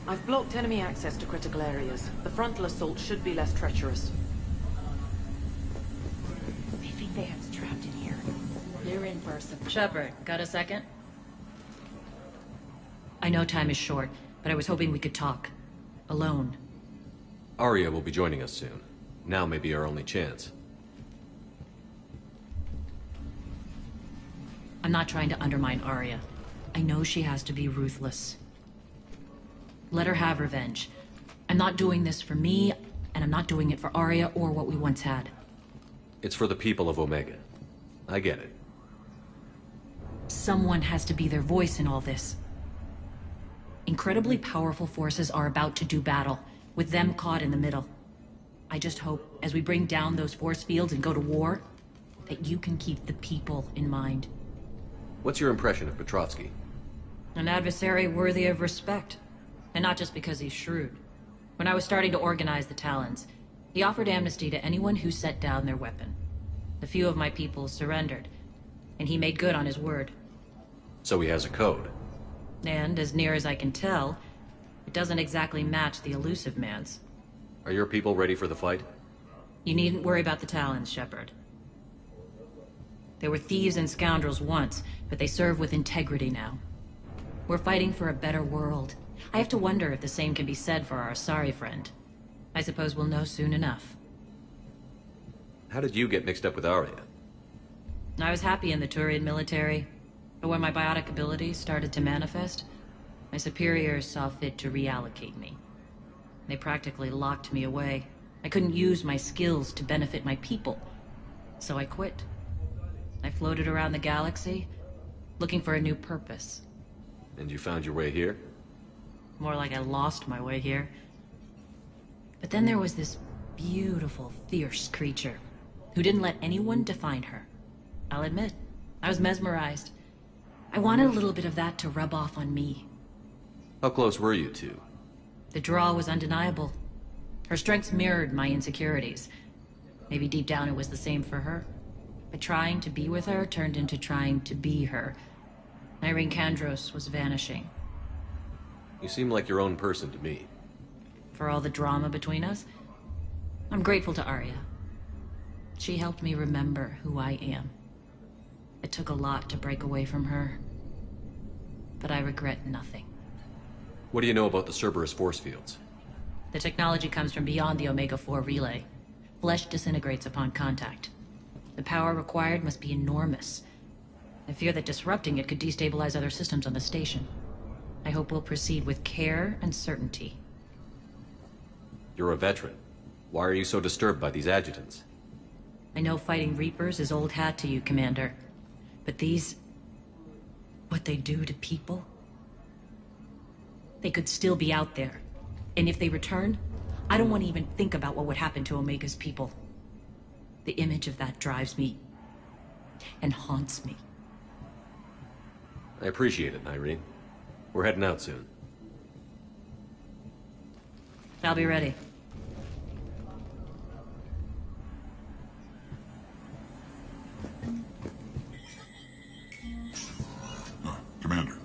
I've blocked enemy access to critical areas. The frontal assault should be less treacherous. They think they have us trapped in here. You're in person. Shepard, got a second? I know time is short, but I was hoping we could talk. Alone. Arya will be joining us soon. Now may be our only chance. I'm not trying to undermine Arya. I know she has to be ruthless. Let her have revenge. I'm not doing this for me, and I'm not doing it for Arya or what we once had. It's for the people of Omega. I get it. Someone has to be their voice in all this. Incredibly powerful forces are about to do battle, with them caught in the middle. I just hope, as we bring down those force fields and go to war, that you can keep the people in mind. What's your impression of Petrovsky? An adversary worthy of respect. And not just because he's shrewd. When I was starting to organize the Talons, he offered amnesty to anyone who set down their weapon. A few of my people surrendered, and he made good on his word. So he has a code. And, as near as I can tell, it doesn't exactly match the elusive man's. Are your people ready for the fight? You needn't worry about the Talons, Shepard. They were thieves and scoundrels once, but they serve with integrity now. We're fighting for a better world. I have to wonder if the same can be said for our Asari friend. I suppose we'll know soon enough. How did you get mixed up with Arya? I was happy in the Turian military, but when my biotic abilities started to manifest, my superiors saw fit to reallocate me. They practically locked me away. I couldn't use my skills to benefit my people, so I quit. I floated around the galaxy, looking for a new purpose. And you found your way here? More like I lost my way here. But then there was this beautiful, fierce creature who didn't let anyone define her. I'll admit, I was mesmerized. I wanted a little bit of that to rub off on me. How close were you two? The draw was undeniable. Her strengths mirrored my insecurities. Maybe deep down it was the same for her. But trying to be with her turned into trying to be her. Irene Kandros was vanishing. You seem like your own person to me. For all the drama between us, I'm grateful to Arya. She helped me remember who I am. It took a lot to break away from her, but I regret nothing. What do you know about the Cerberus force fields? The technology comes from beyond the Omega-4 relay. Flesh disintegrates upon contact. The power required must be enormous. I fear that disrupting it could destabilize other systems on the station. I hope we'll proceed with care and certainty. You're a veteran. Why are you so disturbed by these adjutants? I know fighting Reapers is old hat to you, Commander. But these... what they do to people? They could still be out there. And if they return, I don't want to even think about what would happen to Omega's people. The image of that drives me and haunts me. I appreciate it, Irene. We're heading out soon. I'll be ready. Commander.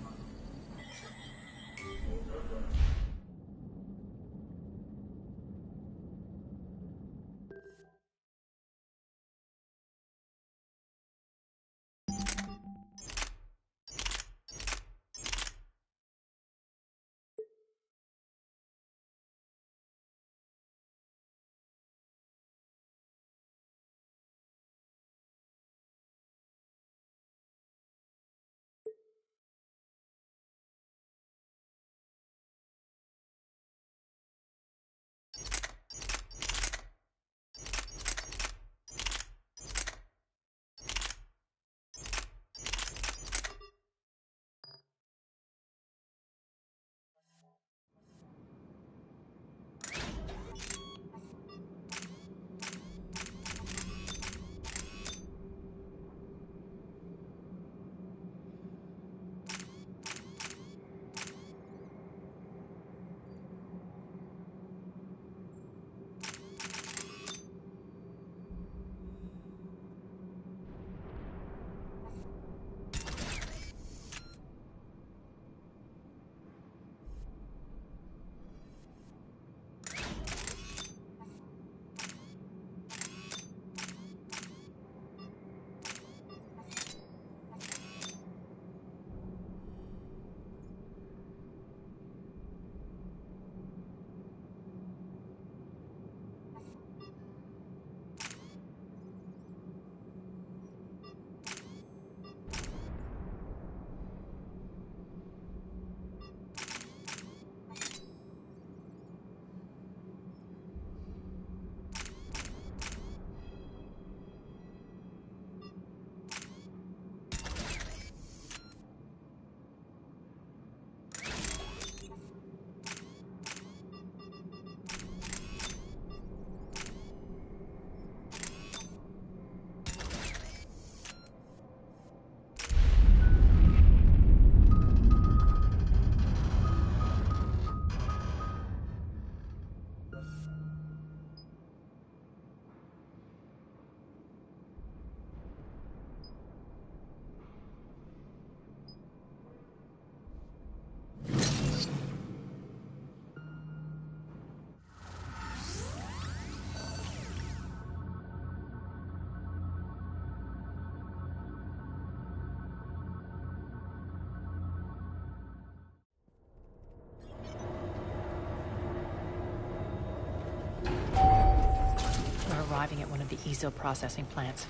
Arriving at one of the ESO processing plants.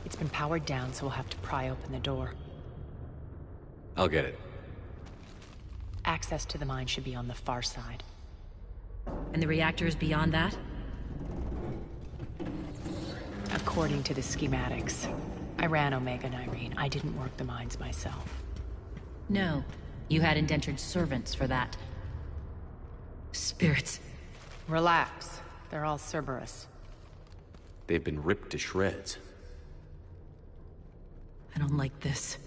It's been powered down, so we'll have to pry open the door. I'll get it. Access to the mine should be on the far side. And the reactor is beyond that? According to the schematics. I ran Omega and Irene. I didn't work the mines myself. No. You had indentured servants for that. Spirits. Relax. They're all Cerberus. They've been ripped to shreds. I don't like this.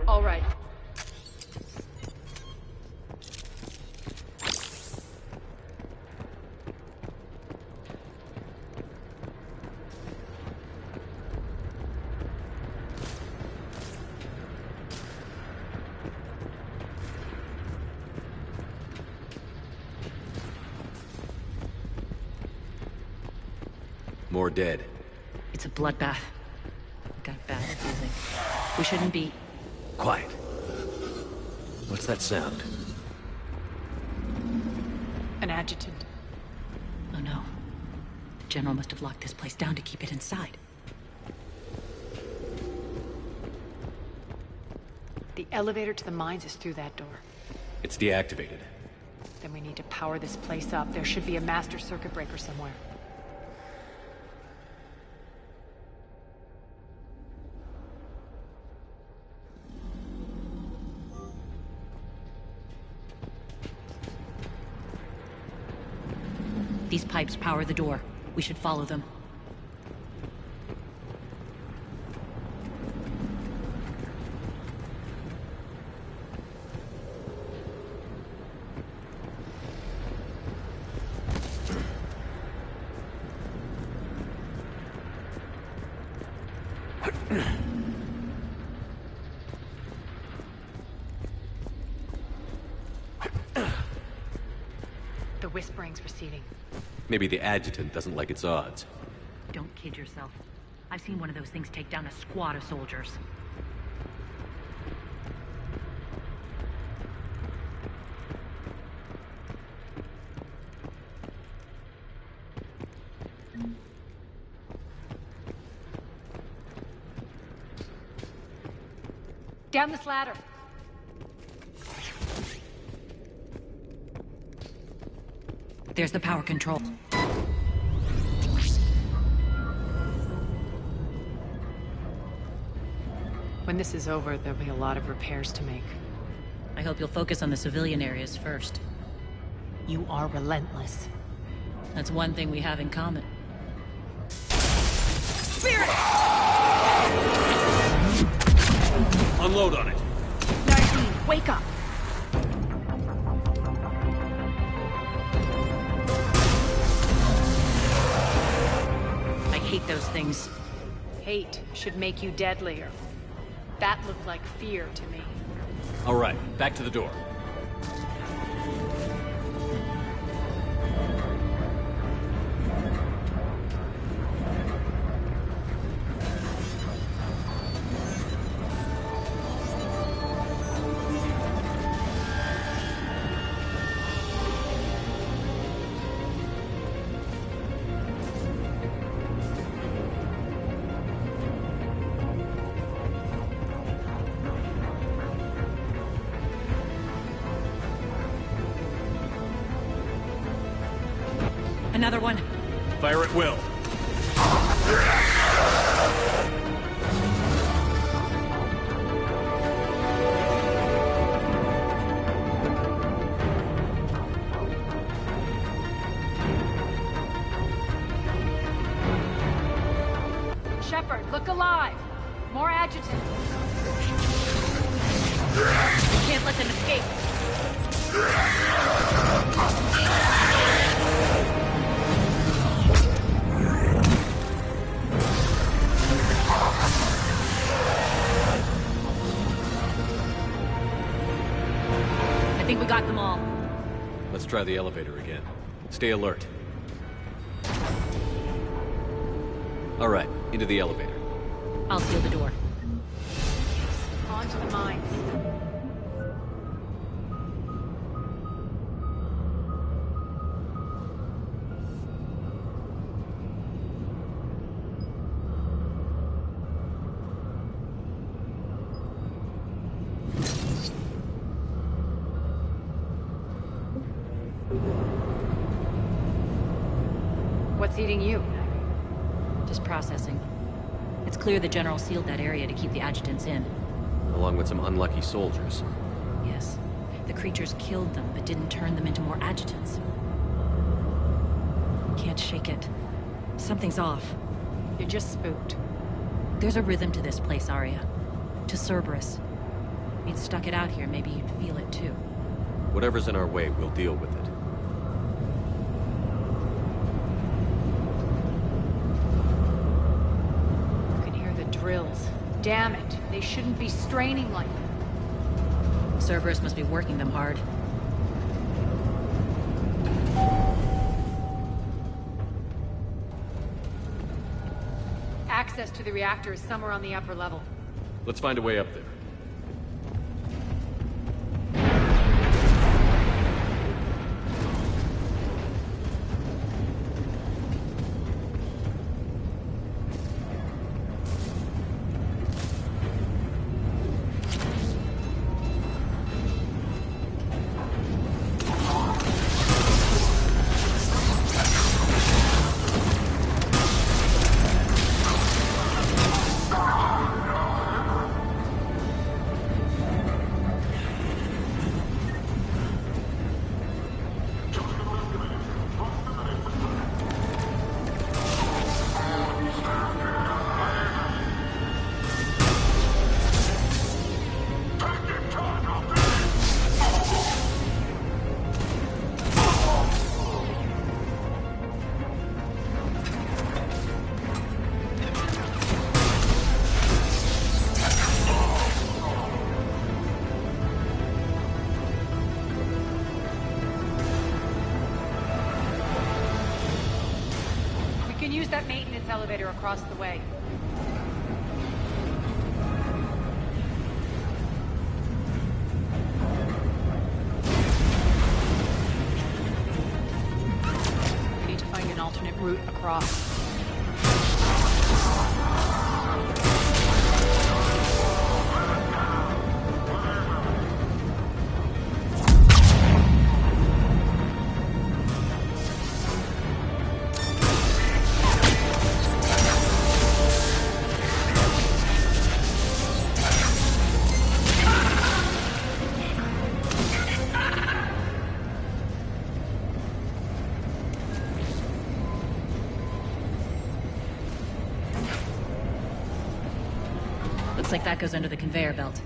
All right. More dead. It's a bloodbath. Got a bad feeling. We shouldn't be... Quiet. What's that sound? An adjutant. Oh no. The General must have locked this place down to keep it inside. The elevator to the mines is through that door. It's deactivated. Then we need to power this place up. There should be a master circuit breaker somewhere. These pipes power the door. We should follow them. The whispering's receding. Maybe the adjutant doesn't like its odds. Don't kid yourself. I've seen one of those things take down a squad of soldiers. Down this ladder. There's the power control. When this is over, there'll be a lot of repairs to make. I hope you'll focus on the civilian areas first. You are relentless. That's one thing we have in common. Spirit! Unload on it. Nardine, wake up! I hate those things. Hate should make you deadlier. That looked like fear to me. All right, back to the door. Another one. Fire at will. Shepard, look alive! More adjutants. We can't let them escape. I think we got them all. Let's try the elevator again. Stay alert. All right, into the elevator. I'll seal the door. On to the mines. What's eating you? Just processing. It's clear the General sealed that area to keep the adjutants in. Along with some unlucky soldiers. Yes. The creatures killed them, but didn't turn them into more adjutants. Can't shake it. Something's off. You're just spooked. There's a rhythm to this place, Arya. To Cerberus. If you'd stuck it out here, maybe you'd feel it too. Whatever's in our way, we'll deal with it. You can hear the drills. Damn it, they shouldn't be straining like that. Cerberus must be working them hard. Access to the reactor is somewhere on the upper level. Let's find a way up there. can use that maintenance elevator across the way. We need to find an alternate route across. Looks like that goes under the conveyor belt.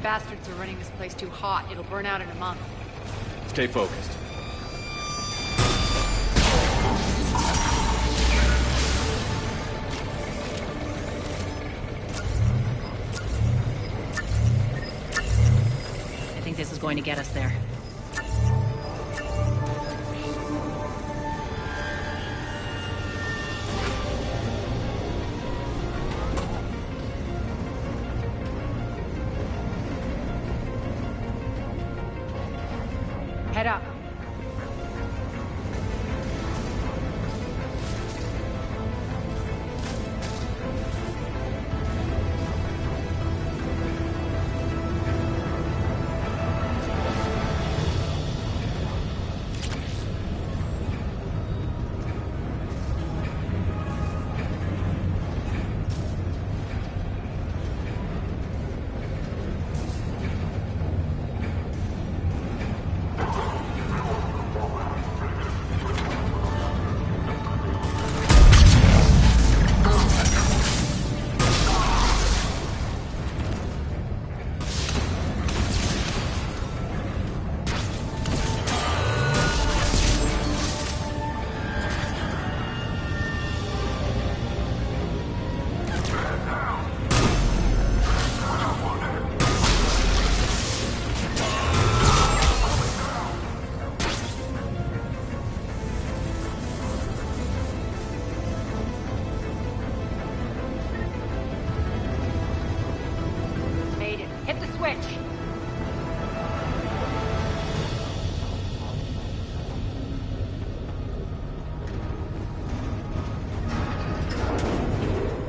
Bastards are running this place too hot. It'll burn out in a month. Stay focused. I think this is going to get us there. Head up.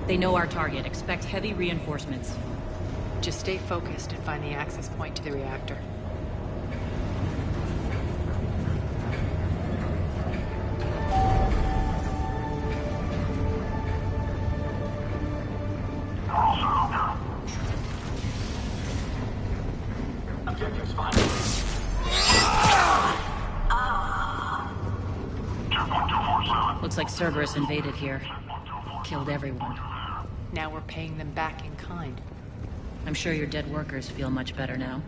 They know our target. Expect heavy reinforcements. Just stay focused and find the access point to the reactor. Looks like Cerberus invaded here. Killed everyone. Now we're paying them back in kind. I'm sure your dead workers feel much better now.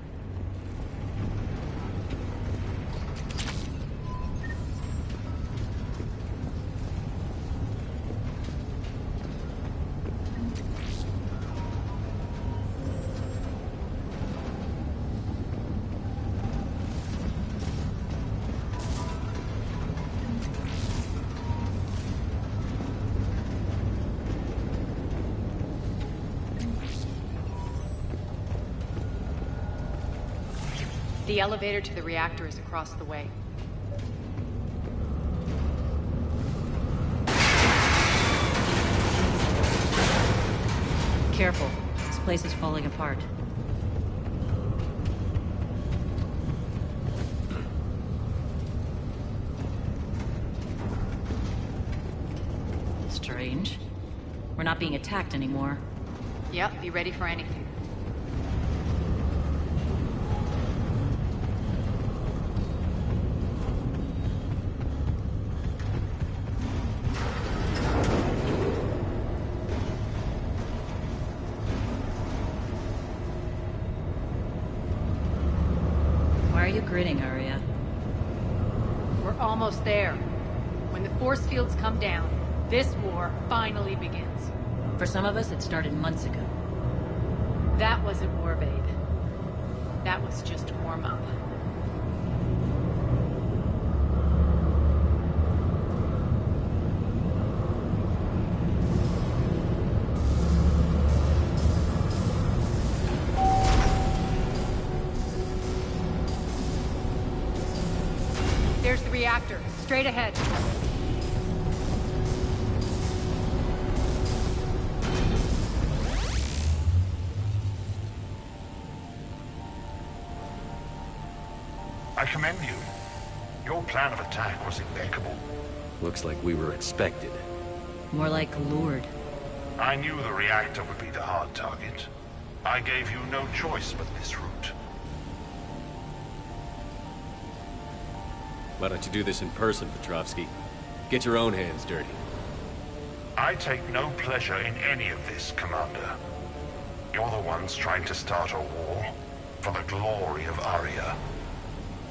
The elevator to the reactor is across the way. Careful. This place is falling apart. Strange. We're not being attacked anymore. Yep, be ready for anything. Why are you grinning, Arya? We're almost there. When the force fields come down, this war finally begins. For some of us, it started months ago. That wasn't war, babe. That was just warm-up. There's the reactor. Straight ahead. I commend you. Your plan of attack was impeccable. Looks like we were expected. More like lured. I knew the reactor would be the hard target. I gave you no choice but this route. Why don't you do this in person, Petrovsky? Get your own hands dirty. I take no pleasure in any of this, Commander. You're the ones trying to start a war for the glory of Aria.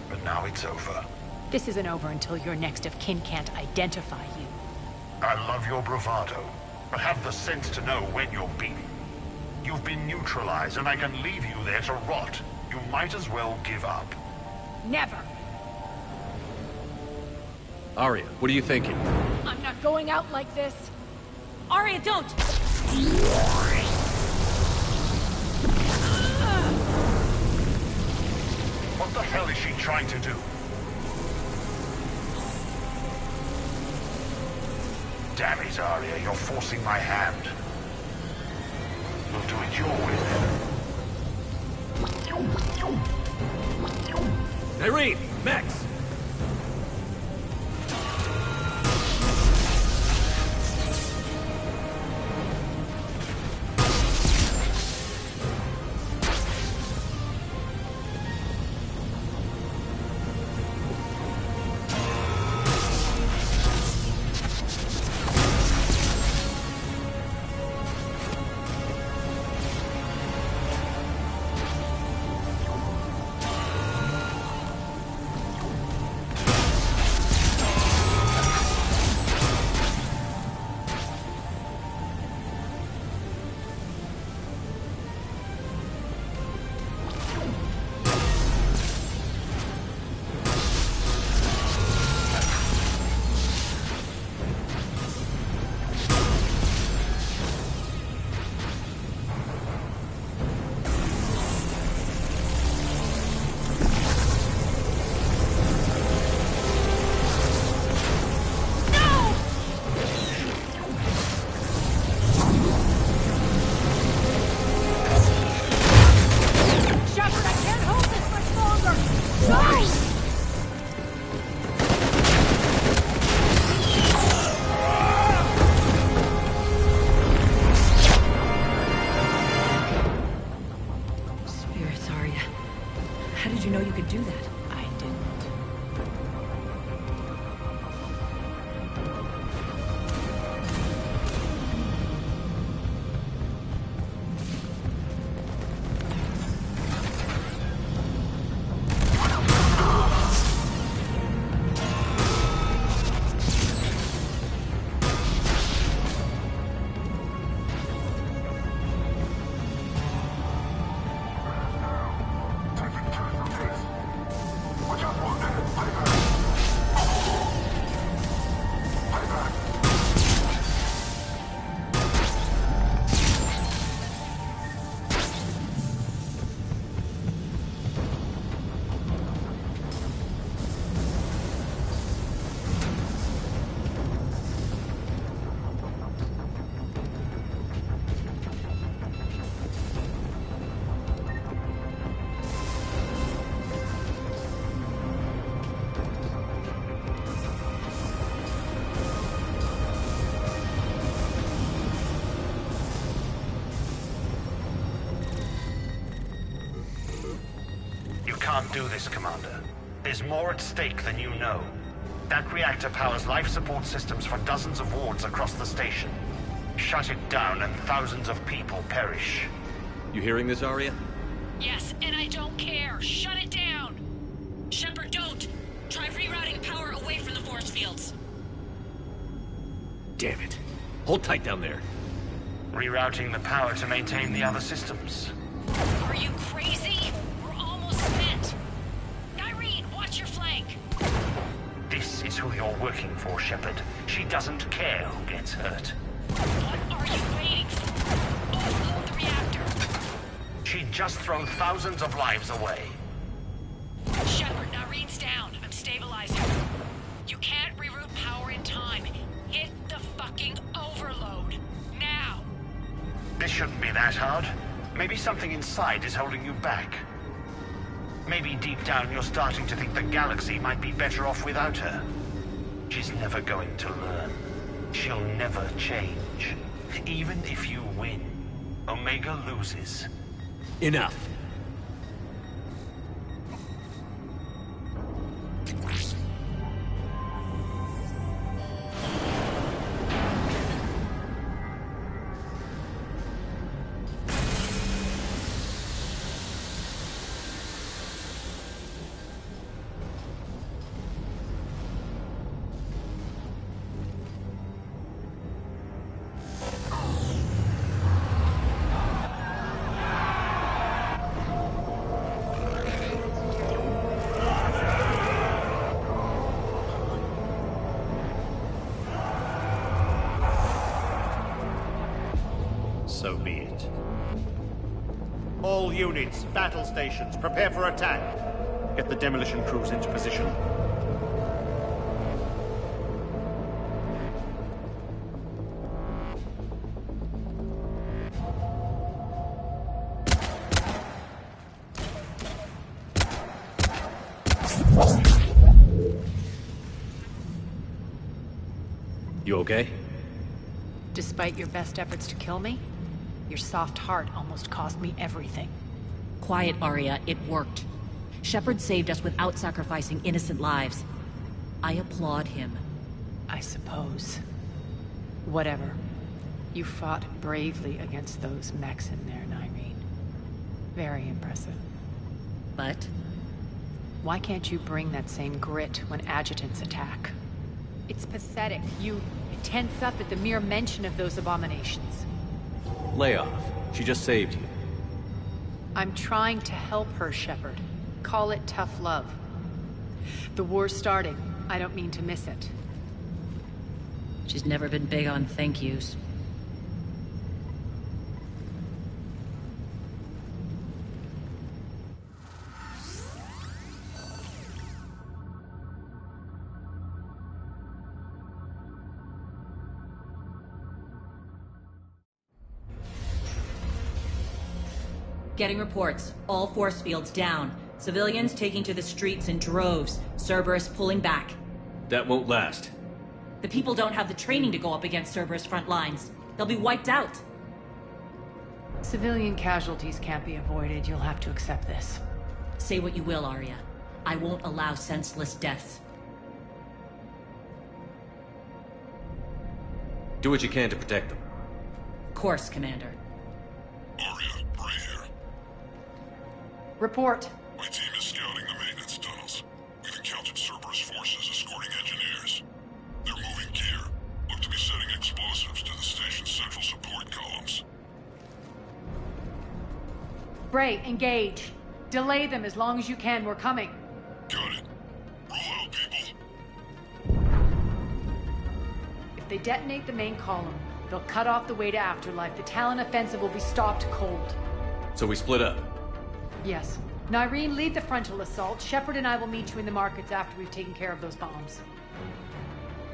But now it's over. This isn't over until your next of kin can't identify you. I love your bravado, but have the sense to know when you're beaten. You've been neutralized, and I can leave you there to rot. You might as well give up. Never! Aria, what are you thinking? I'm not going out like this. Aria, don't! What the hell is she trying to do? Damn it, Aria, you're forcing my hand. We'll do it your way then. Irene! Max! Can't do this, Commander. There's more at stake than you know. That reactor powers life support systems for dozens of wards across the station. Shut it down and thousands of people perish. You hearing this, Aria? Yes, and I don't care. Shut it down! Shepard, don't! Try rerouting power away from the force fields. Damn it. Hold tight down there. Rerouting the power to maintain the other systems. Are you crazy? We're almost This is who you're working for, Shepard. She doesn't care who gets hurt. What are you waiting for? Overload the reactor. She'd just throw thousands of lives away. Shepard, Narene's down. I'm stabilizing. You can't reroute power in time. Hit the fucking overload. Now! This shouldn't be that hard. Maybe something inside is holding you back. Maybe deep down you're starting to think the galaxy might be better off without her. She's never going to learn. She'll never change. Even if you win, Omega loses. Enough. So be it. All units, battle stations, prepare for attack. Get the demolition crews into position. You okay? Despite your best efforts to kill me, your soft heart almost cost me everything. Quiet, Arya. It worked. Shepard saved us without sacrificing innocent lives. I applaud him. I suppose. Whatever. You fought bravely against those mechs in there, Nyreen. Very impressive. But? Why can't you bring that same grit when adjutants attack? It's pathetic. You tense up at the mere mention of those abominations. Lay off. She just saved you. I'm trying to help her, Shepard. Call it tough love. The war's starting. I don't mean to miss it. She's never been big on thank yous. Getting reports. All force fields down. Civilians taking to the streets in droves. Cerberus pulling back. That won't last. The people don't have the training to go up against Cerberus front lines. They'll be wiped out. Civilian casualties can't be avoided. You'll have to accept this. Say what you will, Arya. I won't allow senseless deaths. Do what you can to protect them. Of course, Commander. Arya, Bray here. Report. My team is scouting the maintenance tunnels. We've encountered Cerberus forces escorting engineers. They're moving gear. Look to be setting explosives to the station's central support columns. Bray, engage. Delay them as long as you can. We're coming. Got it. Roll out, people. If they detonate the main column, they'll cut off the way to Afterlife. The Talon offensive will be stopped cold. So we split up. Yes. Nyreen, lead the frontal assault. Shepard and I will meet you in the markets after we've taken care of those bombs.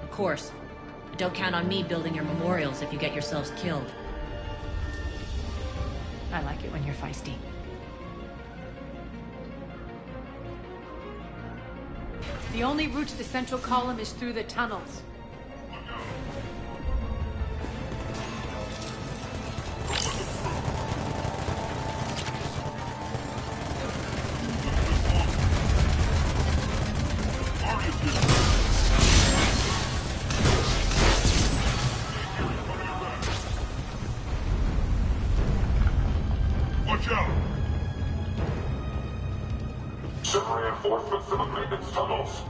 Of course. But don't count on me building your memorials if you get yourselves killed. I like it when you're feisty. The only route to the central column is through the tunnels. Watch out! Send reinforcements to the maintenance tunnels.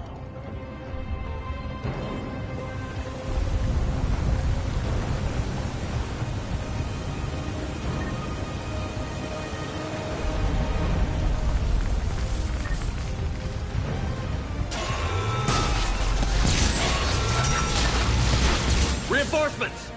Reinforcements!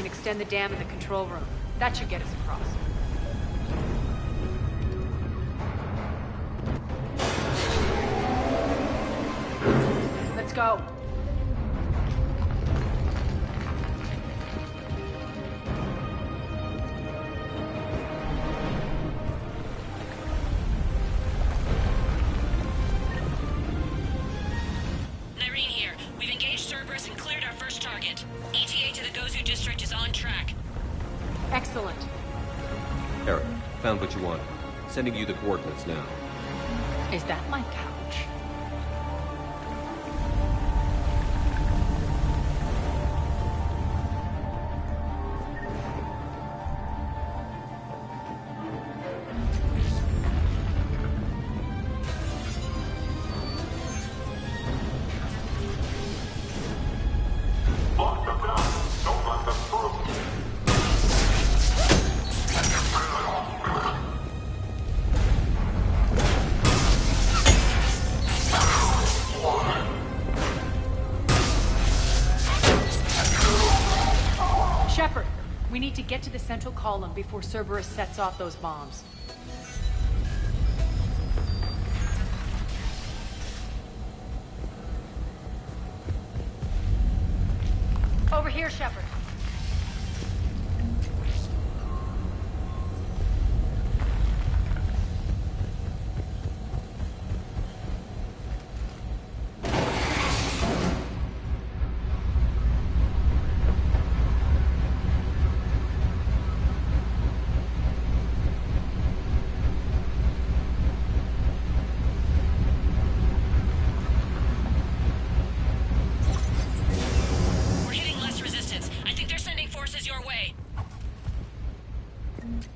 Extend the dam in the control room. That should get us across. Let's go. Nyrene here. We've engaged Cerberus and cleared our first target. ETA to the Gozu district is on track. Excellent. Eric, found what you wanted. Sending you the coordinates now. Is that my couch? Shepard, we need to get to the central column before Cerberus sets off those bombs. Over here, Shepard.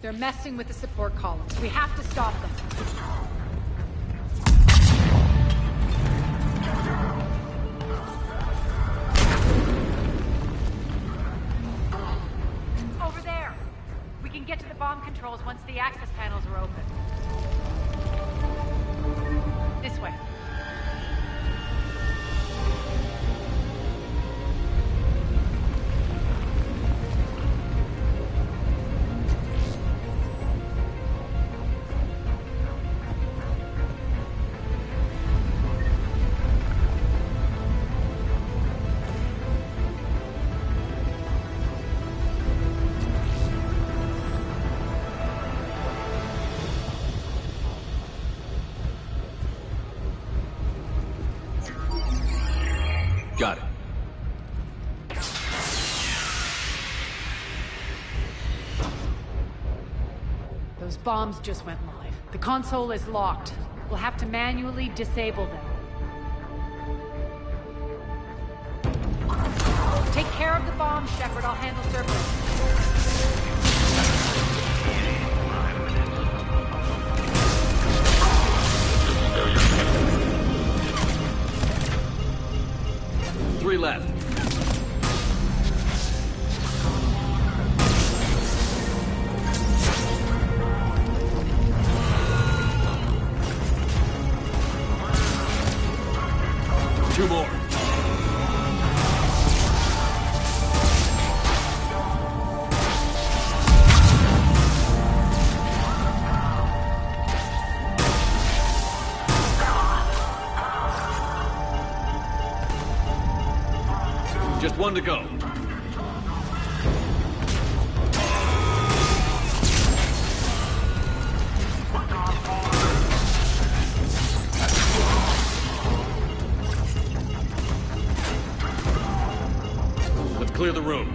They're messing with the support columns. We have to stop them. Over there! We can get to the bomb controls once the access panels are open. This way. Got it. Those bombs just went live. The console is locked. We'll have to manually disable them. Take care of the bombs, Shepard. I'll handle Cerberus. 3 left. Two more. Just one to go. Let's clear the room.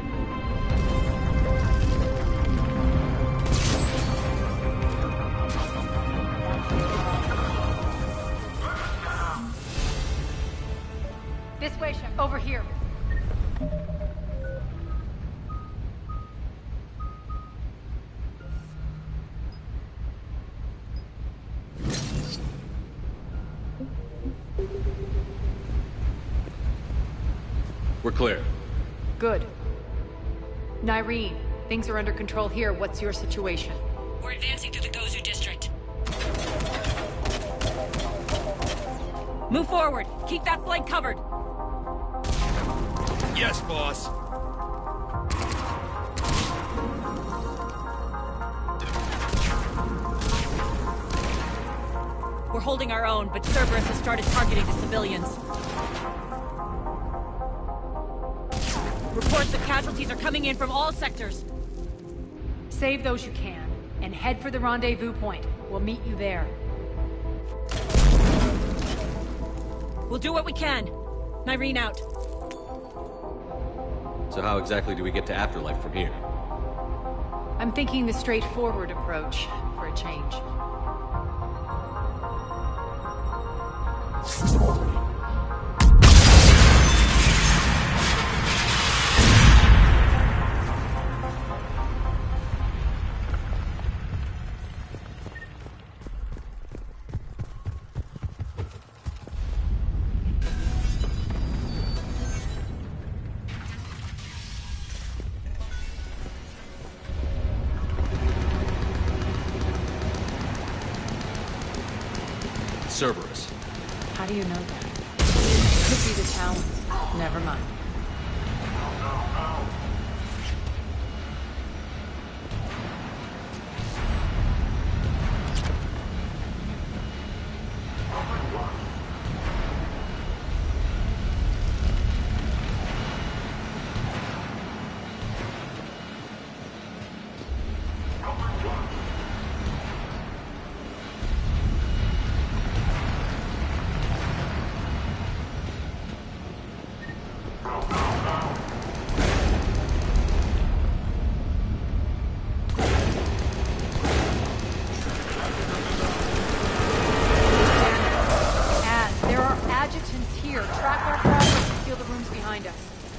This way, Shepard. Over here. We're clear. Good. Nyreen, things are under control here. What's your situation? We're advancing through the Gozu district. Move forward. Keep that flank covered. Yes, boss. We're holding our own, but Cerberus has started targeting the civilians. Reports of casualties are coming in from all sectors. Save those you can, and head for the rendezvous point. We'll meet you there. We'll do what we can. Nyreen out. So how exactly do we get to Afterlife from here? I'm thinking the straightforward approach, for a change. Cerberus. How do you know that? Could be the Talon. Never mind.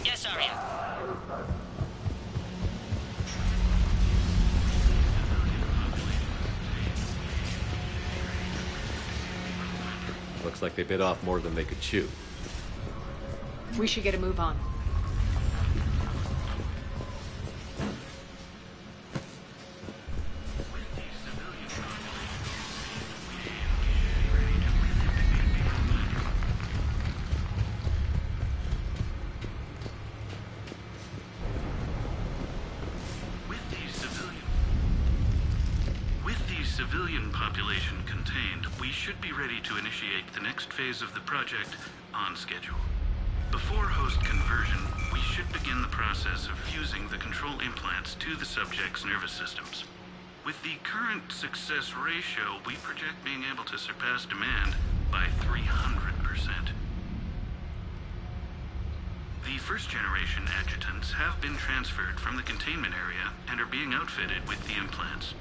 Yes, Arya. Looks like they bit off more than they could chew. We should get a move on. Civilian population contained, we should be ready to initiate the next phase of the project on schedule. Before host conversion, we should begin the process of fusing the control implants to the subject's nervous systems. With the current success ratio, we project being able to surpass demand by 300%. The first-generation adjutants have been transferred from the containment area and are being outfitted with the implants.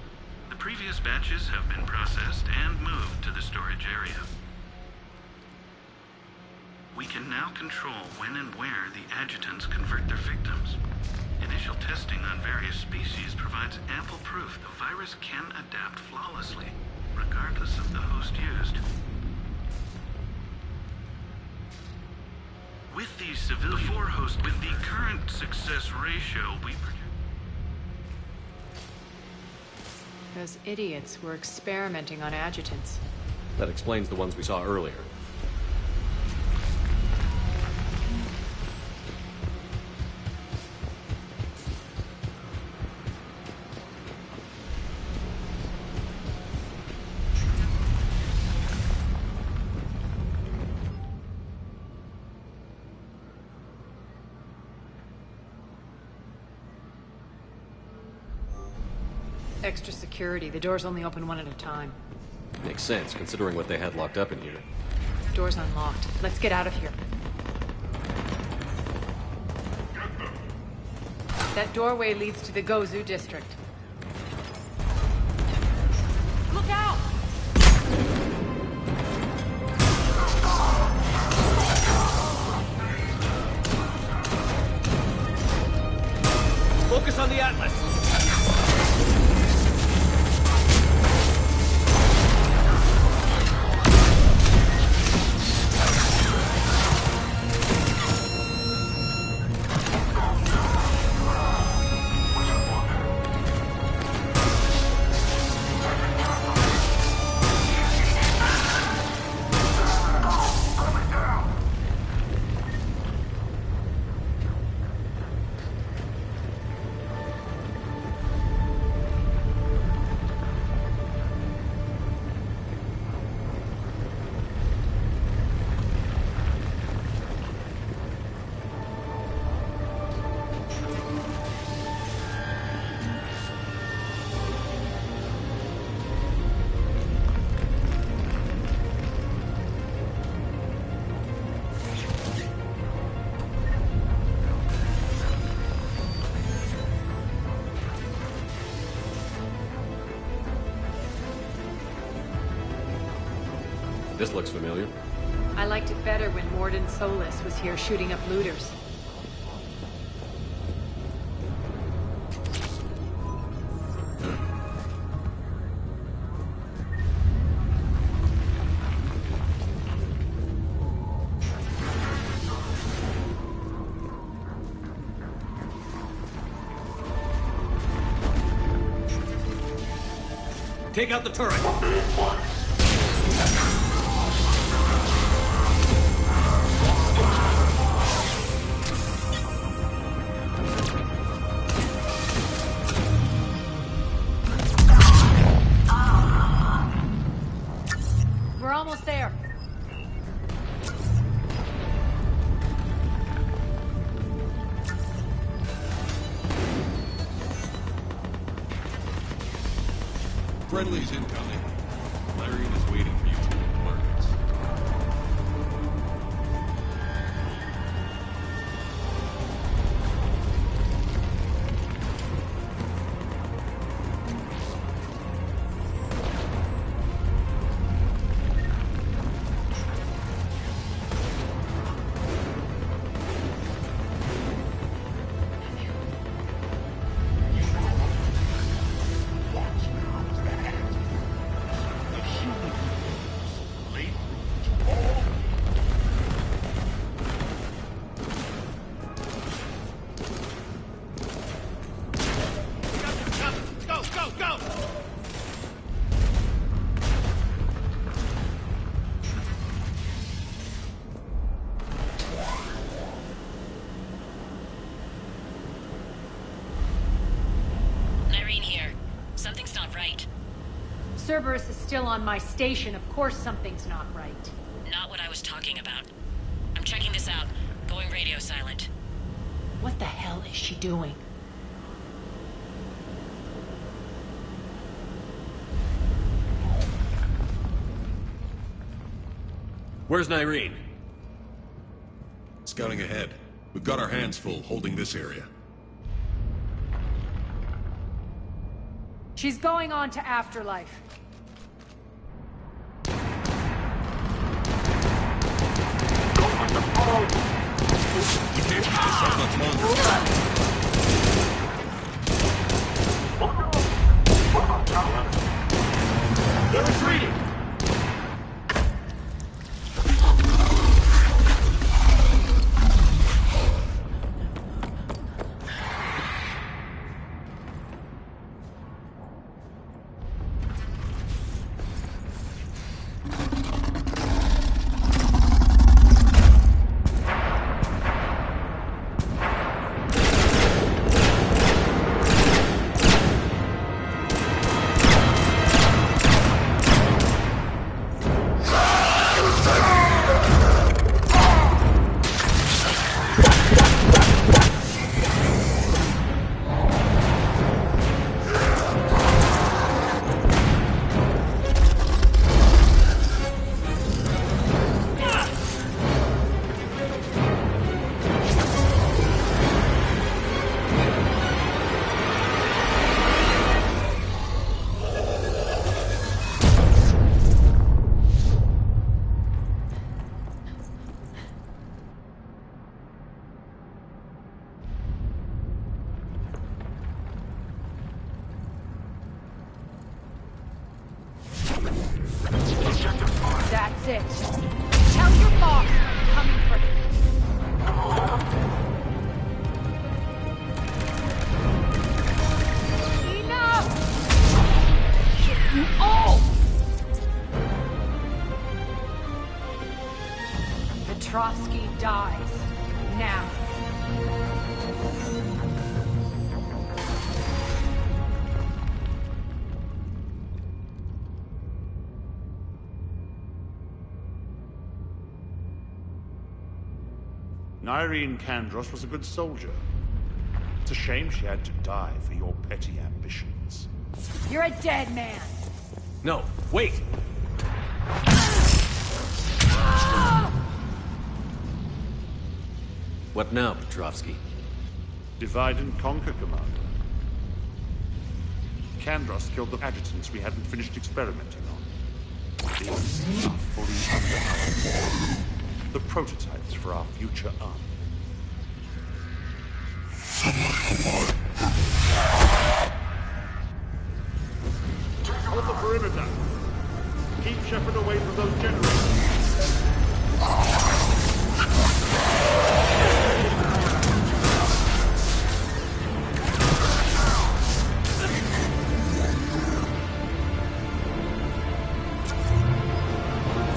The previous batches have been processed and moved to the storage area. We can now control when and where the adjutants convert their victims. Initial testing on various species provides ample proof the virus can adapt flawlessly, regardless of the host used. With the with the current success ratio, we project. Those idiots were experimenting on adjutants. That explains the ones we saw earlier. Extra security. The doors only open one at a time. Makes sense, considering what they had locked up in here. Door's unlocked. Let's get out of here. That doorway leads to the Gozu district. Look out! Focus on the Atlas! This looks familiar. I liked it better when Morden Solis was here shooting up looters. Take out the turret! We're almost there. Friendly's incoming. Irene is waiting for you to markets. Cerberus is still on my station. Of course something's not right. Not what I was talking about. I'm checking this out. Going radio silent. What the hell is she doing? Where's Irene? Scouting ahead. We've got our hands full holding this area. She's going on to Afterlife. We can't keep this up much longer. They're retreating! That's it. Tell your boss I'm coming for him. Enough! You all! Petrovsky dies. Now. Irene Kandros was a good soldier. It's a shame she had to die for your petty ambitions. You're a dead man. No, wait! What now, Petrovsky? Divide and conquer, Commander. Kandros killed the adjutants we hadn't finished experimenting on. beings are fully under our control. The prototypes for our future army. Hold the perimeter. Keep Shepard away from those generators.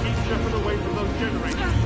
Keep Shepard away from those generators.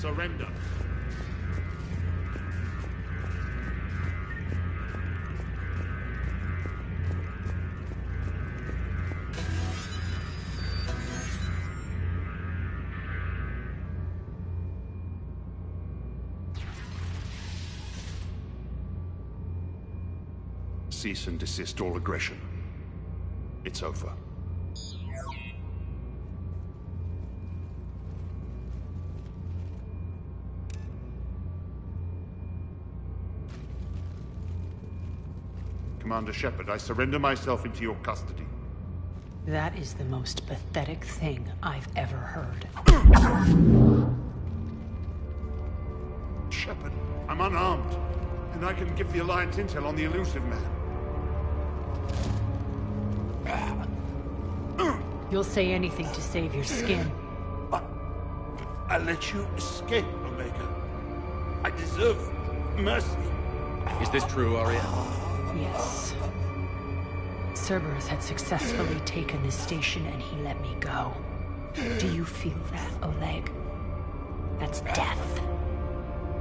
Surrender. Cease and desist all aggression. It's over. Commander Shepard, I surrender myself into your custody. That is the most pathetic thing I've ever heard. Shepard, I'm unarmed, and I can give the Alliance intel on the elusive man. You'll say anything to save your skin. I let you escape, Omega. I deserve mercy. Is this true, Arya? Yes. Cerberus had successfully taken this station and he let me go. Do you feel that, Oleg? That's death.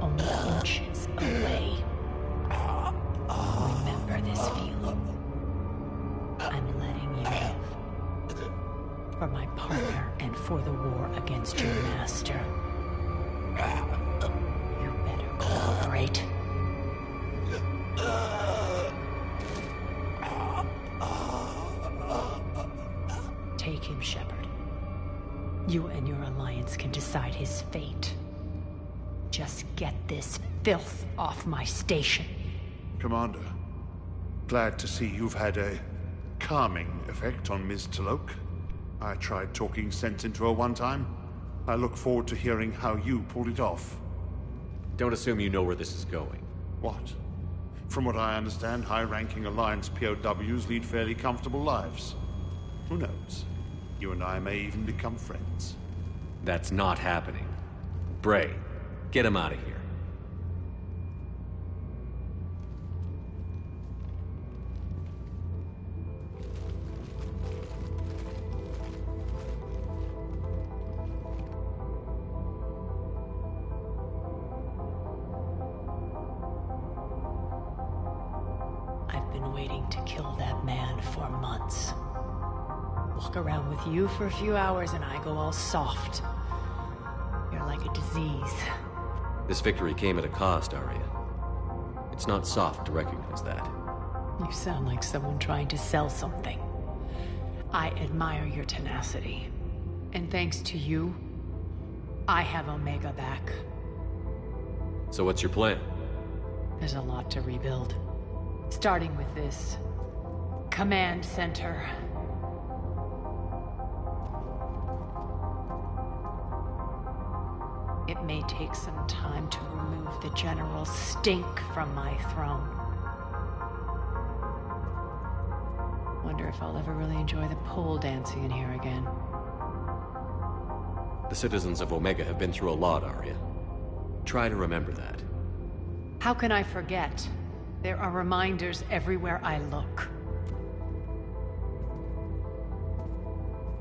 Only inches away. Remember this feeling. I'm letting you live. For my partner and for the war against your master. You better cooperate. Take him, Shepard. You and your Alliance can decide his fate. Just get this filth off my station. Commander, glad to see you've had a calming effect on Ms. Talok. I tried talking sense into her one time. I look forward to hearing how you pulled it off. Don't assume you know where this is going. What? From what I understand, high-ranking Alliance POWs lead fairly comfortable lives. Who knows? You and I may even become friends. That's not happening. Bray, get him out of here. I've been waiting to kill that man for months. Walk around with you for a few hours and I go all soft. You're like a disease. This victory came at a cost, Arya. It's not soft to recognize that. You sound like someone trying to sell something. I admire your tenacity. And thanks to you, I have Omega back. So what's your plan? There's a lot to rebuild. Starting with this command center. It may take some time to remove the general's stink from my throne. Wonder if I'll ever really enjoy the pole dancing in here again. The citizens of Omega have been through a lot, Arya. Try to remember that. How can I forget? There are reminders everywhere I look.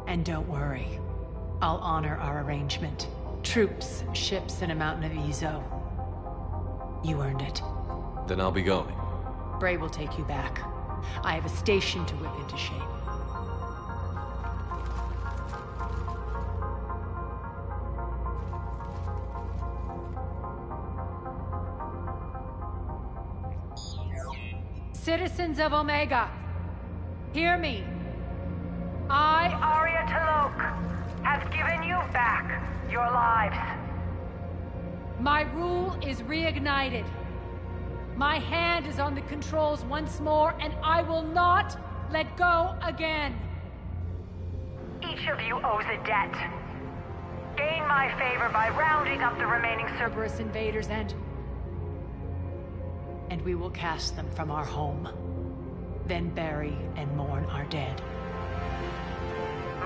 And don't worry. I'll honor our arrangement. Troops, ships, and a mountain of Ezo. You earned it. Then I'll be going. Bray will take you back. I have a station to whip into shape. Citizens of Omega, hear me. I, Arya T'Loak, have given you back your lives. My rule is reignited. My hand is on the controls once more, and I will not let go again. Each of you owes a debt. Gain my favor by rounding up the remaining Cerberus invaders and we will cast them from our home. Then bury and mourn our dead.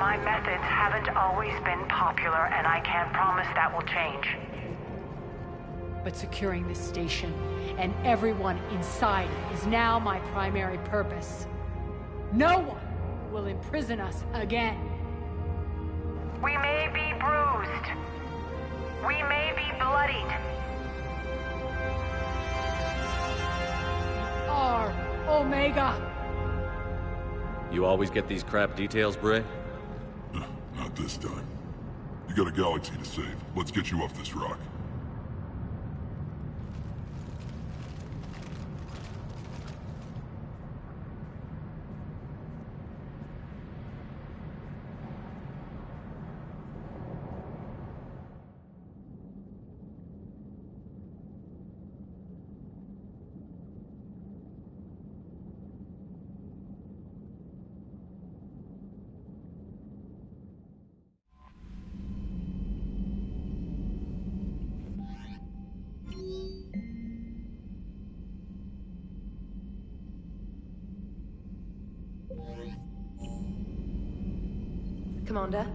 My methods haven't always been popular, and I can't promise that will change. But securing this station and everyone inside it is now my primary purpose. No one will imprison us again. We may be bruised. We may be bloodied. Are Omega. You always get these crap details, Bray? Not this time. You got a galaxy to save. Let's get you off this rock. Commander?